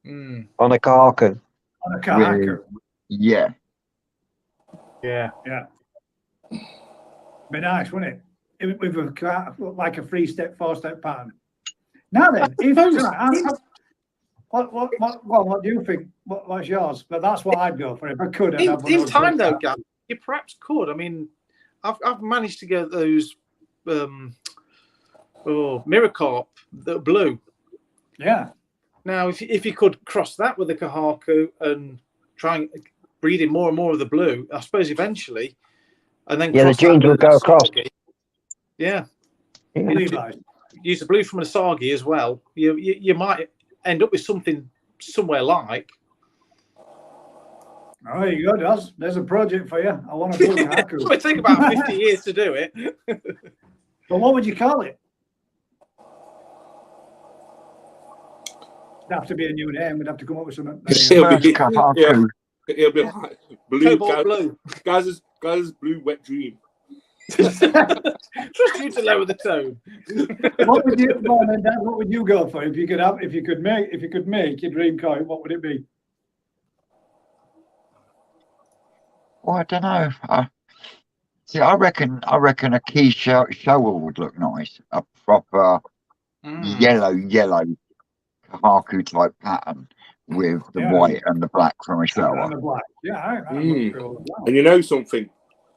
On a Kahaku. on a Kahaku? Yeah. Yeah. Yeah. Be nice, wouldn't it? With like a 3-step, 4-step pattern. Now then, if what do you think? What's yours? But that's what I'd go for if I could. I'd have one In of those time, blue though, Gav, you perhaps could. I mean, I've managed to get those Miracorp, the blue. Yeah. Now, if you could cross that with the Kahaku and try and breed in more and more of the blue, I suppose eventually, and then Yeah, the cross that genes will with go an across. Asagi. Yeah. Levi's. Use the blue from an Asagi as well. You might end up with something somewhere like. Oh, there you go, there's a project for you. I want a blue Kahaku. It would take about 50 years to do it. But what would you call it? It'd have to be a new name. We'd have to come up with something. There you go. First Kahaku. It'll be like blue, Cobalt blue. guys, blue wet dream. Trust you to lower the tone. What would you, Mom and Dad, what would you go for if you could make your dream coin? What would it be? Well, I don't know. I reckon a key shower would look nice. A proper yellow Kahaku type pattern with the white and the black from a shower. And the black. Yeah, I would go with that. And you know something?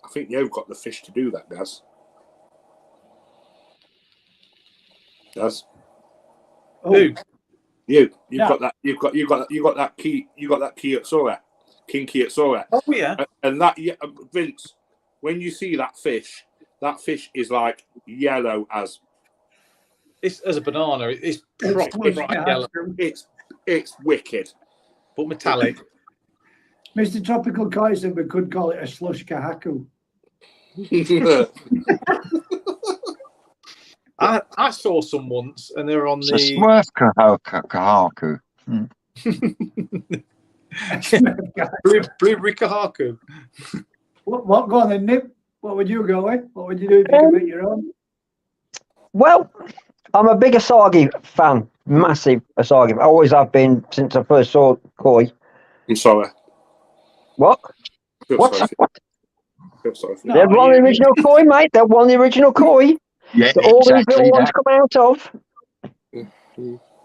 I think you've got the fish to do that, Gaz. Gaz. Who? You've got that Kiyotsura, King Kiyotsura. Oh yeah. And that, Vince, when you see that fish is like yellow as. It's as a banana. It's proper bright yellow. It's wicked, but metallic. Mr. Tropical Koi said we could call it a slush Kahaku. I saw some once, and they were on It's a Smurf Kahaku. Blueberry Kahaku. What? Go on then, Nip. What would you go with? What would you do if you could make your own? Well, I'm a big Asagi fan. Massive Asagi. I always have been since I first saw Koi. I'm sorry. What? What's They're one of the original Koi, mate. They're one of the original Koi. Yeah, all exactly these little ones come out of.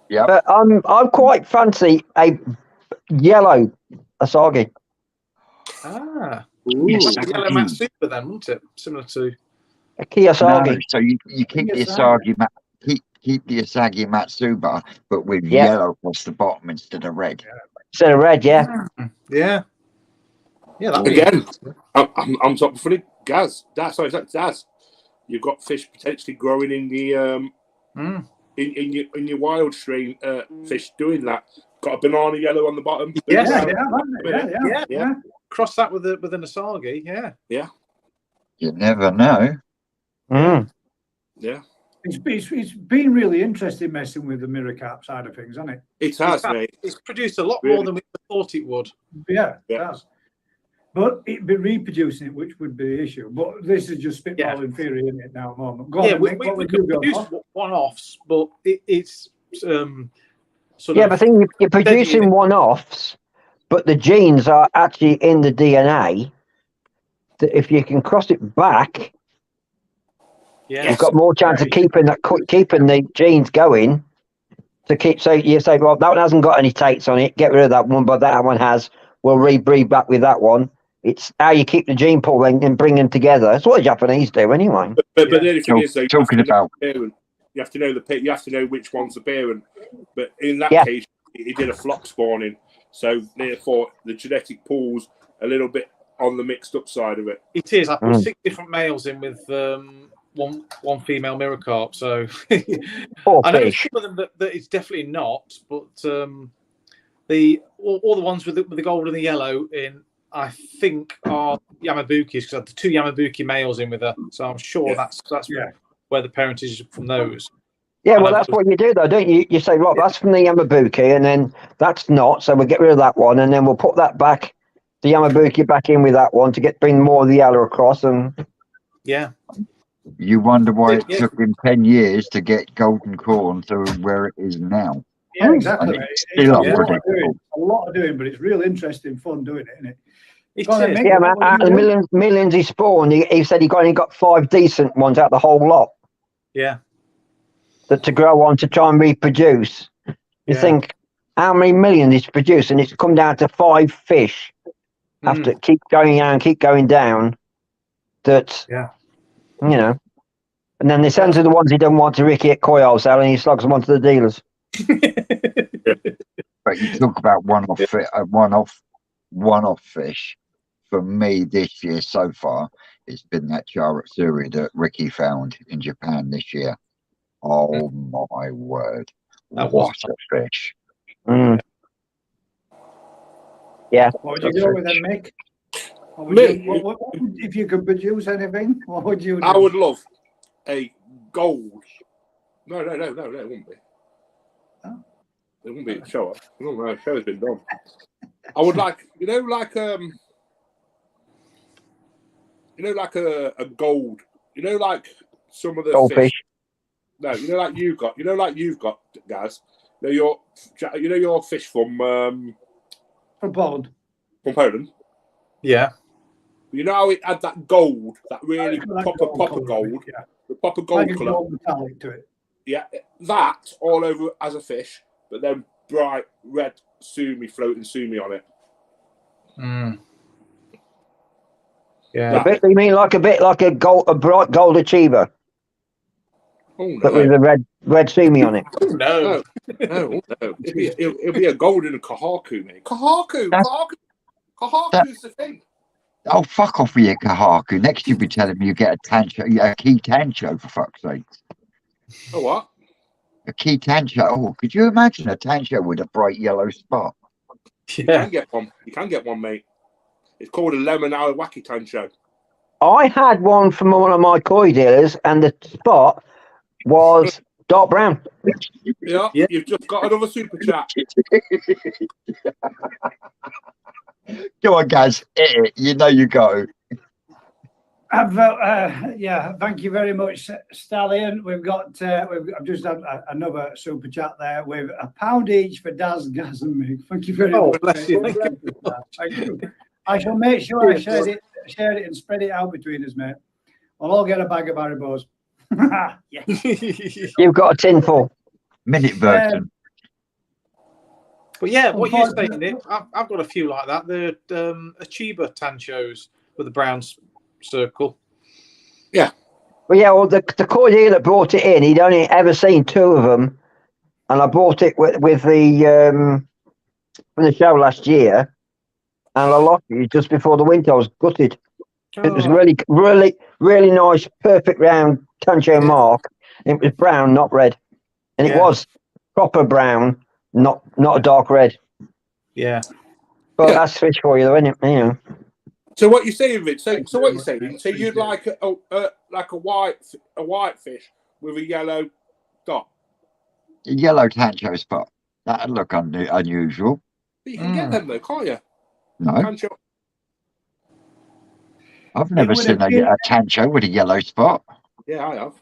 Yeah. But I'm quite fancy a yellow Asagi. Ah. Ooh. Yellow Matsuba then, wouldn't it? Similar to A Kiyosagi. No, so you keep the Asagi keep the Asagi Matsuba, but with yellow across the bottom instead of red. Instead of red, yeah. Yeah. Yeah. Again, I'm top for the Gaz. That's Daz. You've got fish potentially growing in the in your wild stream. Fish doing that. Got a banana yellow on the bottom. Yeah. Cross that with an Asagi. Yeah. You never know. Yeah. It's been really interesting messing with the mirror cap side of things, hasn't it? It has, mate. It's produced a lot more than we thought it would. Yeah, it has. But it'd be reproducing it, which would be the issue. But this is just spitballing theory, isn't it, now at the moment? Go on, we could produce one-offs, but it's sort Yeah, of... but I think you're producing one-offs, but the genes are actually in the DNA. That if you can cross it back, you've got more chance of keeping the genes going. To keep, so you say, well, that one hasn't got any tates on it. Get rid of that one, but that one has. We'll rebreed back with that one. It's how you keep the gene pool and bring them together. That's what the Japanese do, anyway. But the only thing is, though, talking you have to know you have to know which one's the parent. But in that case, it did a flock spawning, so therefore the genetic pool's a little bit on the mixed up side of it. It is. I put 6 different males in with one female Miracorp. So I know some of them that it's definitely not, but all the ones with the gold and the yellow in, I think, are Yamabukis, because I had the 2 Yamabuki males in with her. So I'm sure that's where the parentage is from those. Yeah, well, that's what you do, though, don't you? You say, right, that's from the Yamabuki, and then that's not, so we'll get rid of that one, and then we'll put that back the Yamabuki back in with that one to bring more of the yellow across, and Yeah. You wonder why it Yeah. took him 10 years to get golden corn to where it is now. Yeah, exactly. And Mate. it's It's still a lot of unpredictable. doing, a lot of doing, but it's real interesting, fun doing it, isn't it? It Go on then, is. Mick, yeah, man, what out you of the doing? millions he spawned, he said he only got 5 decent ones out of the whole lot Yeah. that to grow on to try and reproduce. You Yeah. think how many millions he's produced, and it's come down to 5 fish after keep going down. That Yeah. you know, and then they send to the ones he doesn't want to Ricky at Koi wholesale, and he slugs them onto the dealers. But you talk about one-off fish. For me, this year so far, it's been that Charatsuri that Ricky found in Japan this year. Oh my word! That was What a fish! Mm. Yeah. What would you go with then, Mick? What would Me? you, what would, if you could produce anything, what would you do? I would love a gold. No, it wouldn't be. Oh. It wouldn't be a show. No, the show's been done. I would like, like a gold. Like some of the Goldfish. fish. No, like you've got, guys. Your fish from Poland. Poland. Yeah. You know how it had that gold, that really Like proper colour, gold, yeah. the proper gold Like a colour. gold metallic to it. Yeah, that all over as a fish, but then bright red floating sumi on it. Mm. Yeah. You mean like a bright gold achiever, Oh but with no! a red sumi on it? Oh, no. No. It'll be a gold in a kahaku, mate. Kahaku's the thing. Oh, fuck off with your kahaku. Next you'll be telling me you get a key tancho, for fuck's sake. Oh what? A key tancho. Oh, could you imagine a tancho with a bright yellow spot? You Yeah. can get one, mate. It's called a lemon awaki tancho. I had one from one of my koi dealers, and the spot was dark brown. Yeah, Yeah. You've just got another super chat. Go on, guys. You know you go. Yeah, thank you very much, Stallion. I've just had another super chat there with £1 each for Daz, Gaz, and me. Thank you very much. Bless you. Thank you. I shall make sure I share it and spread it out between us, mate. We'll all get a bag of Haribos. Yeah. You've got a tin full. Minute version. But yeah, what you're saying, Nick, I've got a few like that. The Achiba Tanchos with the brown circle. Well, yeah, well, the koi dealer that brought it in, he'd only ever seen 2 of them, and I bought it with the from the show last year, and I lost it just before the winter. I was gutted. It was really nice, perfect round Tancho mark. It was brown, not red, and it was proper brown, not a dark red. Yeah. But that's fish for you, though, isn't it? You know. So what you're saying, Rich? So what you're saying? So you'd like a white fish with a yellow dot. A yellow tancho spot. That'd look unusual. But you can get them though, can't you? No, Tancho. I've never seen a tancho with a yellow spot. Yeah, I have.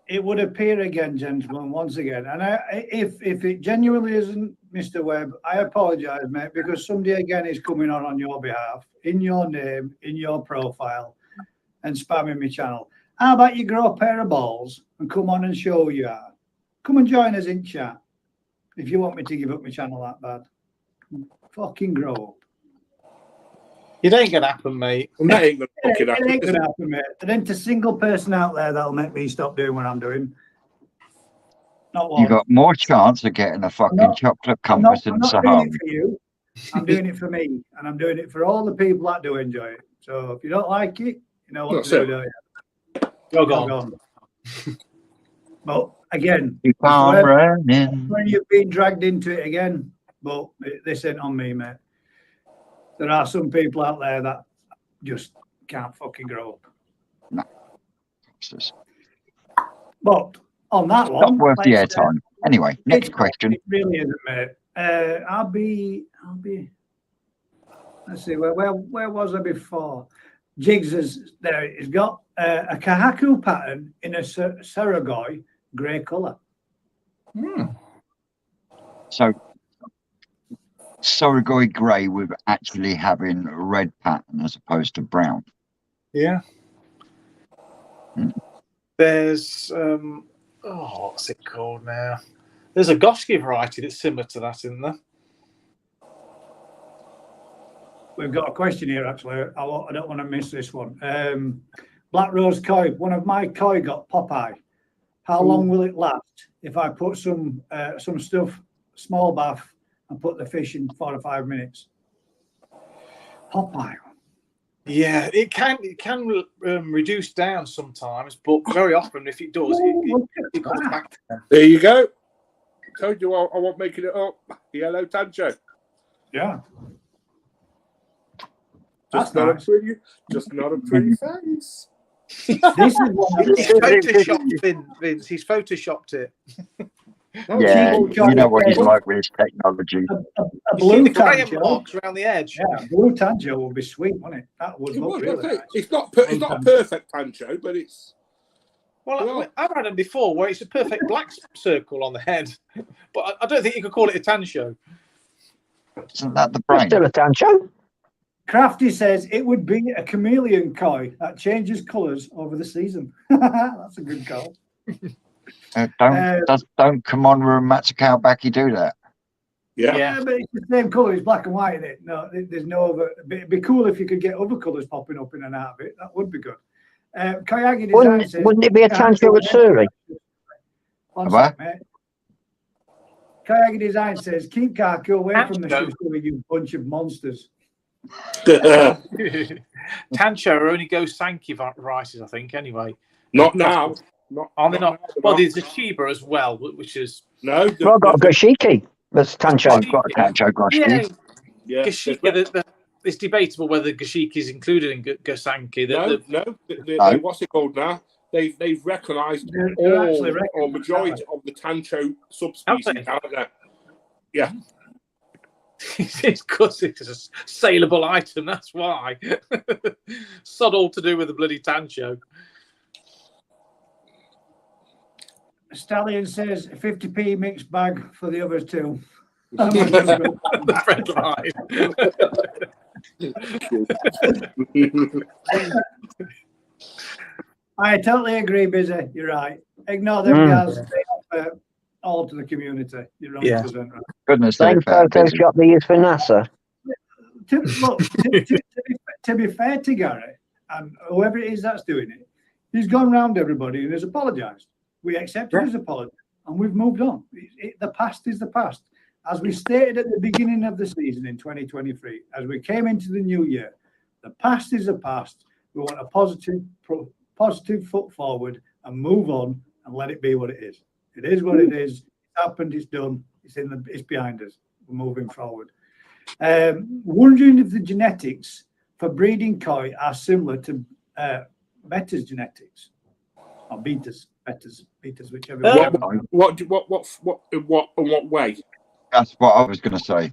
It would appear again, gentlemen, once again. And if it genuinely isn't Mr. Webb, I apologise, mate, because somebody again is coming on your behalf, in your name, in your profile, and spamming my channel. How about you grow a pair of balls and come on and show you are? Come and join us in chat if you want me to give up my channel that bad. Fucking grow up. It ain't going to happen, mate. That ain't gonna fucking It ain't happen. gonna happen, mate. There ain't a single person out there that'll make me stop doing what I'm doing. Not one. You got more chance of getting a fucking chocolate I'm not compass and doing Saham. it for you. I'm doing it for me, and I'm doing it for all the people that do enjoy it. So if you don't like it, you know what to do, don't you? Go on. But again, Keep on running. when you've been dragged into it again, but this ain't on me, mate. There are some people out there that just can't fucking grow up. No. But on that one, Not worth the airtime. Anyway, next question. It really isn't, mate. I'll be Let's see, where was I before? Jigs has there. It's got a Kahaku pattern in a Saragoi grey colour. So Sorghoi grey with actually having a red pattern as opposed to brown. Yeah. There's what's it called now? There's a Goshki variety that's similar to that, isn't there? We've got a question here, actually. I don't want to miss this one. Black Rose Koi. One of my koi got Popeye. How long will it last if I put some stuff, small bath, and put the fish in 4 or 5 minutes? Popeye. Yeah, it can reduce down sometimes, but very often if it does, it comes back. There you go. Told you I wasn't making it up. Yellow Tancho. Yeah. Just not a pretty face. This is one He's photoshopped Vince. He's photoshopped it. Yeah, you know what he's like with his technology. a blue the graham tanjo. marks around the edge. Yeah, blue tanjo would be sweet, wouldn't it? That would look really nice. It's not a perfect Tancho, but it's. Well, I've had them before where it's a perfect black circle on the head, but I don't think you could call it a tancho. Isn't that the brain? Still a tancho. Crafty says it would be a chameleon koi that changes colours over the season. That's a good call. Don't come on with Matsukao do that. Yeah, but it's the same colour. It's black and white in it. No, there's no other. It'd be cool if you could get other colours popping up in and out of it. That would be good. Kayagi Design says, wouldn't it be a tancho at Surrey? One sec, mate. Kayagi Design says, keep Kaku away from the shoe, you bunch of monsters. Tancho only goes Sankey varieties, I think, anyway. Not now. Are they not? Well, there's the Chiba as well, which is. No. Well, I've got a Goshiki. That's tancho. I've got a tancho Goshiki. Yeah. Gashiki, it's debatable whether Gashiki is included in Gosanki. No. What's it called now? They've recognised or majority of the Tancho subspecies out there. Yeah. It's because it's a saleable item, that's why. Sod all to do with the bloody Tancho. Stallion says 50p mixed bag for the others too. The friend line. I totally agree, Bizzy. You're right. Ignore them guys. They offer all to the community. You're 100% right. Goodness, same Photoshop they use for NASA. To be fair to Gary and whoever it is that's doing it, he's gone round everybody and has apologised. We accepted his apology and we've moved on. The past is the past. As we stated at the beginning of the season in 2023, as we came into the new year, the past is the past. We want a positive foot forward and move on and let it be what it is. It is what it is. It's happened. It's done. It's behind us. We're moving forward. Wondering if the genetics for breeding koi are similar to betas genetics or betas, whichever. What in what way? That's what I was going to say.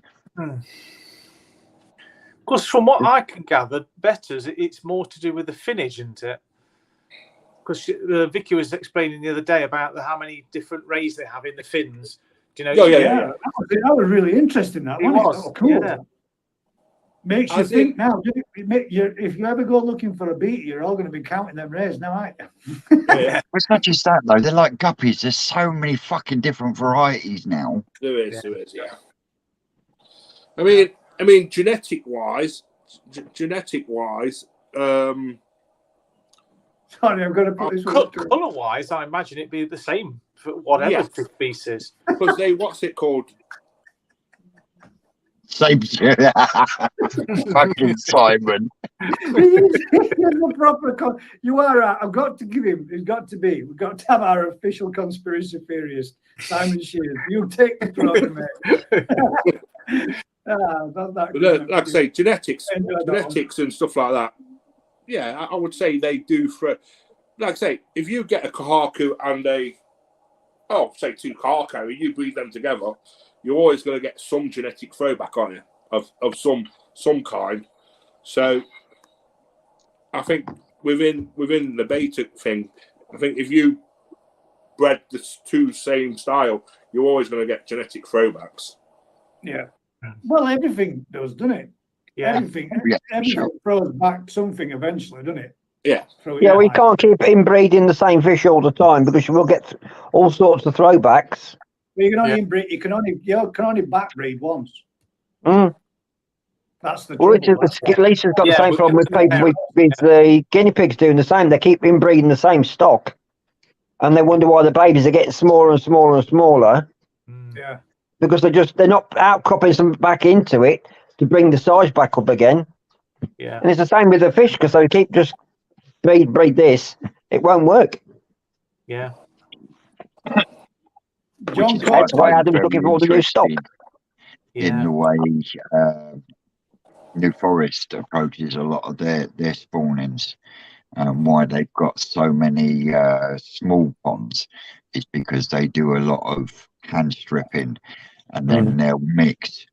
Because from what I can gather, betas, it's more to do with the finage, isn't it? Because Vicky was explaining the other day about how many different rays they have in the fins. Do you know? Yeah. That was really interesting. That was cool. Yeah. Makes you think now. If you ever go looking for a beta, you're all going to be counting them rays now, aren't you? Yeah. It's not just that though. They're like guppies. There's so many fucking different varieties now. There is. Yeah. I mean, genetic wise. Sorry, I'm going to put this. Colour wise, I imagine it'd be the same for whatever species. Because what's it called? Same shit. Fucking Simon. He's a proper you are right. I've got to give him. It's got to be. We've got to have our official conspiracy theorist, Simon Shears. You take the throne, mate. Like I say, genetics and stuff like that. Yeah, I would say they do for. Like I say, if you get a Kahaku and say two Kahaku, and you breed them together, you're always going to get some genetic throwback on you. of some kind. So I think within the beta thing, I think if you bred the two same style, you're always going to get genetic throwbacks. Yeah. Well, everything does, doesn't it? Yeah. Everything Yeah, sure. throws back something eventually, doesn't it? Yeah. Yeah, we can't keep inbreeding the same fish all the time because you will get all sorts of throwbacks. Well, you can only inbreed, you can only backbreed once. Mm. That's the Well, trouble. Lisa's got the Yeah, same but- problem with people with the guinea pigs doing the same. They keep inbreeding the same stock, and they wonder why the babies are getting smaller and smaller and smaller Yeah. because they're not outcropping them back into it to bring the size back up again. Yeah. And it's the same with the fish because they keep just breed this. It won't work. Yeah. John Which is Cox, why I find Adam's very looking for all the new stock. interesting in Yeah. the way New Forest approaches a lot of their spawnings. Why they've got so many small ponds is because they do a lot of hand stripping, and then they'll mix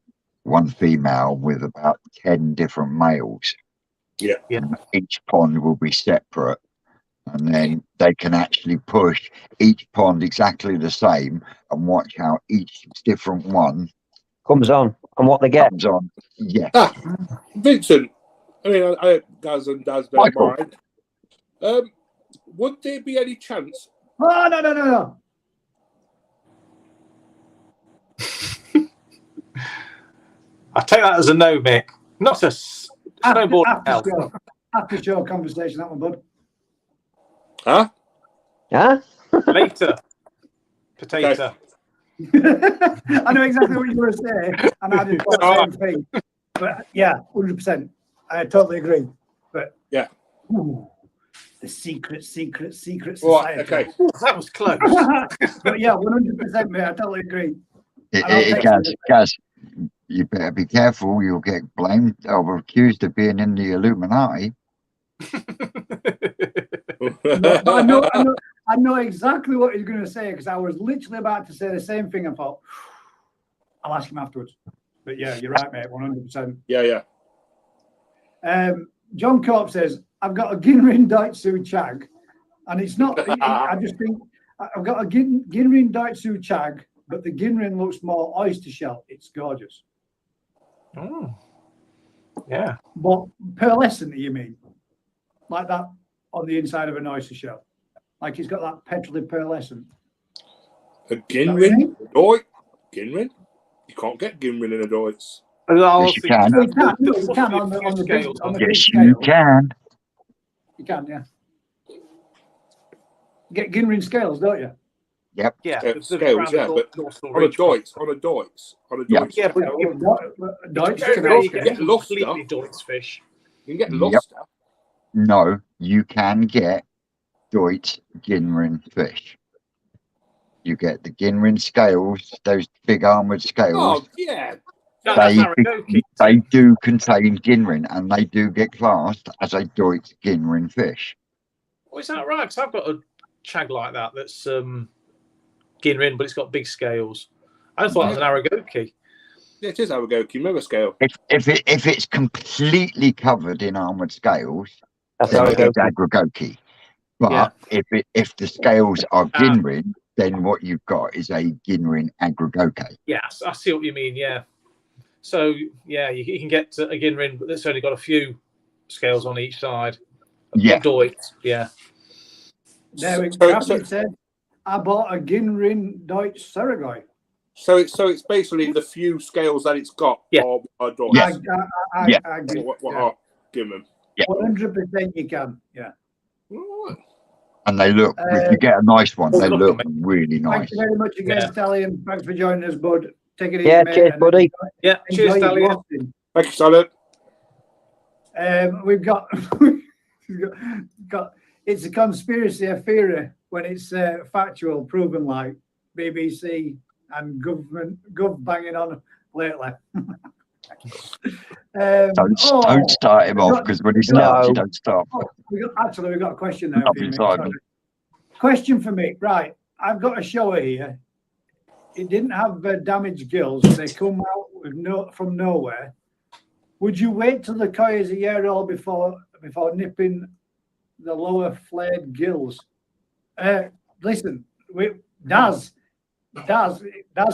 one female with about 10 different males. Yeah. Yeah. And each pond will be separate, and then they can actually push each pond exactly the same and watch how each different one Comes on and what they get. comes on. Yeah. Vincent, I mean, I Daz and Daz don't Michael. mind. Would there be any chance? Oh, no. I take that as a no, Mick. Not a snowboard. After show conversation, that one, bud. Huh? Huh? Later. Potato. I know exactly what you were going to say, and I did the same thing. But yeah, 100%. I totally agree. But Yeah. Ooh, the secret Well, society. okay. Ooh, that was close. But yeah, 100%, mate. I totally agree. I'll Gaz, you better be careful. You'll get blamed or accused of being in the Illuminati. No, but I know exactly what he's going to say because I was literally about to say the same thing. I thought, I'll ask him afterwards. But yeah, you're right, mate. 100%. Yeah. John Corp says, I've got a Ginrin Daitsu Chag, and it's not, I just think, I've got a Ginrin Daitsu Chag, but the Ginrin looks more oyster shell. It's gorgeous. Oh. Yeah. But pearlescent, you mean? Like that on the inside of an oyster shell. Like it's got that petrolly pearlescent. A Ginrin? Doit? Ginrin? You can't get Ginrin in a Doits. Yes, you can. You can on the big, scales. on the big Yes, scale. you can. You can, yeah. You get Ginrin scales, don't you? Yeah. Scales, yeah, but on a Doits. Yeah. Yeah, but Deutsch, you get get luster. completely Deutsch fish. You can get Yep. luster. No, you can get Deutsch Ginrin fish. You get the Ginrin scales, those big armored scales. Oh, yeah. No, that's Aragoki. They do contain Ginrin, and they do get classed as a Deutsch Ginrin fish. Oh, is that right? Because I've got a chag like that that's Ginrin, but it's got big scales. I thought it was an Aragoki. Yeah, it is Aragoki, mega scale. If it's completely covered in armored scales, That's then how it goes. it's Aggregoki. But if the scales are Ginrin, then what you've got is a Ginrin Aggregoki. Yes, I see what you mean. Yeah. So yeah, you can get a Ginrin, but it's only got a few scales on each side. Yeah. Deutsch. Yeah. There we So- go. so- Said, I bought a Ginrin Deutsch Saragoi. So it's basically the few scales that it's got Yeah. are Doits. Yeah. Yeah. I give, What are Ginrin? 100% you can. Yeah. Right. And they look, if you get a nice one, they look look at really Thank nice. you very much again, Yeah. Stallion. Thanks for joining us, bud. Take it easy, Yeah, mate, cheers, and buddy. Yeah. enjoy Cheers, your Dahlia. watching. Thank you, Salad. We've got, it's a conspiracy theory when it's factual, proven like BBC and gov banging on lately. Don't start him off, because when he starts, you don't stop. we got a question there. Not for you, inside Mick. me. Question for me, right? I've got a shower here. It didn't have damaged gills. They come out with from nowhere. Would you wait till the koi is a year old before nipping the lower flared gills? Listen, Daz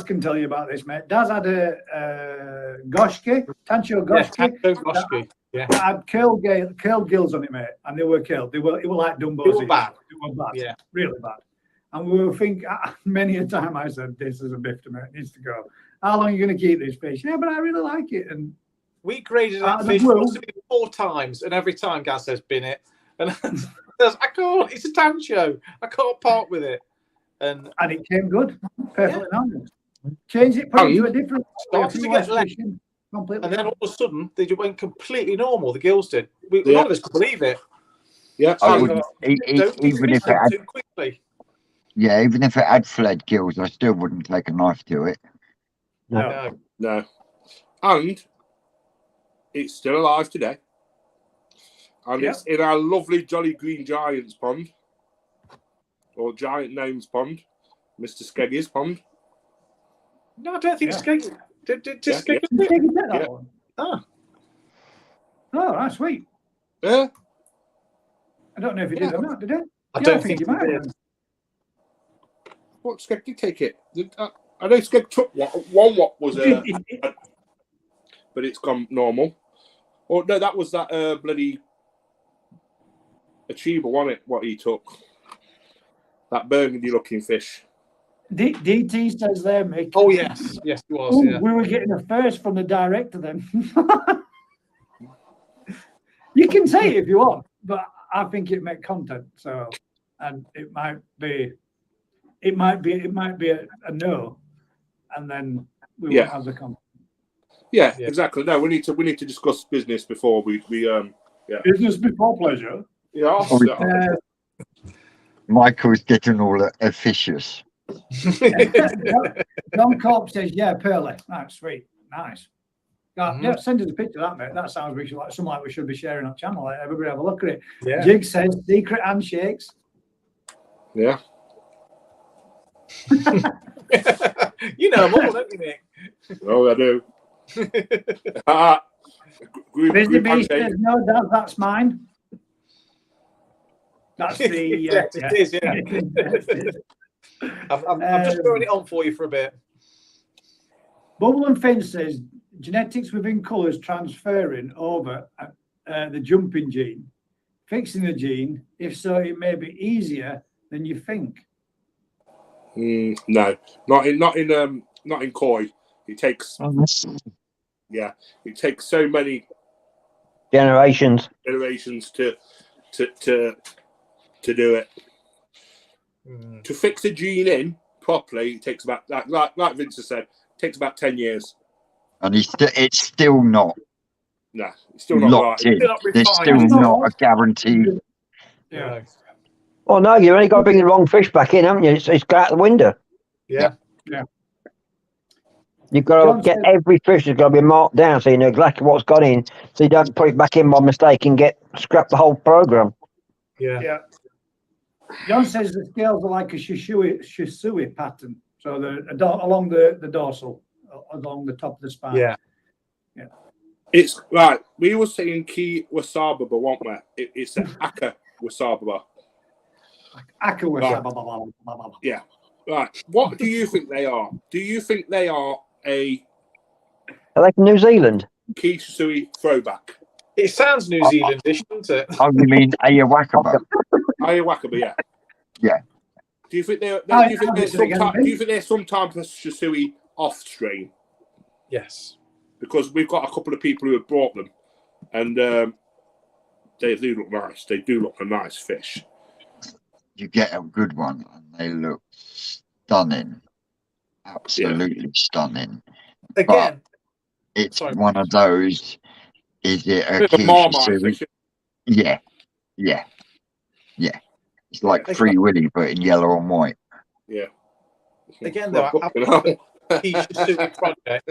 can tell you about this, mate. Daz had a goshki, Tancho goshki. Yeah, goshki. Yeah. That had curled gills on it, mate, and they were curled. They were like Dumbos. They were bad. They were bad. Yeah. Really bad. And we were thinking, many a time I said, this is a biff to me. It needs to go. How long are you going to keep this fish? Yeah, but I really like it. And we graded that fish 4 times, and every time Gaz says, bin it. And I can't. It's a town show. I can't part with it. And it came good. Perfectly nice. Changed it, put it to a different. Started to get less. Completely. And then all of a sudden, they just went completely normal. The gills did. None of us could believe it. Yeah, even if it had, too quickly. yeah, even if it had fled gills, I still wouldn't take a knife to it. No. And it's still alive today. And it's in our lovely Jolly Green Giants pond. Or Giant Names pond. Mr. Skeggy's pond. No, I don't think Skeggy. Did Skeggy take that one? Oh, that's sweet. Yeah. I don't know if he did or not, did he? I don't think he he might did. have. What Skeg did take it? I know Skeg took one what was but it's gone normal. Oh no, that was that bloody achiever, wasn't it? What he took. That burgundy looking fish. DT says there, Mick. Oh yes, it was. Ooh, we were getting a first from the director then. You can say it if you want, but I think it made content. So, and it might be a no, and then we won't have the content. Yeah, exactly. No, we need to discuss business before we Business before pleasure. Yeah. Michael's getting all officious. John Corp says, pearly. That's sweet. Nice. Yeah, send us a picture of that, mate. That sounds we should be sharing on channel. Like, everybody have a look at it. Yeah. Jig says secret handshakes. Yeah. You know them all, don't you, Nick? Oh, I do. Busy Bee says, no, Dad, that's mine. That's the... it is, yeah. I'm just throwing it on for you for a bit. Bubble and Finn says, genetics within colours transferring over the jumping gene, fixing the gene. If so, it may be easier than you think. No, not in koi. It takes it takes so many generations to do it. To fix a gene in properly, it takes about like Vince has said, it takes about 10 years. And it's still not. No, it's still not locked right. in. There's still not a guarantee. Yeah. Oh no, you only got to bring the wrong fish back in, haven't you? It's got out the window. Yeah. You've got to get every fish has got to be marked down so you know exactly what's gone in, so you don't put it back in by mistake and scrap the whole program. Yeah. John says the scales are like a shisui pattern, so they're along the dorsal, along the top of the spine. Yeah. It's right. We were saying key wasababa, weren't we? It's an aka wasababa. Aka wasababa. Yeah. Right. What do you think they are? Do you think they are Are they from New Zealand? Kisui throwback? It sounds New Zealandish, doesn't it? Oh, you mean Ayahuasca? Ayahuasca, yeah. Yeah. Do you think they're some type of Shisui off strain? Yes. Because we've got a couple of people who have brought them, and they do look nice. They do look a nice fish. You get a good one, and they look stunning, absolutely stunning. Again, but it's one of those. Is it a Kisui? Yeah. It's like Free Willy, but in yellow and white. Yeah. Again, though, Kishisui project.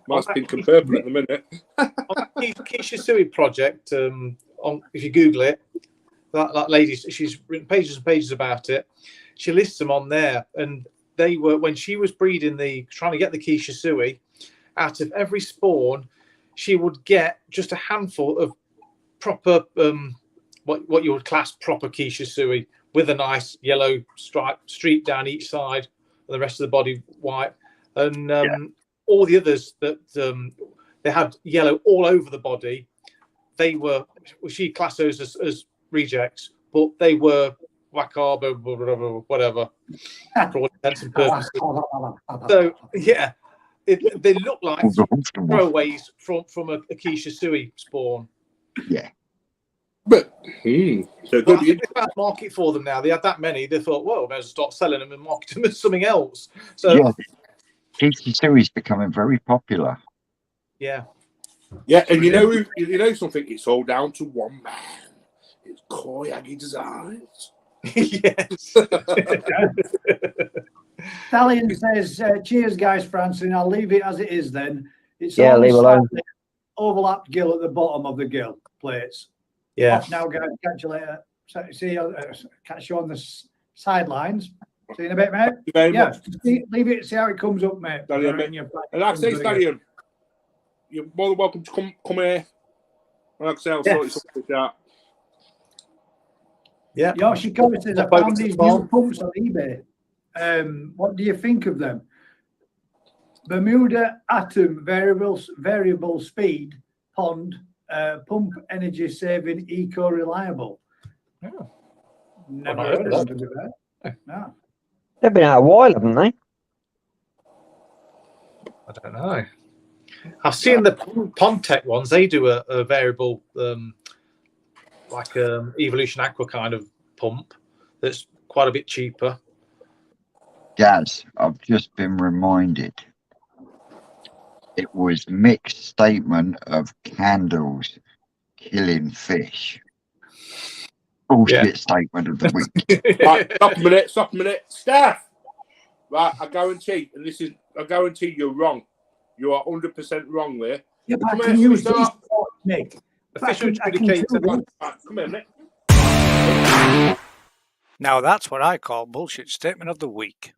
Mine's pink and purple at the minute. On the Kishisui project, if you Google it, that lady, she's written pages and pages about it. She lists them on there, and they were when she was breeding trying to get the Kishisui. Out of every spawn, she would get just a handful of proper, what you would class proper quiche sui, with a nice yellow streak down each side, and the rest of the body white. And all the others that they had yellow all over the body, they were, she classed those as rejects, but they were Wakaba, whatever, for all intents and purposes. So, yeah, they look like throwaways from a quiche sui spawn. Yeah. But so But I good. think they found a market for them now. They had that many. They thought, well, better start selling them and market them as something else. So, Yeah. Quiche sui is becoming very popular. yeah. Yeah, and you know something? It's all down to one man. It's Koyagi Designs. Yes. Stallion says, cheers, guys, Francine. I'll leave it as it is then. It's Yeah, only leave alone. slightly overlapped gill at the bottom of the gill plates. Yeah. Off now, guys. Catch you later. See, catch you on the sidelines. See you in a bit, mate. Thank you very Yeah, much. leave it. See how it comes up, mate. Stallion, Right, mate. you're And like I say, Stallion, you're more than welcome to come here. And like I say, I'll sort something out. Yeah. Yoshi Comet says, I Pop over found to these the new farm. pumps on eBay. What do you think of them? Bermuda Atom variable speed pond pump energy saving eco reliable. Oh. Never Well, heard I of them. to be fair. No. They've been out a while, haven't they? I don't know. I've seen the Pontec ones. They do a variable, like Evolution Aqua kind of pump that's quite a bit cheaper. Gaz, I've just been reminded. It was Mick's statement of candles killing fish. Bullshit statement of the week. Right, stop a minute. Steph! Right, I guarantee you're wrong. You are 100% wrong there. Yeah, but Come I can here, use start. these, Nick. The fish I can indicator. do this. Right, come here, Nick. Now that's what I call bullshit statement of the week.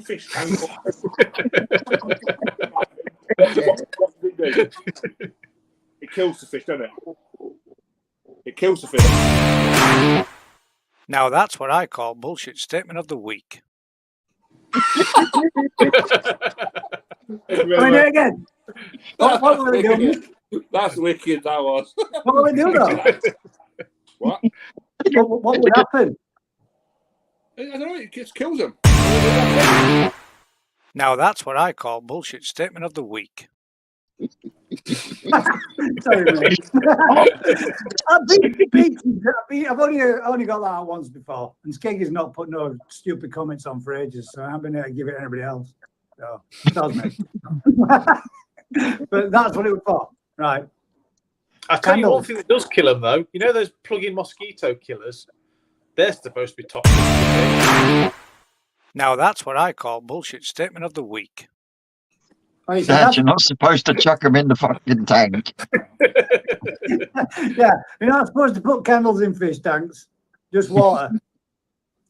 Fish tank. What does it do? It kills the fish, doesn't it? It kills the fish. Now that's what I call bullshit statement of the week. Can we do it again? What were we doing? That's wicked, that was. What were we doing though? What? What would happen? I don't know, it just kills them. Now that's what I call bullshit statement of the week. Sorry, mate. I've only got that out once before, and Skeggy's not put no stupid comments on for ages, so I haven't been able to give it to anybody else. So, does me. But that's what it was for, right? I tell you one thing that does kill them, though. You know those plug-in mosquito killers? They're supposed to be toxic. Now that's what I call bullshit statement of the week. Oh, Dad, you're not supposed to chuck them in the fucking tank. Yeah, you're not supposed to put candles in fish tanks, just water.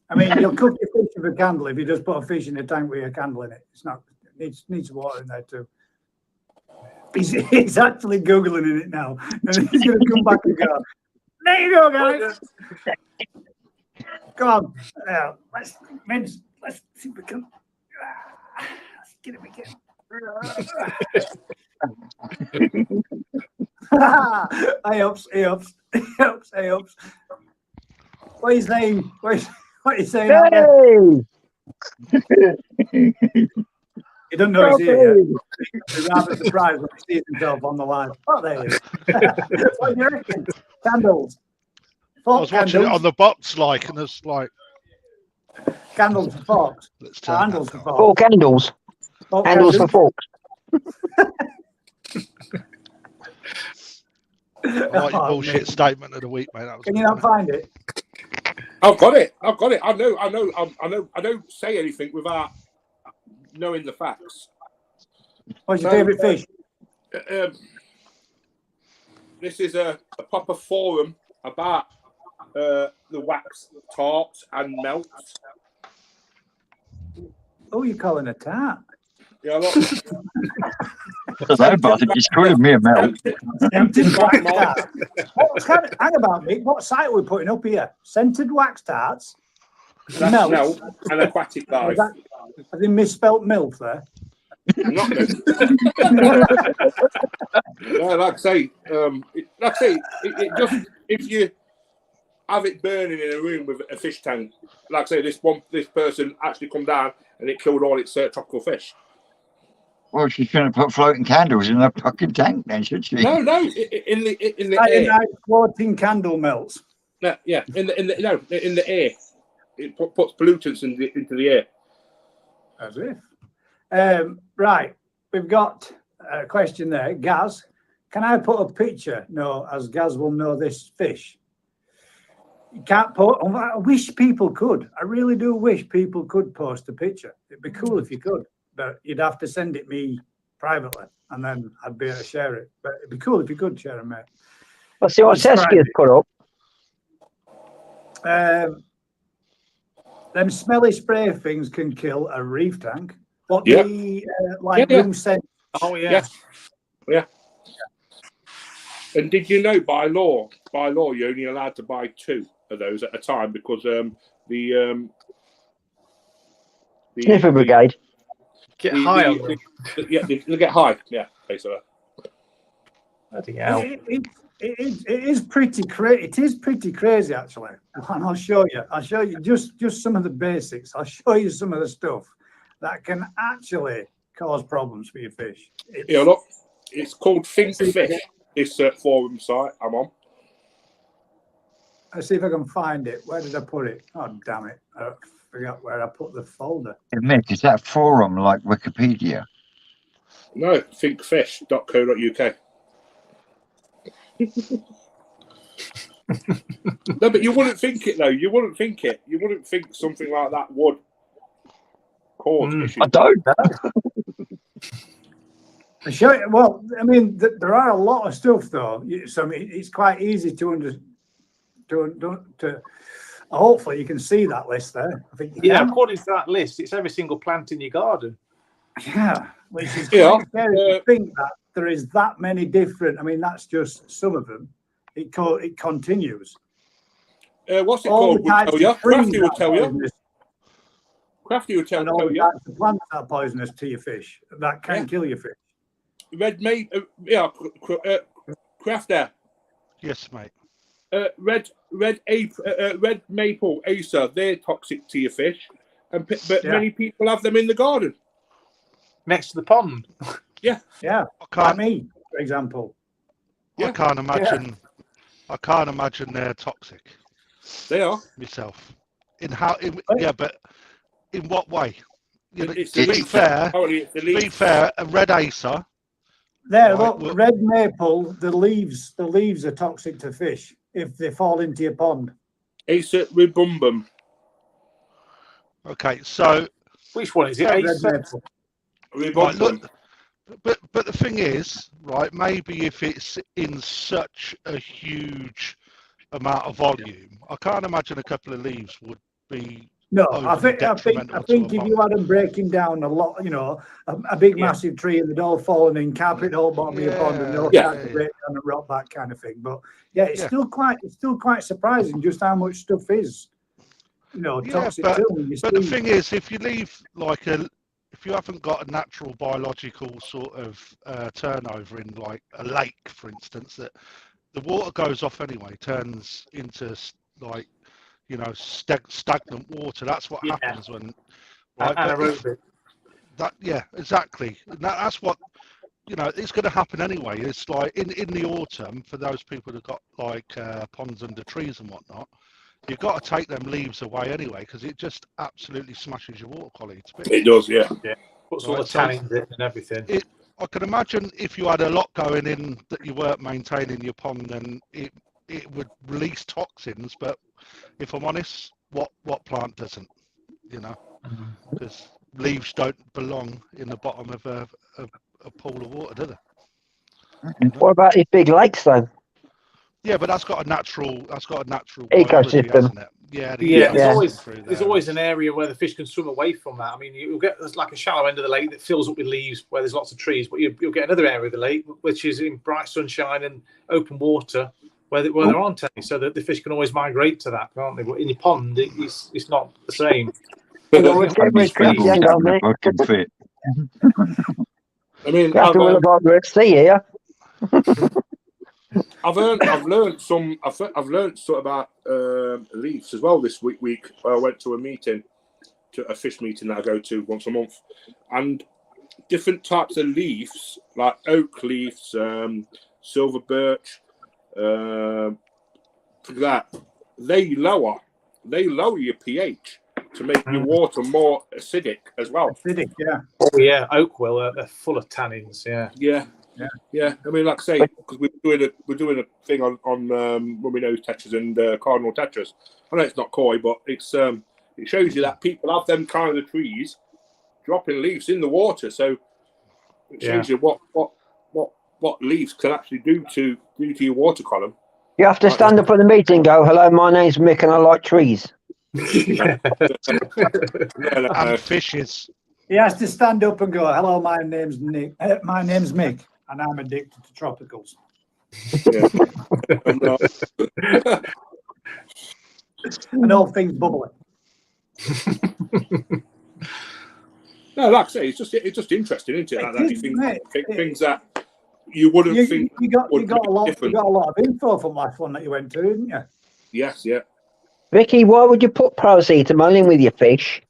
I mean, you'll cook your fish with a candle if you just put a fish in a tank with a candle in it. It's not, it needs water in there too. He's actually Googling it now. And he's going to come back and go, there you go, guys. Come on. Let's see if we can. Let's get it again. I ups. What are you saying? What are you saying? Hey! He doesn't know he's here yet. He's rather surprised when he sees himself on the line. Oh, there he is. What do you reckon? Candles. I was watching it on the box, and it's like candles for forks. let's turn Candles that for down. Four forks. candles. Fork Candles for candles. forks. I like your Oh, bullshit mate. statement of the week, mate. That was Can good, you not wasn't find it? I've got it. I know. I don't say anything without knowing the facts. What's your favourite fish? This is a proper forum about the wax tarts and melts. Oh, you're calling a tart. Yeah, look. don't know, but I think he's calling me a melt. Scented wax tarts. Hang about, Mick. What site are we putting up here? Scented wax tarts. That's Melts. melt and aquatic life. Have they misspelt MILF there? Not this. Yeah, like I say, it just, if you have it burning in a room with a fish tank, like I say, this person actually come down and it killed all its tropical fish. Well, she's going to put floating candles in her fucking tank, then, should she? No, in the air. Floating candle melts. No, yeah, in the air. It puts pollutants into the air. As if. Right, we've got a question there. Gaz, can I put a picture? No, as Gaz will know this fish. You can't put. I wish people could. I really do wish people could post a picture. It'd be cool if you could, but you'd have to send it me privately, and then I'd be able to share it. But it'd be cool if you could share it, mate. Let's see what Seski's put up. Them smelly spray things can kill a reef tank. What Yeah. the room scent? Oh yeah. Yeah. And did you know by law, you're only allowed to buy 2 of those at a time because the Sniffer Brigade. Get high on them. They get high. Yeah, basically. Bloody hell. It is pretty crazy. It is pretty crazy, actually. And I'll show you. I'll show you just some of the basics. I'll show you some of the stuff that can actually cause problems for your fish. Yeah, look, it's called Think Fish. This forum site I'm on. Let's see if I can find it. Where did I put it? Oh, damn it. I forgot where I put the folder. Hey, Mick, is that forum like Wikipedia? No, thinkfish.co.uk. No, but you wouldn't think it, though. You wouldn't think it. You wouldn't think something like that would cause issues. I don't. Well, I mean, there are a lot of stuff, though. So it's quite easy to hopefully you can see that list there. I think according to that list, it's every single plant in your garden. Yeah, which is quite scary to think that there is that many different. I mean, that's just some of them. It continues. What's it called? We'll tell you. Crafty will tell you. Crafty will tell you. The plants are poisonous to your fish. That can kill your fish. Red Crafter. Yes, mate. Red maple acer. They're toxic to your fish, but many people have them in the garden next to the pond. Yeah. Me, for example. I can't imagine. I can't imagine they're toxic. They are myself. But in what way? You know, it's to be fair, a red acer. There, look, red maple. The leaves are toxic to fish if they fall into your pond. Acer ribumbum. Okay, so which one is it? Red maple. Right, look, but the thing is, right? Maybe if it's in such a huge amount of volume, I can't imagine a couple of leaves would be. No, I think if you had them breaking down a lot, you know, a big massive tree and they'd all fallen in, carpet all bottom of your pond and they'll start to break down and rot, that kind of thing. But it's still quite surprising just how much stuff is, you know, toxic too. But the thing is, if you leave if you haven't got a natural biological sort of turnover in like a lake, for instance, that the water goes off anyway, turns into like, you know, stagnant water. That's what happens when. Right? Exactly. That's what, you know, it's going to happen anyway. It's like in the autumn for those people who've got like ponds under trees and whatnot. You've got to take them leaves away anyway because it just absolutely smashes your water quality to bits. It does, yeah. Puts all the tannins in and everything. I can imagine if you had a lot going in that you weren't maintaining your pond, then it would release toxins. But if I'm honest, what plant doesn't? You know, because leaves don't belong in the bottom of a pool of water, do they? What about these big lakes, though? Yeah, but that's got a natural ecosystem. Yeah, there's always an area where the fish can swim away from that. I mean, you'll get like a shallow end of the lake that fills up with leaves where there's lots of trees, but you'll get another area of the lake which is in bright sunshine and open water where there aren't any, so that the fish can always migrate to that, can't they? But in your pond, it's not the same. I mean, see here. I've learned some about leaves as well this week. I went to a fish meeting that I go to once a month, and different types of leaves like oak leaves, silver birch, that they lower your pH to make your water more acidic as well. Acidic, yeah. Oh yeah, oak will. They're full of tannins. Yeah. I mean, like I say, because we're doing a thing on rummy nose tetras and cardinal tetras. I know it's not koi, but it shows you that people have them kind of trees dropping leaves in the water. So it shows you what leaves can actually do to your water column. You have to stand up at the meeting and go, hello, my name's Mick and I like trees. And fishes. He has to stand up and go, hello, my name's Nick. My name's Mick, and I'm addicted to tropicals. And all things bubbly. No, like I say, it's just interesting, isn't it? Like that, you think things that you wouldn't think. You got a lot of info from last one that you went to, didn't you? Yes, yeah. Vicky, why would you put paracetamol in with your fish?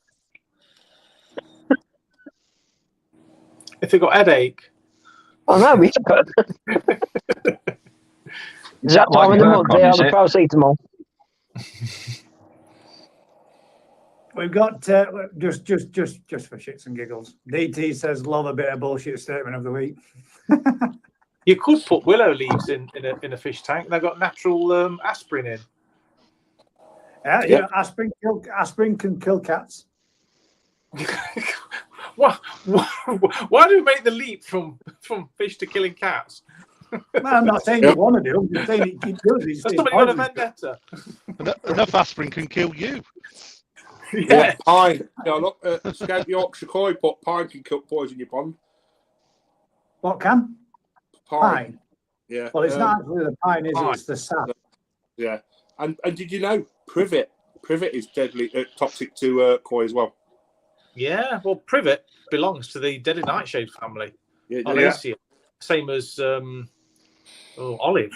If they got headache. Oh no, we could. Is that time of the month they have the paracetamol? We've got just for shits and giggles. DT says, "Love a bit of bullshit statement of the week." You could put willow leaves in a fish tank. They've got natural aspirin in. Yeah, aspirin can kill cats. Why do we make the leap from fish to killing cats? Well, I'm not saying you want to do. I'm just saying it does. Somebody got a vendetta. Enough aspirin can kill you. Yeah, pine. Look, Scout Yorkshire koi, but pine can poison your pond. What can? Pine. Yeah. Well, it's not actually the pine, is it? It's the sap. Yeah. And did you know privet is deadly toxic to koi as well? Yeah. Well, privet belongs to the deadly nightshade family. Yeah. Olaceae. Same as olive.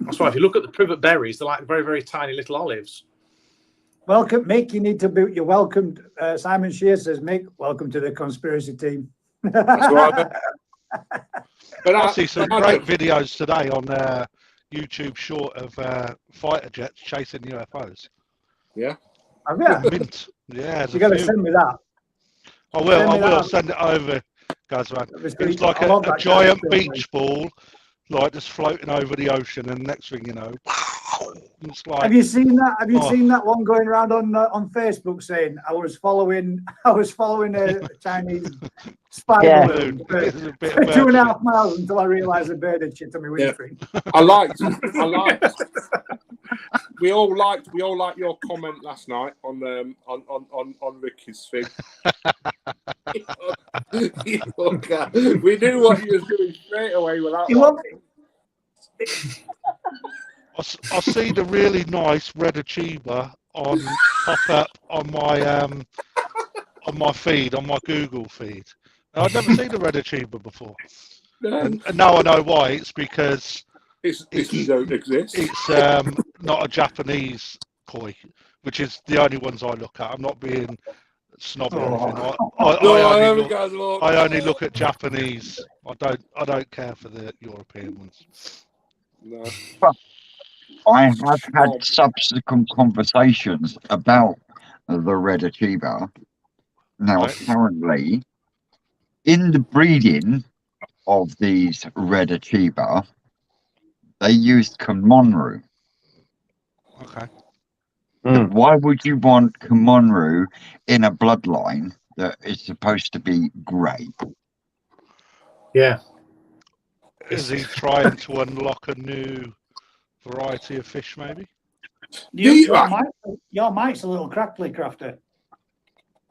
That's why if you look at the privet berries, they're like very, very tiny little olives. Welcome, Mick. You need to be. You're welcomed. Simon Shear says, Mick, welcome to the conspiracy team. That's right. But I see some great videos today on YouTube short of fighter jets chasing UFOs. Yeah. Have you? Mint. Yeah. You got to send me that. I will send it over, guys. Man. It's like a giant beach ball, like just floating over the ocean, and next thing you know, it's like. Have you seen that? Have you seen that one going around on Facebook saying I was following a Chinese spy balloon for 2.5 miles until I realised the bird had shit on my windscreen. I liked. We all liked your comment last night on Ricky's thing. We knew what you were doing straight away with that one. I see the really nice red achiever pop up on my feed, on my Google feed. Now, I've never seen a red achiever before, and now I know why. It's because it don't exist. It's not a Japanese koi, which is the only ones I look at. I'm not being snob or anything. I only look at Japanese. I don't care for the European ones. No. I have had subsequent conversations about the red achiever. Now, apparently, in the breeding of these red achiever, they used Kamonru. Okay. Why would you want Kamonru in a bloodline that is supposed to be grey? Yeah. Is he trying to unlock a new variety of fish, maybe. Your mic's a little crackly, Crafter.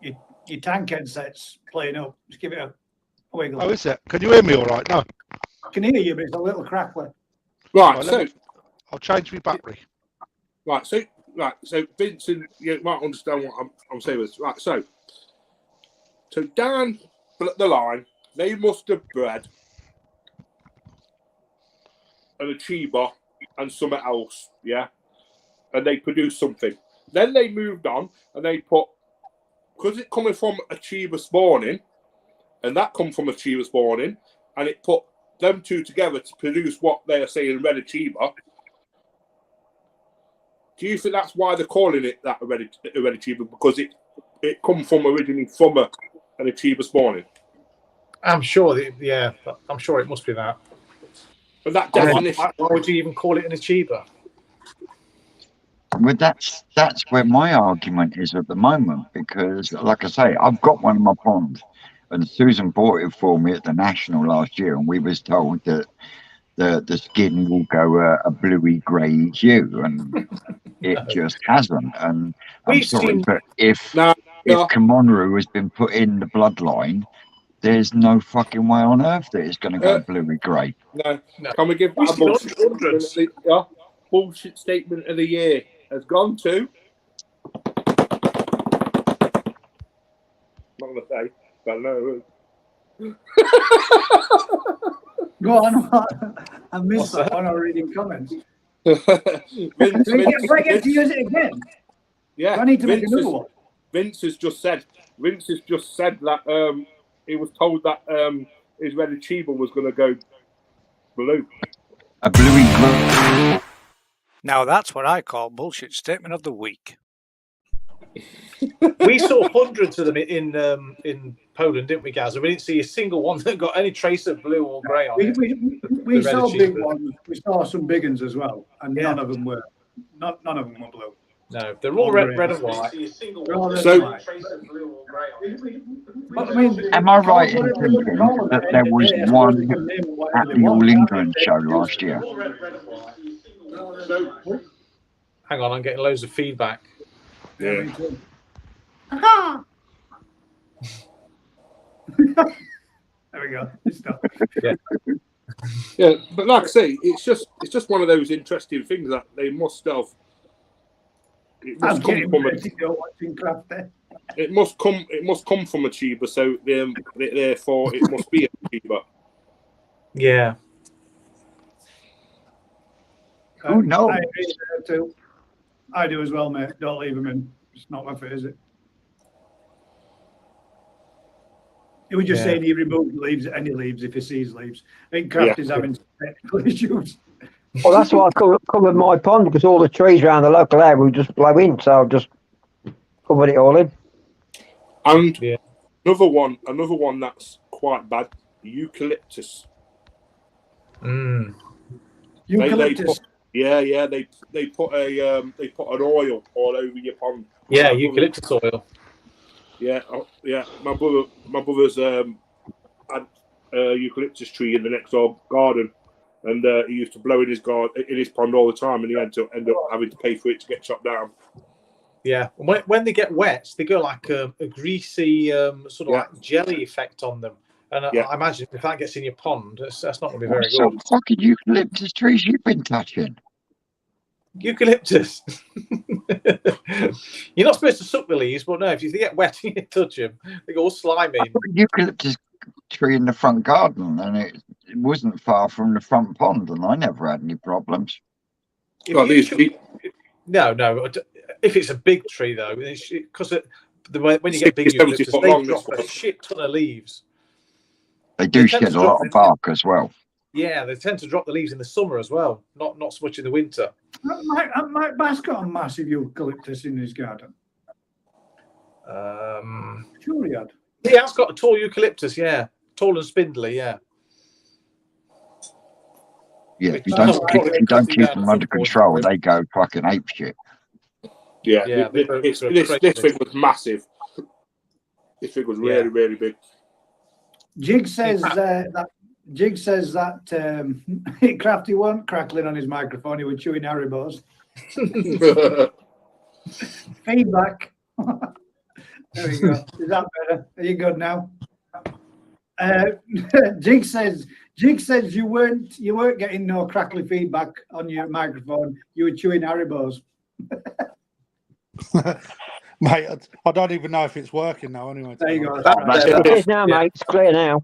Your tank headset's playing up. Just give it a wiggle. Oh, is it? Can you hear me all right? No. I can hear you, but it's a little crackly. Right, so I'll change my battery. right, so Vincent, you might understand what I'm saying. Right, so down the line, they must have bred an achiever and something else, yeah, and they produced something. Then they moved on and they put, because it coming from achiever spawning, and that come from achiever spawning, and it put them two together to produce what they are saying red achiever. Do you think that's why they're calling it that a red achiever? Because it come from originally from an achiever spawning? I'm sure. I'm sure it must be that. But that definition. Why would you even call it an achiever? Well, that's where my argument is at the moment, because, like I say, I've got one in my pond, and Susan bought it for me at the National last year, and we was told that the skin will go a bluey grey hue, and it just hasn't. And I'm sorry, but if Komonru has been put in the bloodline, there's no fucking way on earth that it's going to go bluey grey. No. Can we give that a bullshit statement of the year? Has gone to. I'm not going to say, but no. Go on. I missed that one. I'm reading comments. Vince I get to use it again. Yeah. I need to make another one. Vince has just said that he was told that his red achiever was going to go blue. A bluey grey. Now that's what I call bullshit statement of the week. We saw hundreds of them in Poland, didn't we, Gaz? We didn't see a single one that got any trace of blue or grey on it. We saw big ones. We saw some big ones as well, and none of them were blue. No, they're all red and white. Am I right in thinking that there was one at the All England show last year? Hang on, I'm getting loads of feedback. Yeah. There we go. Yeah, but like I say, it's just one of those interesting things that they must have. It must come from Achiever, so therefore it must be Achiever. Yeah. Who knows? I do as well, mate. Don't leave them in. It's not worth it, is it? He was just saying he removed any leaves if he sees leaves. I think Kraft is having technical issues. Well, that's why I covered my pond, because all the trees around the local area will just blow in, so I've just covered it all in. And another one that's quite bad, eucalyptus. Eucalyptus. They put an oil all over your pond. Yeah, eucalyptus oil. Yeah. My brother's had a eucalyptus tree in the next door garden, and he used to blow in his pond all the time, and he end up having to pay for it to get chopped down. Yeah, when they get wet, they go like a greasy sort of like jelly effect on them. And I imagine if that gets in your pond, that's not going to be very good. What fucking eucalyptus trees you've been touching? Eucalyptus. You're not supposed to suck the leaves, but no, if you get wet and you touch them, they go all slimy. I put a eucalyptus tree in the front garden, and it wasn't far from the front pond, and I never had any problems. No. If it's a big tree, though, because when you get big eucalyptus, they drop a shit ton of leaves. They do shed a lot of bark as well. Yeah, they tend to drop the leaves in the summer as well, not so much in the winter. Mike Bass got a massive eucalyptus in his garden. Sure he had. He has got a tall eucalyptus, tall and spindly, Yeah, if you don't keep them under control, they go fucking ape shit. Yeah, this thing was massive. This thing was really, really big. Jig says that Jig says that Crafty wasn't crackling on his microphone, he was chewing Haribos. Feedback. There we go. Is that better? Are you good now? Jig says you weren't getting no crackly feedback on your microphone. You were chewing Haribos. Mate, I don't even know if it's working now. Anyway, There you go. That's It is now, Yeah. mate. It's clear now.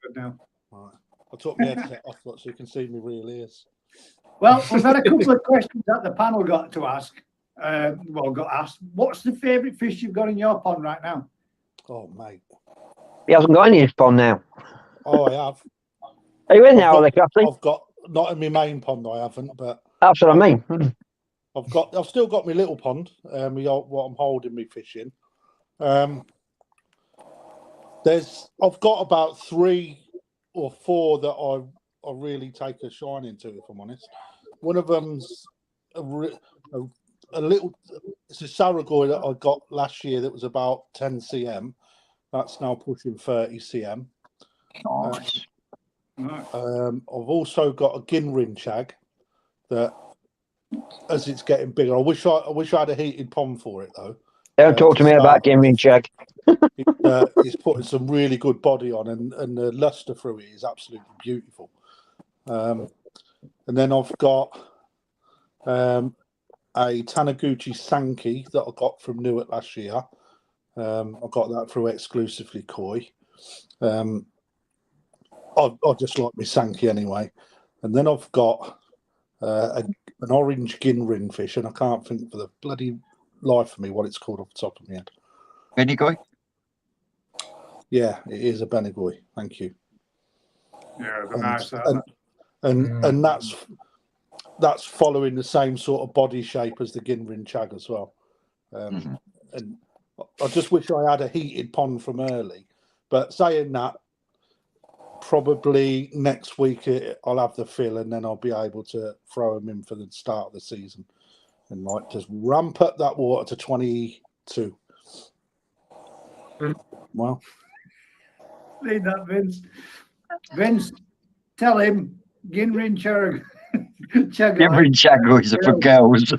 Good now. Right. I took my headset off so you can see me real ears. Well, we've had a couple of questions that the panel got to ask. Got asked. What's the favourite fish you've got in your pond right now? Oh, mate. He hasn't got any in his pond now. Oh, I have. Are you in there, Ollie Crafty? I've got not in my main pond. I haven't, but That's what I mean. I've still got my little pond. What I'm holding me fishing. I've got about 3 or 4 that I really take a shine into, if I'm honest. One of them's a little. It's a Saragoi that I got last year that was about 10 cm. That's now pushing 30 cm. Nice. I've also got a Ginrin shag that, as it's getting bigger, I wish I had a heated pond for it though. Don't talk to me about Gimrin Shag. It's putting some really good body on, and the luster through it is absolutely beautiful. And then I've got a Taniguchi Sankey that I got from Newark last year. I got that through Exclusively Koi. I just like my Sankey anyway. And then I've got an orange Ginrin fish, and I can't think for the bloody life of me what it's called off the top of my head. Benigoi? Yeah, it is a Benigoi. Thank you. Yeah, And that's following the same sort of body shape as the Ginrin shag as well. And I just wish I had a heated pond from early. But saying that, probably next week I'll have the fill, and then I'll be able to throw them in for the start of the season, and like just ramp up that water to 22. Well, Read that, Vince. Vince, tell him Ginrin Chug. Ginrin Shagos are for girls.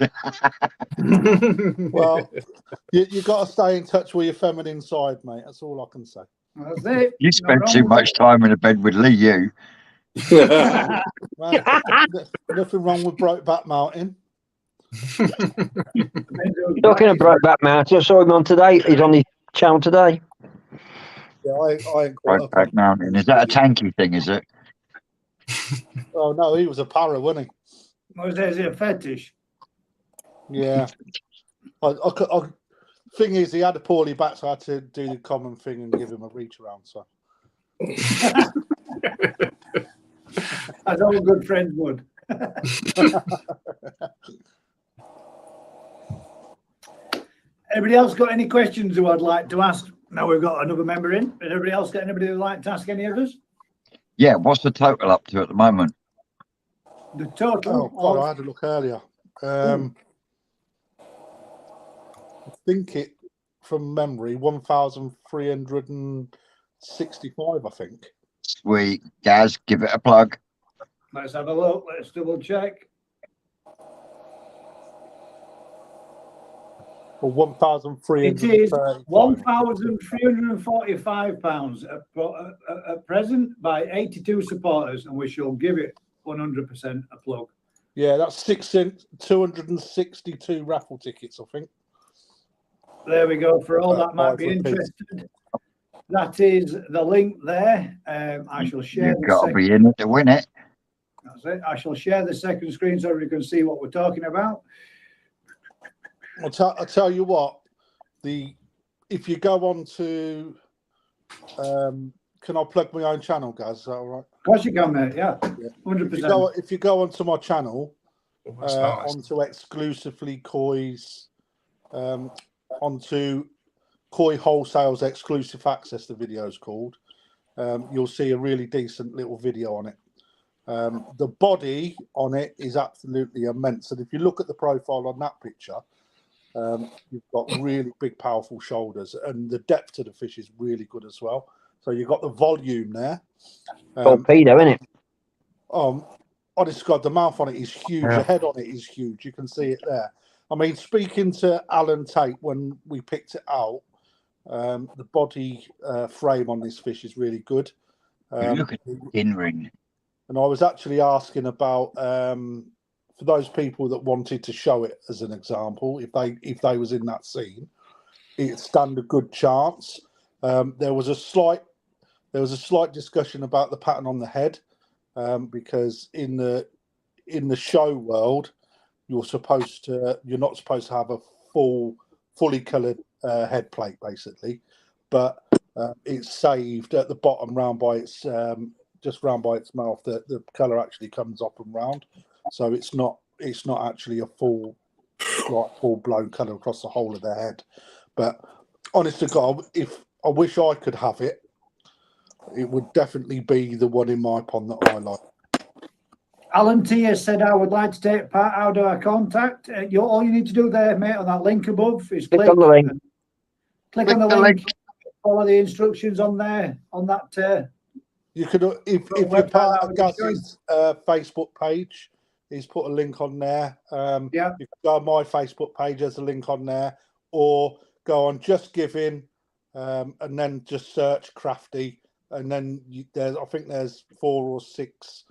well, you got to stay in touch with your feminine side, mate. That's all I can say. That's it. You spent too much time in a bed with Lee, you. Well, nothing wrong with Brokeback Mountain. Talking of Brokeback Mountain, I saw him on today. He's on the channel today. Yeah, I ain't caught up Brokeback on- Mountain. Is that a tanky thing, is it? Oh no, he was a para, wasn't he? Was there a fetish? Yeah. Thing is, he had a poorly back, so I had to do the common thing and give him a reach around. So As all good friends would. Anybody else got any questions who I'd like to ask? Now we've got another member in. Did everybody else get anybody who'd like to ask any others? Yeah, what's the total up to at the moment? The total. oh God, I had a look earlier. I think it, from memory, 1,365. I think. Sweet. Gaz, give it a plug. Let's have a look. Let's double check. Or 1,335. It is £1,345 at present by 82 supporters, and we shall give it 100% a plug. Yeah, that's 262 raffle tickets, I think. There we go. For all that might be interested, that is the link there. I shall share. You've got to be in it to win it. That's it. I shall share the second screen so we can see what we're talking about. I'll tell you what. If you go on to, can I plug my own channel, guys? Is that all right? Of course you can, mate. Yeah, 100%. If you go onto my channel, That's nice. onto Exclusively Koi's, onto Koi Wholesale's exclusive access, the video's called, you'll see a really decent little video on it. The body on it is absolutely immense, and if you look at the profile on that picture, you've got really big, powerful shoulders, and the depth of the fish is really good as well. So you've got the volume there. Torpedo, isn't it? Honest to God, the mouth on it is huge. Yeah. The head on it is huge. You can see it there. I mean, speaking to Alan Tate when we picked it out, the body frame on this fish is really good. Look at the in ring. And I was actually asking about for those people that wanted to show it as an example, if they was in that scene, it'd stand a good chance. There was a slight discussion about the pattern on the head, because in the show world, you're not supposed to have a fully coloured head plate, basically, but it's saved at the bottom round by its just round by its mouth. The colour actually comes up and round, so it's not actually a full blown colour across the whole of the head. But honest to God, if I wish I could have it, it would definitely be the one in my pond that I like. Alan T has said, I would like to take part. How do I contact? All you need to do there, mate, on that link above is click on the link. Click on the link. Follow the instructions on there, on that. You could, if you're part of Gaz's Facebook page, he's put a link on there. Yeah. You can go on my Facebook page, there's a link on there, or go on Just Giving, and then just search Crafty, and then I think there's 4 or 6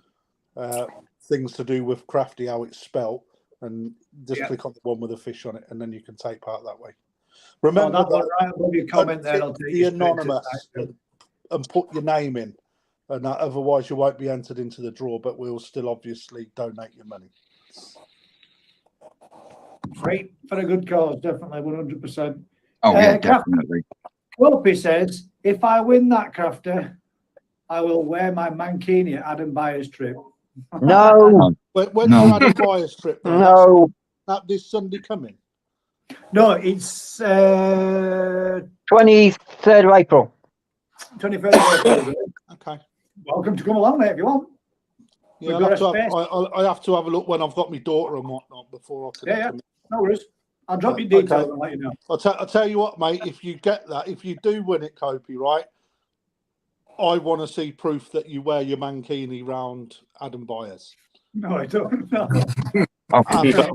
things to do with Crafty, how it's spelt, and just click on the one with a fish on it, and then you can take part that way. Remember right above your comment there, I'll take the anonymous and put your name in, and otherwise you won't be entered into the draw, but we'll still obviously donate your money. Great, for a good cause, definitely, 100%. Oh yeah, definitely. Copy says, if I win that, Crafter, I will wear my mankini at Adam Byers' trip. No. When's your Adam Byers' trip? No. That this Sunday coming? No, it's 23rd of April. 23rd of April. Okay. Welcome to come along, mate, if you want. Yeah, I have to have a look when I've got my daughter and whatnot before I can. Yeah, no worries. I'll drop you details and let you know. I'll tell you what, mate. If you get that, if you do win it, Copy, right? I want to see proof that you wear your mankini round Adam Byers. No, I don't. No.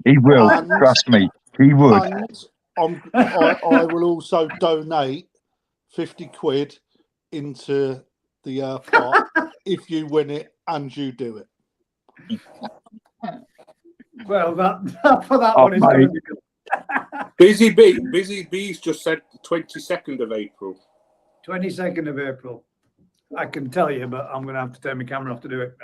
He will. Trust me, he would. And I will also donate 50 quid into the pot if you win it and you do it. Well, that for that one is going to be good. Busy Bees just said 22nd of April. 22nd of April. I can tell you, but I'm going to have to turn my camera off to do it.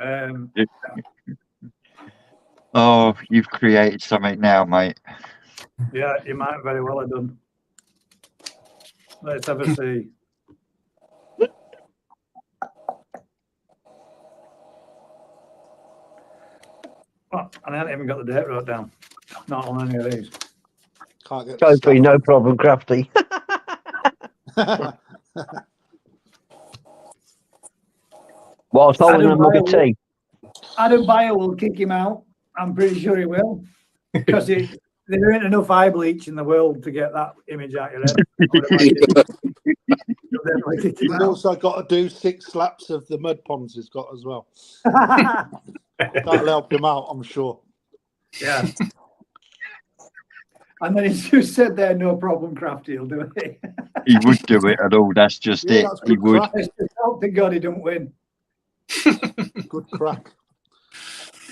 Oh, you've created something now, mate. Yeah, you might very well have done. Let's have a see. Oh, and I haven't even got the date wrote down. Not on any of these. Can't get Sophie, no problem, Crafty. Whilst holding a mug of tea. Adam Byer will kick him out. I'm pretty sure he will. Because there ain't enough eye bleach in the world to get that image out your head. He's also got to do 6 slaps of the mud ponds he's got as well. That'll help him out, I'm sure. Yeah. And then he's just said there, no problem, Crafty, he'll do it. He would do it at all. That's just it. He would. Thank God he don't win. Good crack.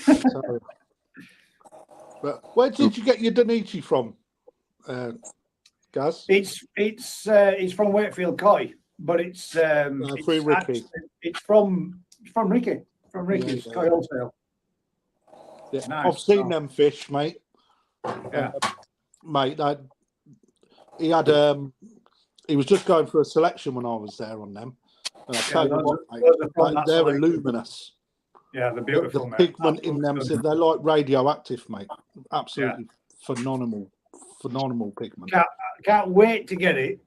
So, but where did you get your Danichi from, Gaz? It's from Wakefield Koi, but it's free Ricky. It's from Ricky, from Ricky's Koi Wholesale. Yeah. Nice. I've seen them fish, mate. Yeah, mate. He was just going for a selection when I was there on them. And I tell you what, mate, they're luminous. Yeah, they're beautiful. The pigment in them, so they're like radioactive, mate. Absolutely phenomenal pigment. Can't wait to get it.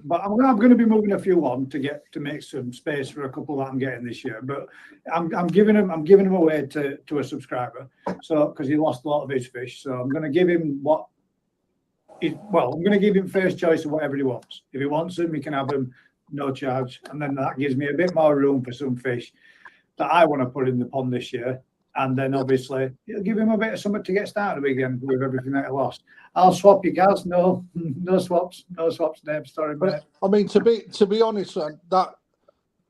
But I'm going to be moving a few on to make some space for a couple that I'm getting this year. But I'm giving them away to a subscriber, so because he lost a lot of his fish. So I'm going to give him I'm going to give him first choice of whatever he wants. If he wants them, he can have them. no charge. And then that gives me a bit more room for some fish that I want to put in the pond this year. And then obviously it'll give him a bit of something to get started again with everything that he lost. I'll swap you guys. No swaps, Dave. Sorry, mate. I mean, to be honest,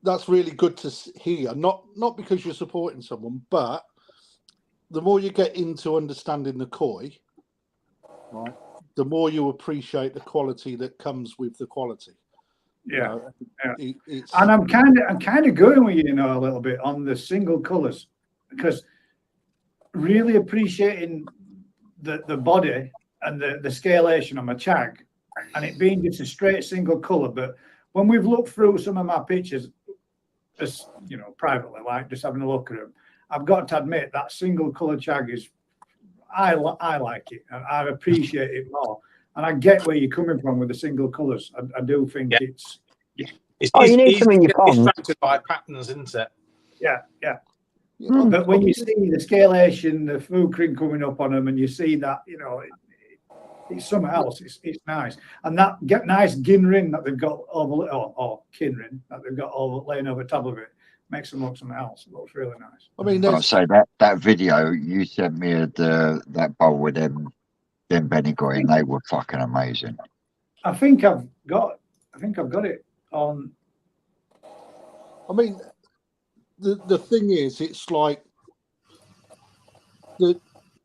that's really good to hear. Not because you're supporting someone, but the more you get into understanding the koi, right, the more you appreciate the quality that comes with the quality. Yeah, It's... And I'm kind of going with you, a little bit on the single colours, because really appreciating the body and the scalation on my chag, and it being just a straight single colour. But when we've looked through some of my pictures, as privately, like just having a look at them, I've got to admit that single colour chag is, I like it, and I appreciate it more. And I get where you're coming from with the single colours. I do think it's you need some in your pond. Distracted by patterns, isn't it? Yeah. But when you see the scalation, the food cream coming up on them, and you see that, it's something else. It's nice, and that nice gin ring that they've got over, or kin ring that they've got laying over top of it, makes them look something else. It looks really nice. I mean, I'll say that video you sent me of that bowl with them Benigoi, and they were fucking amazing. I think I've got it on. I mean, the thing is, it's like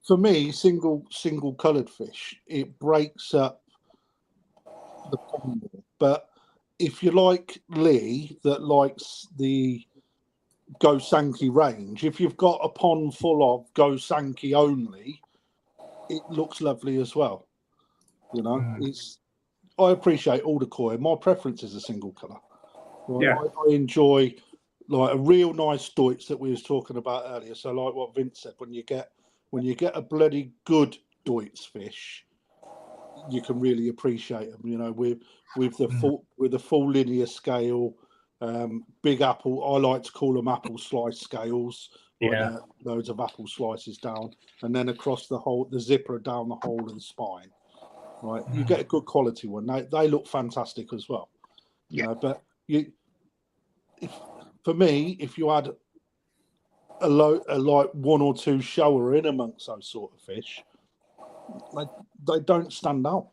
for me, single coloured fish, it breaks up the pond. But if you like Lee, that likes the Go Sankey range, if you've got a pond full of Go Sankey only, it looks lovely as well. I appreciate all the koi. My preference is a single colour. Right? Yeah. I enjoy like a real nice Deutsch that we was talking about earlier. So like what Vince said, when you get a bloody good Deutsch fish, you can really appreciate them. With the full linear scale, big apple. I like to call them apple slice scales. Yeah, loads of apple slices down, and then across the zipper down the whole of the spine. Right, you get a good quality one. They look fantastic as well. Yeah, but for me, if you had a like one or two shower in amongst those sort of fish, they don't stand out.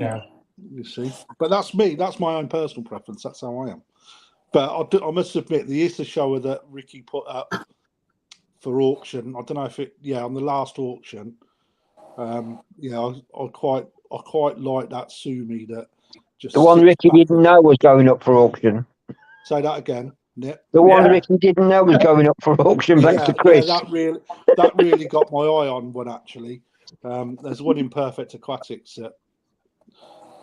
Yeah. You see, but that's me. That's my own personal preference. That's how I am. But I must admit, the Easter shower that Ricky put up for auction, I don't know if on the last auction, I quite like that Sumi that just. The one Ricky didn't know was going up for auction. Say that again, Nick. The one Ricky didn't know was going up for auction, thanks to Chris. Yeah, that really got my eye on one actually. There's one in Perfect Aquatics that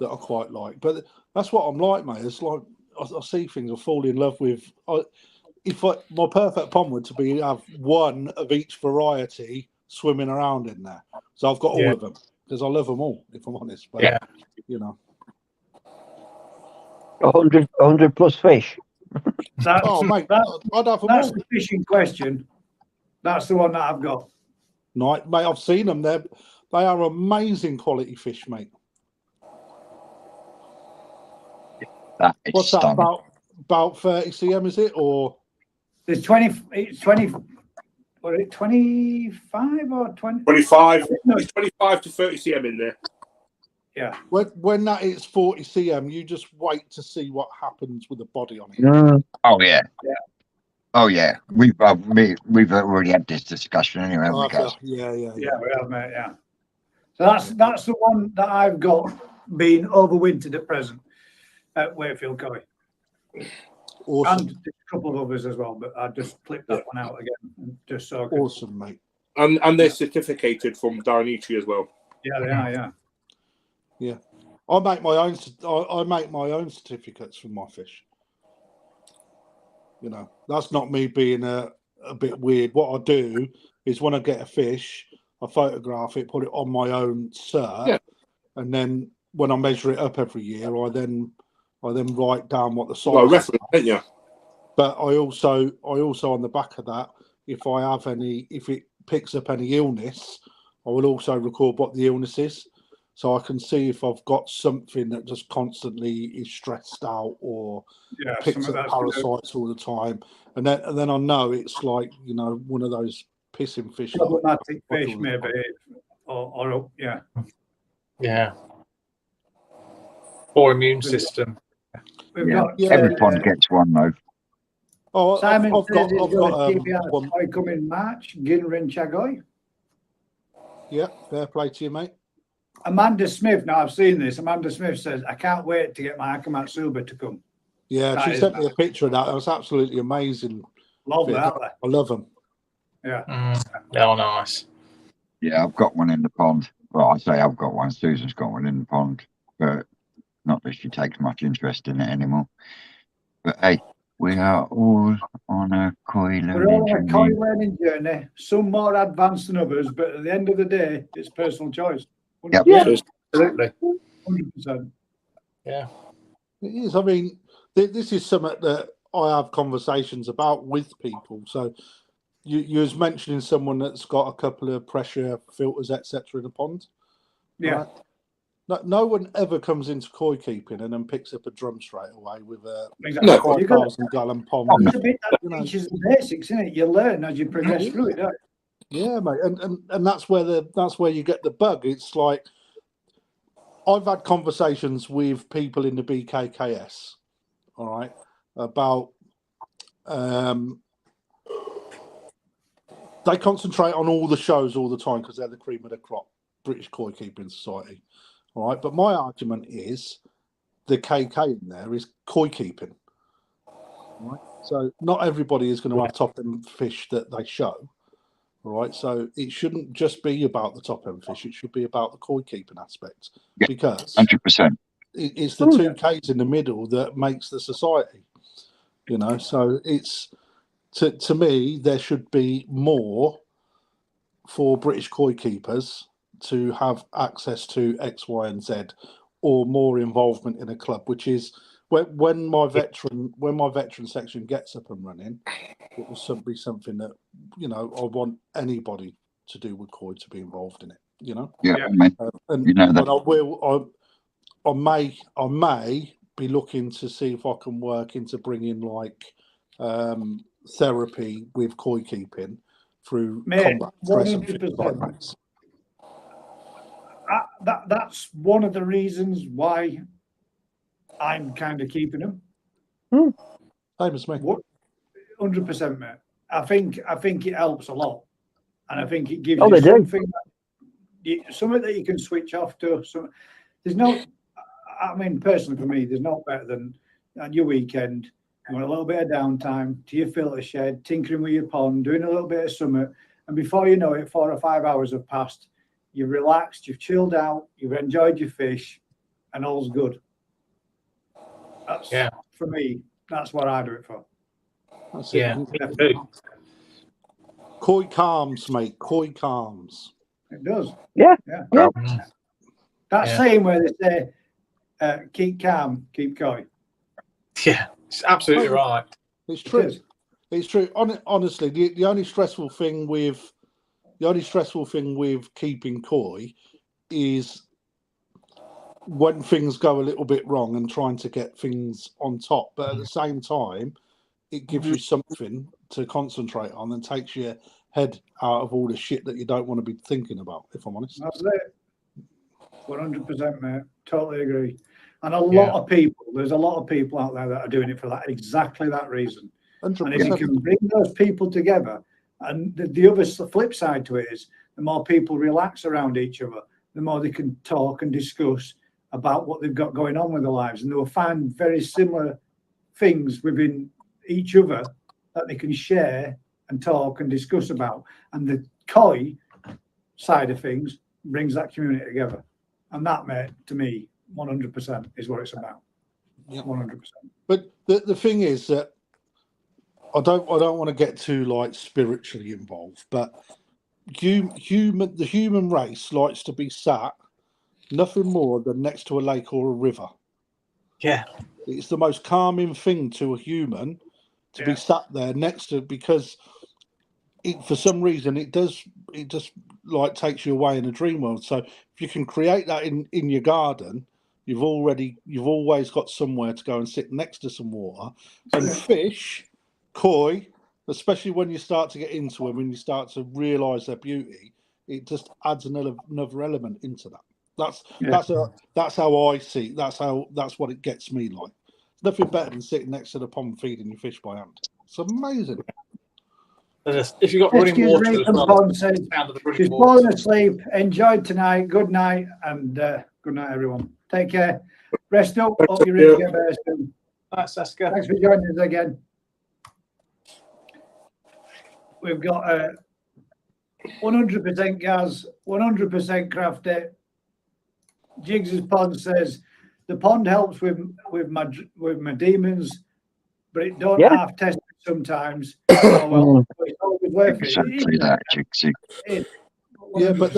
I quite like, but that's what I'm like, mate. It's like I see things, I fall in love with. My perfect pond would have one of each variety swimming around in there. So I've got all of them because I love them all, if I'm honest. But, 100 plus fish. Mate, I'd have them that's all. the fishing question. That's the one that I've got. Mate, I've seen them. They are amazing quality fish, mate. What's that, about 30 cm, is it? Or there's 20, what is it, 25 or 20? 25. No, it's 25 to 30 cm in there. Yeah. When that is 40 cm, you just wait to see what happens with the body on it. Oh yeah. Oh yeah. We've already had this discussion anyway. Yeah, we have, mate. Yeah. So that's the one that I've got being overwintered at present at Wakefield Koi. Awesome. And a couple of others as well, but I just clipped that one out again, just so. Awesome, mate. And they're certificated from Dainichi as well. Yeah, they are. Yeah. Yeah, I make my own. I make my own certificates for my fish. That's not me being a bit weird. What I do is when I get a fish, I photograph it, put it on my own cert, and then when I measure it up every year, I then write down what the size. Well, reference, don't you? But I also on the back of that, if it picks up any illness, I will also record what the illness is. so I can see if I've got something that just constantly is stressed out or Yeah, picks some of up that's gonna parasites all the time, and then I know it's like, you know, one of those pissing fish. that I problematic watch fish, all the maybe, time. or yeah. Yeah. Poor immune system. We've Yeah, got every pond gets one though. Oh, Simon I've says he's got got a TBR one. toy coming March, Ginrin Chagoy. Yeah, fair play to you, mate. Amanda Smith, now I've seen this. Amanda Smith says, I can't wait to get my Akamatsuba to come. Yeah, That she is sent me a picture of that. That was absolutely amazing. Love that. I love them. Yeah. Oh, nice. Yeah, I've got one in the pond. Well, I say I've got one. Susan's got one in the pond, but not that she takes much interest in it anymore. But hey, we are all on a koi We're learning all on a koi journey. learning journey, some more advanced than others, but at the end of the day, it's personal choice. Yep. Yeah. Absolutely. 100%. Yeah. It is. I mean, this is something that I have conversations about with people. So you was mentioning someone that's got a couple of pressure filters, etc., in the pond. Yeah. Right? No one ever comes into koi keeping and then picks up a drum straight away with a Exactly. No. 5,000-gallon pond. It's a bit that You know. teaches the basics, isn't it? You learn as you progress through it, don't you? Yeah, mate, and that's where you get the bug. It's like I've had conversations with people in the BKKS, all right, about they concentrate on all the shows all the time because they're the cream of the crop, British Koi Keeping Society, all right. But my argument is the KK in there is koi keeping, right? So not everybody is going to have top end fish that they show. All right, so it shouldn't just be about the top end fish; it should be about the koi keeping aspect, Yeah, because 100%. it's the two Ks in the middle that makes the society. You know, so it's to me there should be more for British koi keepers to have access to X, Y, and Z, or more involvement in a club, which is when my veteran section gets up and running. It will be something that, you know, I want anybody to do with koi to be involved in it. You know. Yeah, Yeah. mate. And You know that. I may be looking to see if I can work into bringing like therapy with koi keeping through combat stress and things like 100%. That's one of the reasons why I'm kind of keeping them. Same as me. 100%, mate. I think it helps a lot, and I think it gives Oh, you they do. something that you can switch off to. There's no, I mean, personally for me, there's not better than on your weekend. You want a little bit of downtime to your filter shed, tinkering with your pond, doing a little bit of summer, and before you know it, 4 or 5 hours have passed. You've relaxed, you've chilled out, you've enjoyed your fish, and all's good. That's for me. That's what I do it for. That's Yeah. it. Me too. Koi calms, mate. Koi calms. It does. Yeah. Well, That saying where they say, keep calm, keep koi. Yeah. It's absolutely right. It's true. It is. It's true. Honestly, the only stressful thing with keeping koi is when things go a little bit wrong and trying to get things on top. But at the same time, it gives you something to concentrate on and takes your head out of all the shit that you don't want to be thinking about, if I'm honest. That's it. 100%, mate. Totally agree. And there's a lot of people out there that are doing it for that exactly that reason. 100%. And if you can bring those people together, and the flip side to it is the more people relax around each other, the more they can talk and discuss about what they've got going on with their lives, and they'll find very similar things within each other that they can share and talk and discuss about. And the koi side of things brings that community together, and that, mate, to me, 100% is what it's about. Yep. 100%. But the thing is that I don't want to get too like spiritually involved, but the human race likes to be sat nothing more than next to a lake or a river. Yeah. It's the most calming thing to a human to be sat there next to, because for some reason it just like takes you away in a dream world. So if you can create that in your garden, you've always got somewhere to go and sit next to some water. And fish, koi, especially when you start to get into them and you start to realise their beauty, it just adds another element into that. That's how I see. That's what it gets me like. Nothing better than sitting next to the pond feeding your fish by hand. It's amazing. If you've got running water as well, Pond says she's falling asleep. Enjoyed tonight. Good night, and good night, everyone. Take care. Rest up. Hope you're ready to get better soon. Thanks, Saska. Thanks for joining us again. We've got 100% Gaz, 100% Crafty. Jigs' Pond says the pond helps with my demons, but it don't half test it sometimes. Oh well, it's always worth it. Exactly that, Jigsy. Yeah, but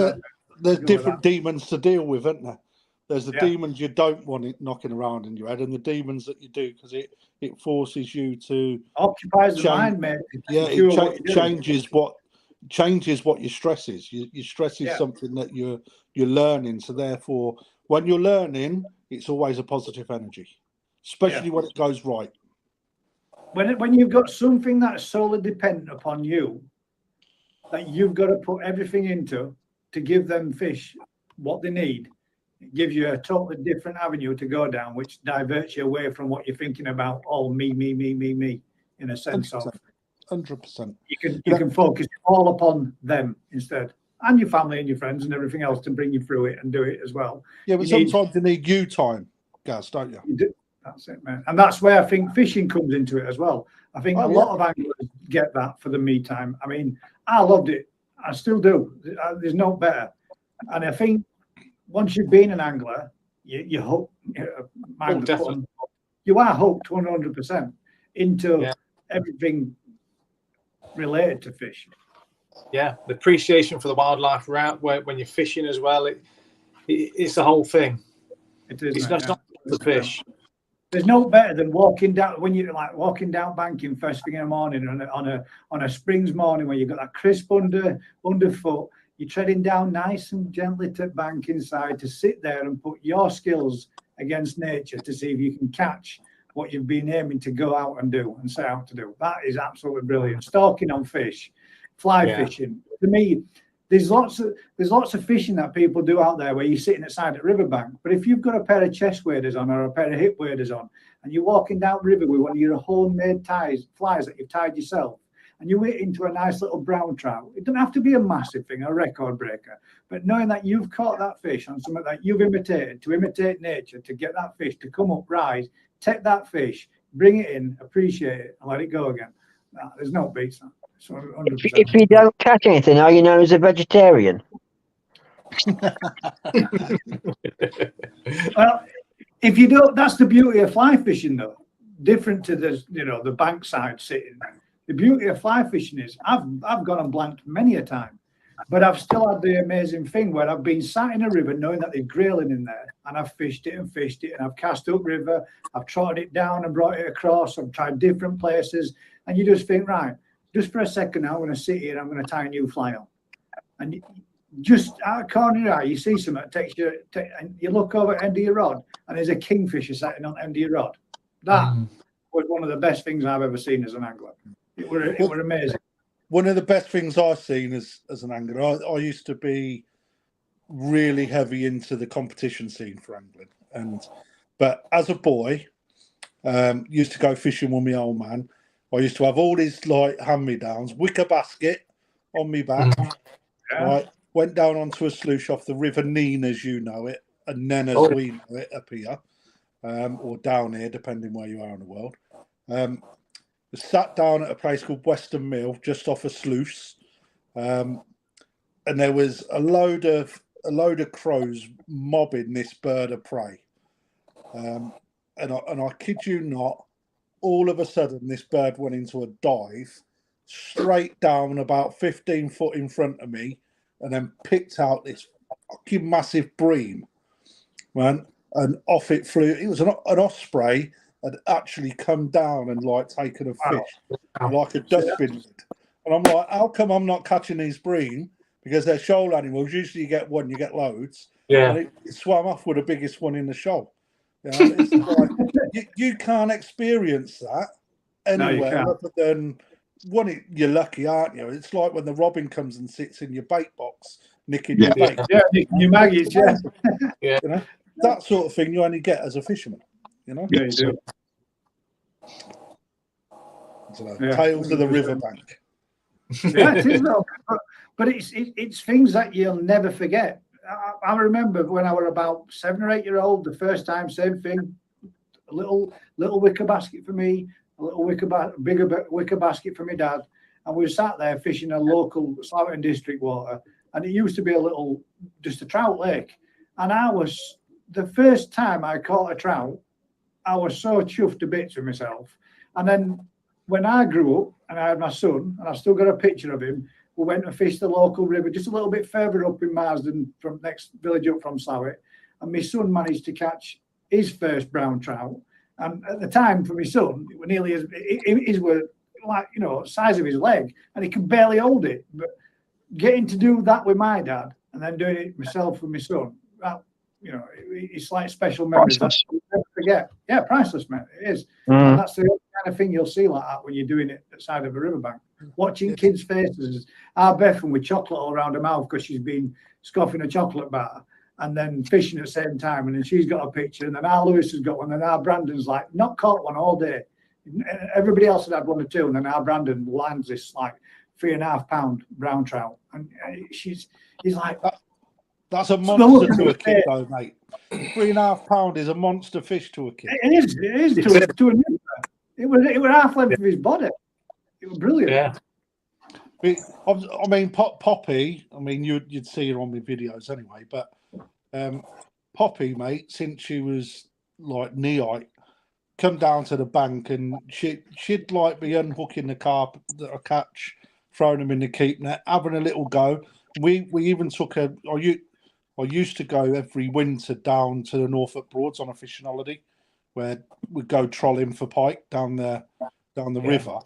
there's different demons to deal with, isn't there? There's the demons you don't want it knocking around in your head, and the demons that you do, because it forces you to occupies the mind, mate. Yeah, it changes what your stress is. Your stress is something that you're learning. So therefore, when you're learning, it's always a positive energy, especially when it goes right. When you've got something that's solely dependent upon you, that you've got to put everything into to give them fish what they need, it gives you a totally different avenue to go down, which diverts you away from what you're thinking about. All me, in a sense 100%. of 100%. You can focus all upon them instead, and your family and your friends and everything else to bring you through it and do it as well. Yeah, but sometimes you need you time, Gaz, don't you? You do. That's it, man. And that's where I think fishing comes into it as well. I think a lot of anglers get that for the me time. I mean, I loved it. I still do. There's no better. And I think once you've been an angler, you hook. You are hooked 100% into everything related to fish. Yeah, the appreciation for the wildlife route when you're fishing as well. It's the whole thing. It is. It's not the fish. There's no better than walking down walking down banking first thing in the morning on a springs morning where you've got that crisp underfoot. You're treading down nice and gently to bank inside to sit there and put your skills against nature to see if you can catch what you've been aiming to go out and do and set out to do. That is absolutely brilliant. Stalking on fish, fly fishing. To me, there's lots of fishing that people do out there where you're sitting aside at riverbank. But if you've got a pair of chest waders on or a pair of hip waders on, and you're walking down river with one of your homemade flies that you've tied yourself, and you hit into a nice little brown trout, it doesn't have to be a massive thing, a record breaker. But knowing that you've caught that fish on something that you've imitated, to imitate nature, to get that fish to come up, rise, take that fish, bring it in, appreciate it, and let it go again. No, there's no beats that. If you don't catch anything, are you known as a vegetarian? Well, if you don't, that's the beauty of fly fishing, though. Different to the bankside sitting. The beauty of fly fishing is I've gone and blanked many a time, but I've still had the amazing thing where I've been sat in a river knowing that there's grayling in there, and I've fished it, and I've cast up river, I've trotted it down and brought it across, I've tried different places, and you just think, right, just for a second now, I'm going to sit here and I'm going to tie a new fly on. And just out of the corner of your eye, you see something that takes you, and you look over at the end of your rod, and there's a kingfisher sitting on the end of your rod. That was one of the best things I've ever seen as an angler. It were amazing. One of the best things I've seen as an angler, I used to be really heavy into the competition scene for angling. But as a boy, used to go fishing with my old man. I used to have all these like hand-me-downs, wicker basket on me back. Right, went down onto a sluice off the River Nene, as you know it, and Nen as we know it up here, or down here, depending where you are in the world. Sat down at a place called Western Mill, just off a sluice, and there was a load of crows mobbing this bird of prey. And I kid you not, all of a sudden this bird went into a dive straight down about 15 foot in front of me, and then picked out this fucking massive bream, man, and off it flew. It was an osprey had actually come down and like taken a fish like a dustbin lid. And I'm like, how come I'm not catching these bream? because they're shoal animals. Usually you get one, you get loads. Yeah. And it swam off with the biggest one in the shoal. You know, it's like, you can't experience that No, you anywhere can't. other than you're lucky, aren't you? It's like when the robin comes and sits in your bait box, nicking your bait. Yeah, you maggots, yeah. Yeah. You know, that sort of thing you only get as a fisherman. You know, Yeah, you do. Yeah. Tales of the riverbank. Yeah, it is though. But it's things that you'll never forget. I remember when I was about 7 or 8 years old, the first time, same thing, a little wicker basket for me, a little bigger wicker basket for my dad, and we sat there fishing a local Slough district water, and it used to be just a trout lake, and the first time I caught a trout, I was so chuffed to bits with myself. And then when I grew up and I had my son, and I've still got a picture of him, we went and fished the local river just a little bit further up in Marsden, from next village up from Slough, and my son managed to catch his first brown trout. And at the time, for my son, it were nearly his were like, size of his leg, and he could barely hold it. But getting to do that with my dad and then doing it myself with my son, that, it's like special memories. Priceless. That you'll never forget. Yeah, priceless, man. It is. And that's the kind of thing you'll see like that when you're doing it at the side of a riverbank. Watching kids' faces. Our Bethan with chocolate all around her mouth because she's been scoffing a chocolate bar, and then fishing at the same time. And then she's got a picture, and then our Lewis has got one, and our Brandon's like, not caught one all day. Everybody else had 1 or 2, and then our Brandon lands this like 3.5 pound brown trout. And he's like, that's a monster to a kid, though, mate. 3.5 pound is a monster fish to a kid. It is to a nipper. It was half length of his body. It was brilliant. Yeah. I mean, Poppy. I mean, you'd see her on my videos anyway. But Poppy, mate, since she was like knee height, come down to the bank and she'd like be unhooking the carp that I catch, throwing them in the keep net, having a little go. We even took her. I used to go every winter down to the Norfolk Broads on a fishing holiday, where we'd go trolling for pike down the river.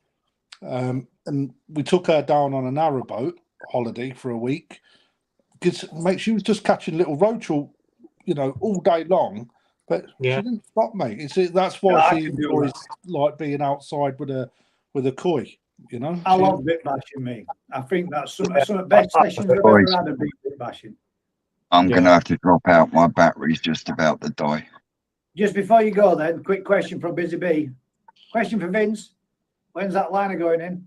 And we took her down on a narrowboat holiday for a week, because mate, she was just catching little roach all day long, but she didn't stop, mate. That's why she enjoys like being outside with a koi. I love bit bashing, me. I think that's some of the best sessions I've ever had of bit bashing. I'm going to have to drop out. My battery's just about to die. Just before you go, then, quick question from Busy Bee. Question for Vince. When's that liner going in?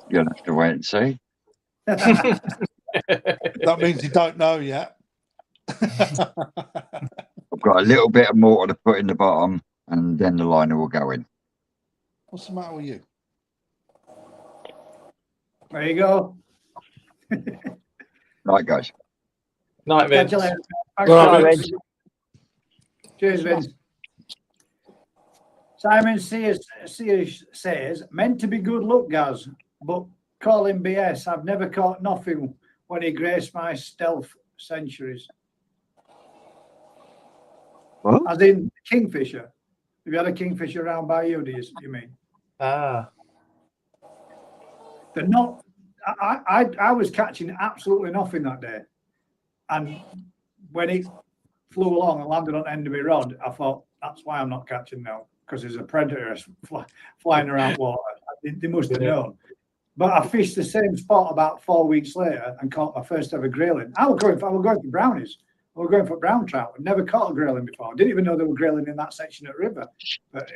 You'll have to wait and see. That means you don't know yet. I've got a little bit of mortar to put in the bottom, and then the liner will go in. What's the matter with you? There you go. Right, guys. Night, Vince. Catch you later. Right, Thanks, Vince. Cheers, Vince. Simon Sears says, meant to be good luck, Gaz, but call him BS. I've never caught nothing when he graced my stealth centuries. What? As in kingfisher. Have you had a kingfisher around by you, do you mean? Ah. They're not. I was catching absolutely nothing that day. And when it flew along and landed on the end of my rod, I thought, that's why I'm not catching now, because there's a predator flying around water. They must have known. But I fished the same spot about 4 weeks later and caught my first ever grayling. I was going for brownies. I was going for brown trout. I'd never caught a grayling before. I didn't even know there were grayling in that section of the river. But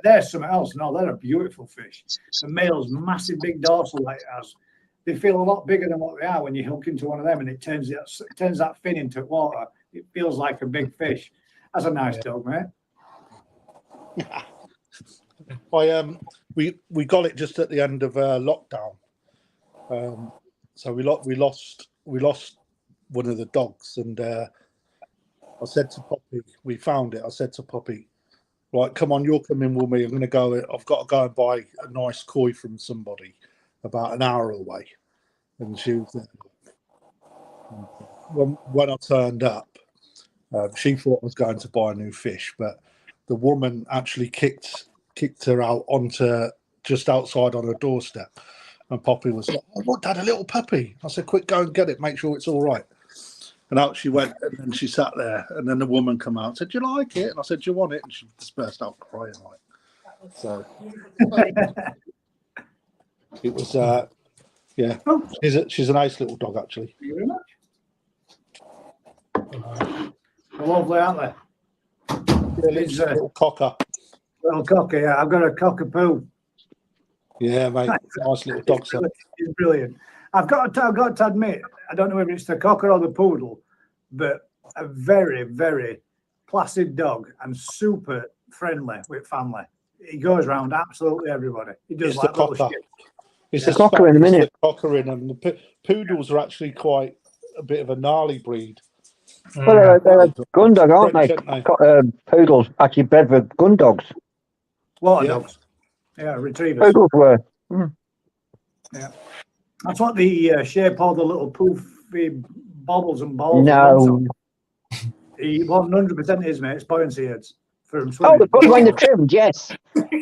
there's something else. No, they're a beautiful fish. The male's massive, big dorsal like it has. They feel a lot bigger than what they are when you hook into one of them, and it turns that fin into water. It feels like a big fish. That's a nice dog, mate. We got it just at the end of lockdown. So we lost one of the dogs, and I said to Poppy, we found it. I said to Poppy, right, come on, you're coming with me. I've got to go and buy a nice koi from somebody about an hour away. And she was there. When I turned up, she thought I was going to buy a new fish, but the woman actually kicked her out onto just outside on her doorstep. And Poppy was like, "Oh, look, Dad, a little puppy." I said, "Quick, go and get it. Make sure it's all right." And out she went, and then she sat there, and then the woman come out and said, "Do you like it?" And I said, "Do you want it?" And she just burst out crying. Like, so it was, yeah. She's a nice little dog, actually. Thank you very much. Lovely, aren't they? Yeah, It's a little cocker. little cocker, yeah. I've got a cockapoo. Yeah, mate. Nice little dog. Son. It's brilliant. I've got to admit, I don't know whether it's the cocker or the poodle, but a very, very placid dog and super friendly with family. He goes around absolutely everybody. He does It's like the little cocker. shit. It's the cocker in a minute. The cocker in, and the poodles are actually quite a bit of a gnarly breed. Well, they're a gun dog, aren't they? French, aren't they? Poodles actually bred for gun dogs. Water Yeah. dogs. Yeah, retrievers. Poodles were. Yeah. That's what the shape of the little poofy bobbles and balls. No. He 100% is, mate. It's buoyancy heads for him Oh, swimming. the put when they're trimmed, yes.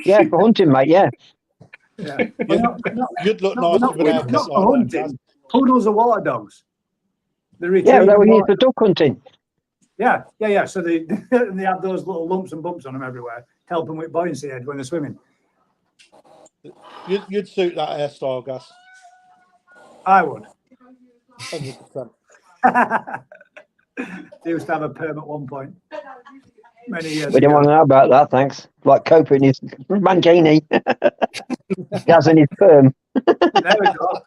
Yeah, for hunting, mate, yeah. Yeah. But You'd look nice with an haircut not for like hunting. that. Poodles are water dogs. They Yeah, retrieve they were used water. for duck hunting. Yeah. So they they have those little lumps and bumps on them everywhere to help them with buoyancy head when they're swimming. You'd suit that hairstyle, Gus. I would. 100%. They used to have a perm at one point. Many years We didn't want to know about that, thanks. Like Cope in his Mancini. Gaz in his perm. There we go.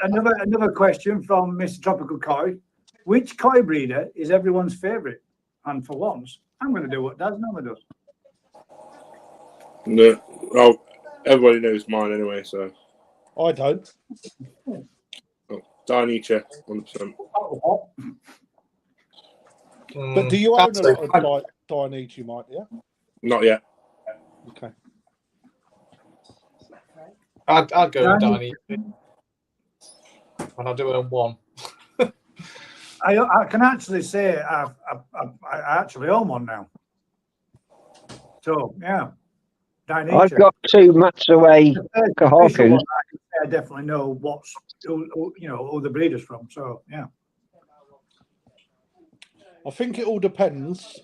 Another question from Mr. Tropical Koi. Which koi breeder is everyone's favourite? And for once, I'm going to do what Daz normally does. No, well, everybody knows mine anyway, so. I don't. Oh, Darniche, 100%. But do you own a lot of Darniche, Mike? Yeah? Not yet. Okay. I'd go with Danny, and I'll do it on one. I can actually say I actually own one now. So, yeah. I've got 2 matched away Kahakus. I definitely know who the breeder's from. So, yeah. I think it all depends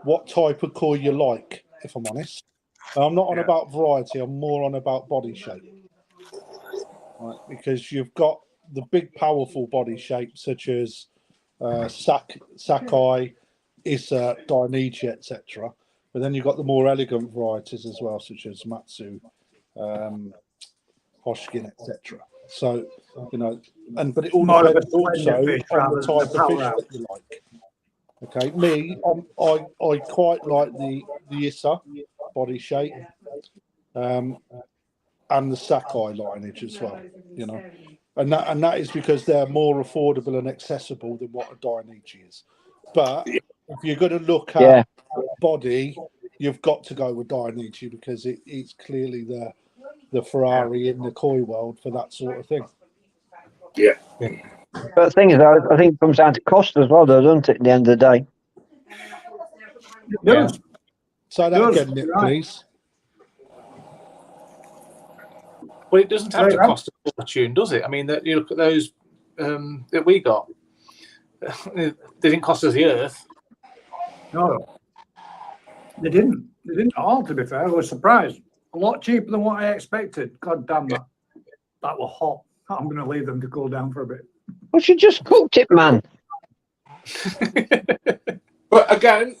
what type of koi you like, if I'm honest. And I'm not on about variety, I'm more on about body shape. Right? Because you've got the big, powerful body shapes such as Sakai, Issa, Dainichi, etc. But then you've got the more elegant varieties as well, such as Matsu, Hoshkin, etc. So, but it all depends also on the type of fish that you like. Okay, me, I quite like the Issa body shape, and the Sakai lineage as well. And that is because they're more affordable and accessible than what a Dainichi is. But if you're going to look at body, you've got to go with Dainichi because it's clearly the Ferrari in the koi world for that sort of thing. Yeah. But the thing is, I think it comes down to cost as well, though, doesn't it, at the end of the day? Yeah. Say that again, Nick, please. Well, it doesn't have to cost a fortune, does it? I mean, you look at those that we got. They didn't cost us the earth. No, they didn't. They didn't at all, to be fair. I was surprised. A lot cheaper than what I expected. God damn that. That was hot. I'm going to leave them to cool down for a bit. Well, she just cooked it, man. But again,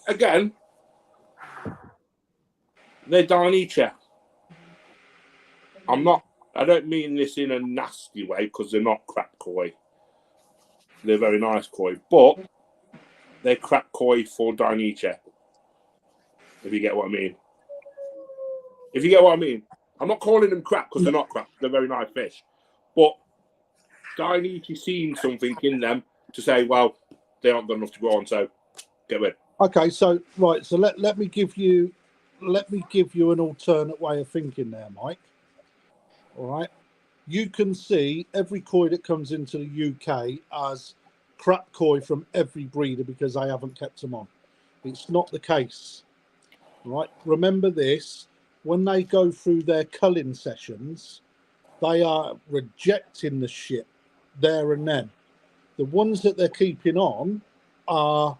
they're Dainiche. I don't mean this in a nasty way because they're not crap koi. They're very nice koi, but they're crap koi for Dainiche. If you get what I mean. I'm not calling them crap because they're not crap. They're very nice fish. But Dainiche seen something in them to say, well, they aren't good enough to go on, so get rid. Okay, so let me give you an alternate way of thinking there, Mike. All right, you can see every koi that comes into the UK as crap koi from every breeder because they haven't kept them on. It's not the case, right? Remember this: when they go through their culling sessions, they are rejecting the shit there and then. The ones that they're keeping on are,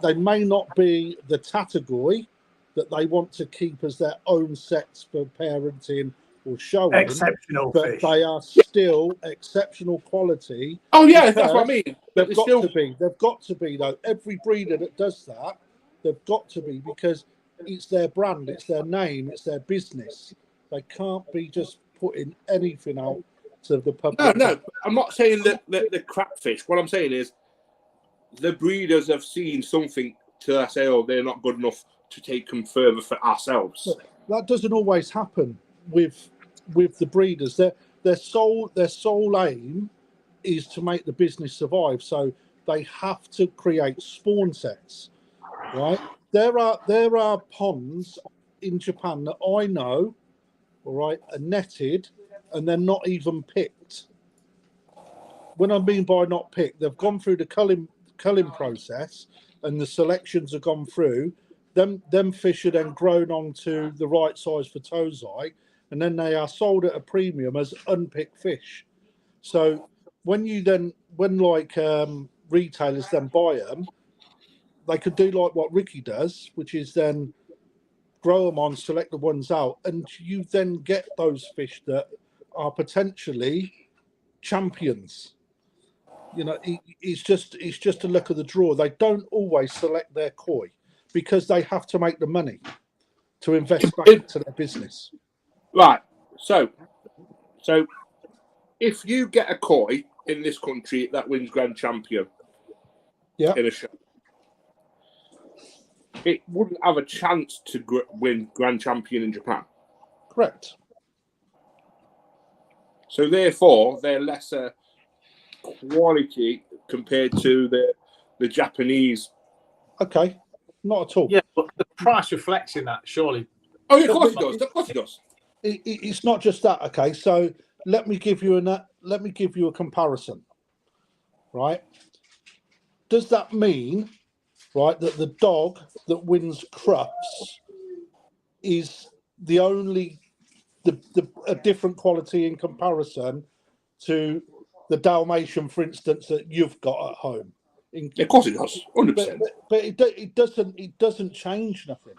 they may not be the category that they want to keep as their own sets for parenting or showing, Exceptional but fish. they are still exceptional quality. Oh yeah, that's what I mean. But They've got to be though. Every breeder that does that, they've got to be, because it's their brand, it's their name, it's their business. They can't be just putting anything out to the public. No, I'm not saying that the crap fish. What I'm saying is the breeders have seen something to say, oh, they're not good enough to take them further for ourselves. But that doesn't always happen with the breeders. Their sole aim is to make the business survive. So they have to create spawn sets, right? There are ponds in Japan that I know, all right, are netted and they're not even picked. When I mean by not picked, they've gone through the culling process and the selections have gone through. Them fish are then grown onto the right size for tozai, and then they are sold at a premium as unpicked fish. So when retailers then buy them, they could do like what Ricky does, which is then grow them on, select the ones out, and you then get those fish that are potentially champions. You know, it's just a luck of the draw. They don't always select their koi because they have to make the money to invest back into their business. Right. So if you get a koi in this country that wins Grand Champion in a show, it wouldn't have a chance to win Grand Champion in Japan. Correct. So therefore, they're lesser quality compared to the Japanese. Okay, not at all. Yeah, but the price reflects in that, surely. Oh, yeah, of course it does. Of course it does. It's not just that. Okay, so let me give you a comparison. Right? Does that mean, right, that the dog that wins Crufts is the only a different quality in comparison to the Dalmatian, for instance, that you've got at home? Of course it does, 100%. But it doesn't change nothing.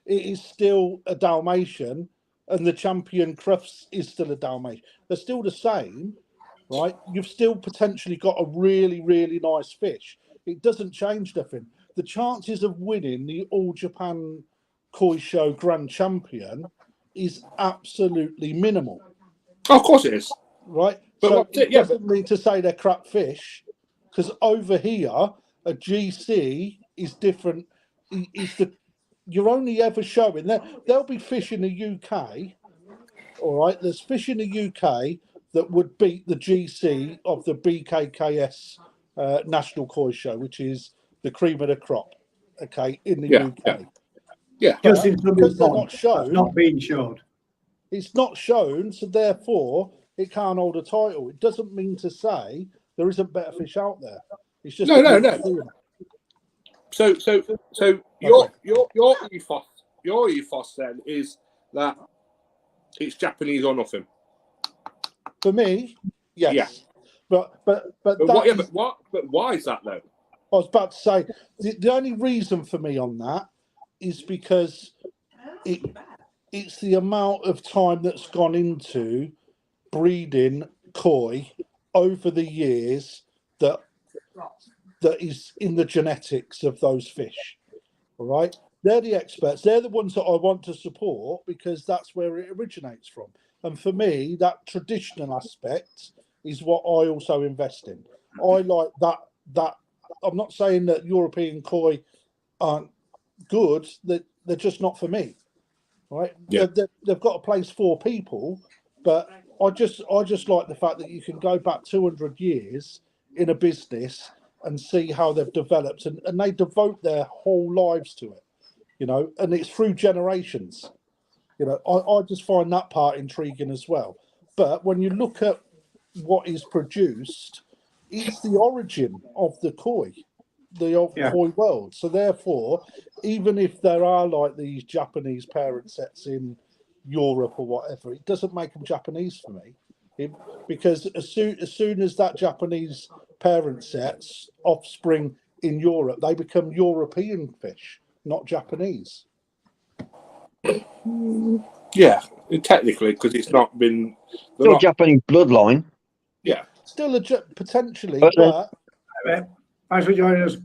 It is still a Dalmatian, and the champion Crufts is still a Dalmatian. They're still the same, right? You've still potentially got a really, really nice fish. It doesn't change nothing. The chances of winning the All Japan Koi Show Grand Champion is absolutely minimal. Oh, of course it is. Right? But so it doesn't mean to say they're crap fish, because over here, a GC is different. You're only ever showing there'll be fish in the UK. All right, there's fish in the UK that would beat the GC of the BKKS National Koi Show, which is the cream of the crop. Okay, in the UK. Yeah. Just in because they're not shown. It's not being showed. It's not shown, so therefore it can't hold a title. It doesn't mean to say there isn't better fish out there. It's just no. So your ethos then is that it's Japanese or nothing. For me, yes. Yeah. But why is that though? I was about to say the only reason for me on that is because it's the amount of time that's gone into breeding koi over the years that is in the genetics of those fish. All right, they're the experts. They're the ones that I want to support because that's where it originates from. And for me, that traditional aspect is what I also invest in. I like that. I'm not saying that European koi aren't good, that they're just not for me. Right? Yeah. They've got a place for people, but I just like the fact that you can go back 200 years in a business and see how they've developed, and they devote their whole lives to it, you know, and it's through generations. You know, I just find that part intriguing as well. But when you look at what is produced, it's the origin of the koi, koi world. So therefore, even if there are like these Japanese parent sets in Europe or whatever, it doesn't make them Japanese for me. Because as soon as that Japanese parent sets offspring in Europe, they become European fish, not Japanese. Yeah, technically, because it's not been. Still Japanese bloodline. Yeah. Still potentially, But Thanks for joining us.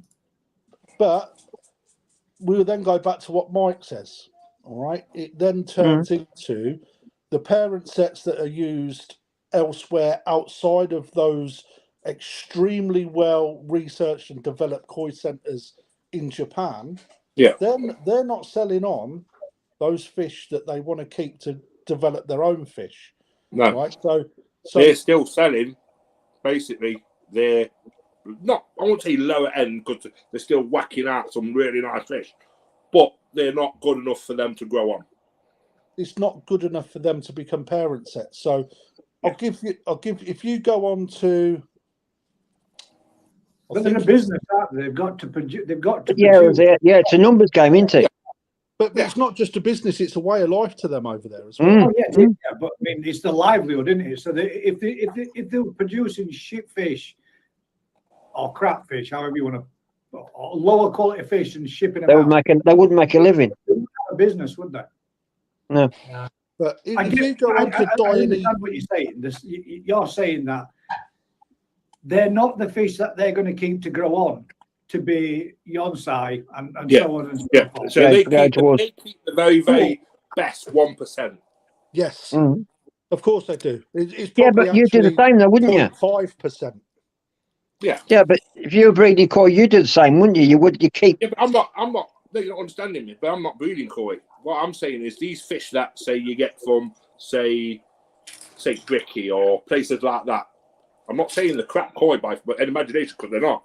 But we'll then go back to what Mike says. All right. It then turns into the parent sets that are used elsewhere outside of those extremely well researched and developed koi centers in Japan. Yeah. Then they're not selling on those fish that they want to keep to develop their own fish. No. Right. So they're still selling. Basically, they're not. I won't say lower end because they're still whacking out some really nice fish, but they're not good enough for them to grow on. It's not good enough for them to become parent sets. So I'll give if you go on to. But they're a business, aren't they? They've got to produce. They've got to produce. It's a numbers game, isn't it? But it's not just a business; it's a way of life to them over there as well. Oh, yeah, but I mean, it's the livelihood, isn't it? So if they're producing shit fish or crap fish, however you want to, or lower quality fish and shipping them out, they wouldn't make a living. They wouldn't have a business, would they? No. But if you go on to I understand what you're saying. You're saying that they're not the fish that they're going to keep to grow on to be Yonsei and so on and so forth. So they keep the very, very best 1%. Yes. Of course they do. It's but you do the same though, wouldn't you? 5%. Yeah. Yeah, but if you were breeding koi, you do the same, wouldn't you? You keep. Yeah, but I'm not. You're not understanding me. But I'm not breeding koi. What I'm saying is these fish that say you get from say Bricky or places like that. I'm not saying the crap koi by an imagination because they're not.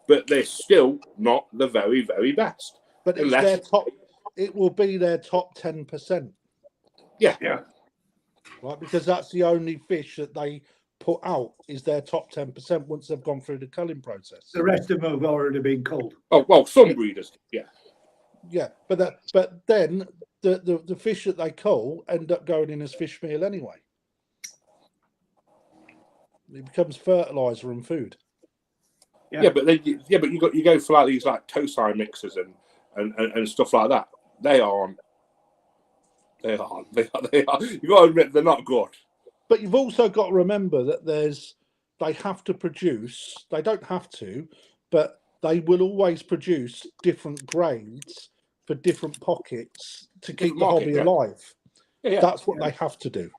But they're still not the very, very best. But it's their top. It will be their top 10%. Yeah. Right, because that's the only fish that they put out is their top 10% once they've gone through the culling process. The rest of them have already been culled. Oh well, some breeders, yeah. Yeah, but then the fish that they cull end up going in as fish meal anyway. It becomes fertilizer and food. Yeah, but you go for like these like toxin mixers and stuff like that. They aren't. They are. You got to admit they're not good. But you've also got to remember that they have to produce. They don't have to, but they will always produce different grades for different pockets to keep the hobby alive. Yeah. That's what they have to do,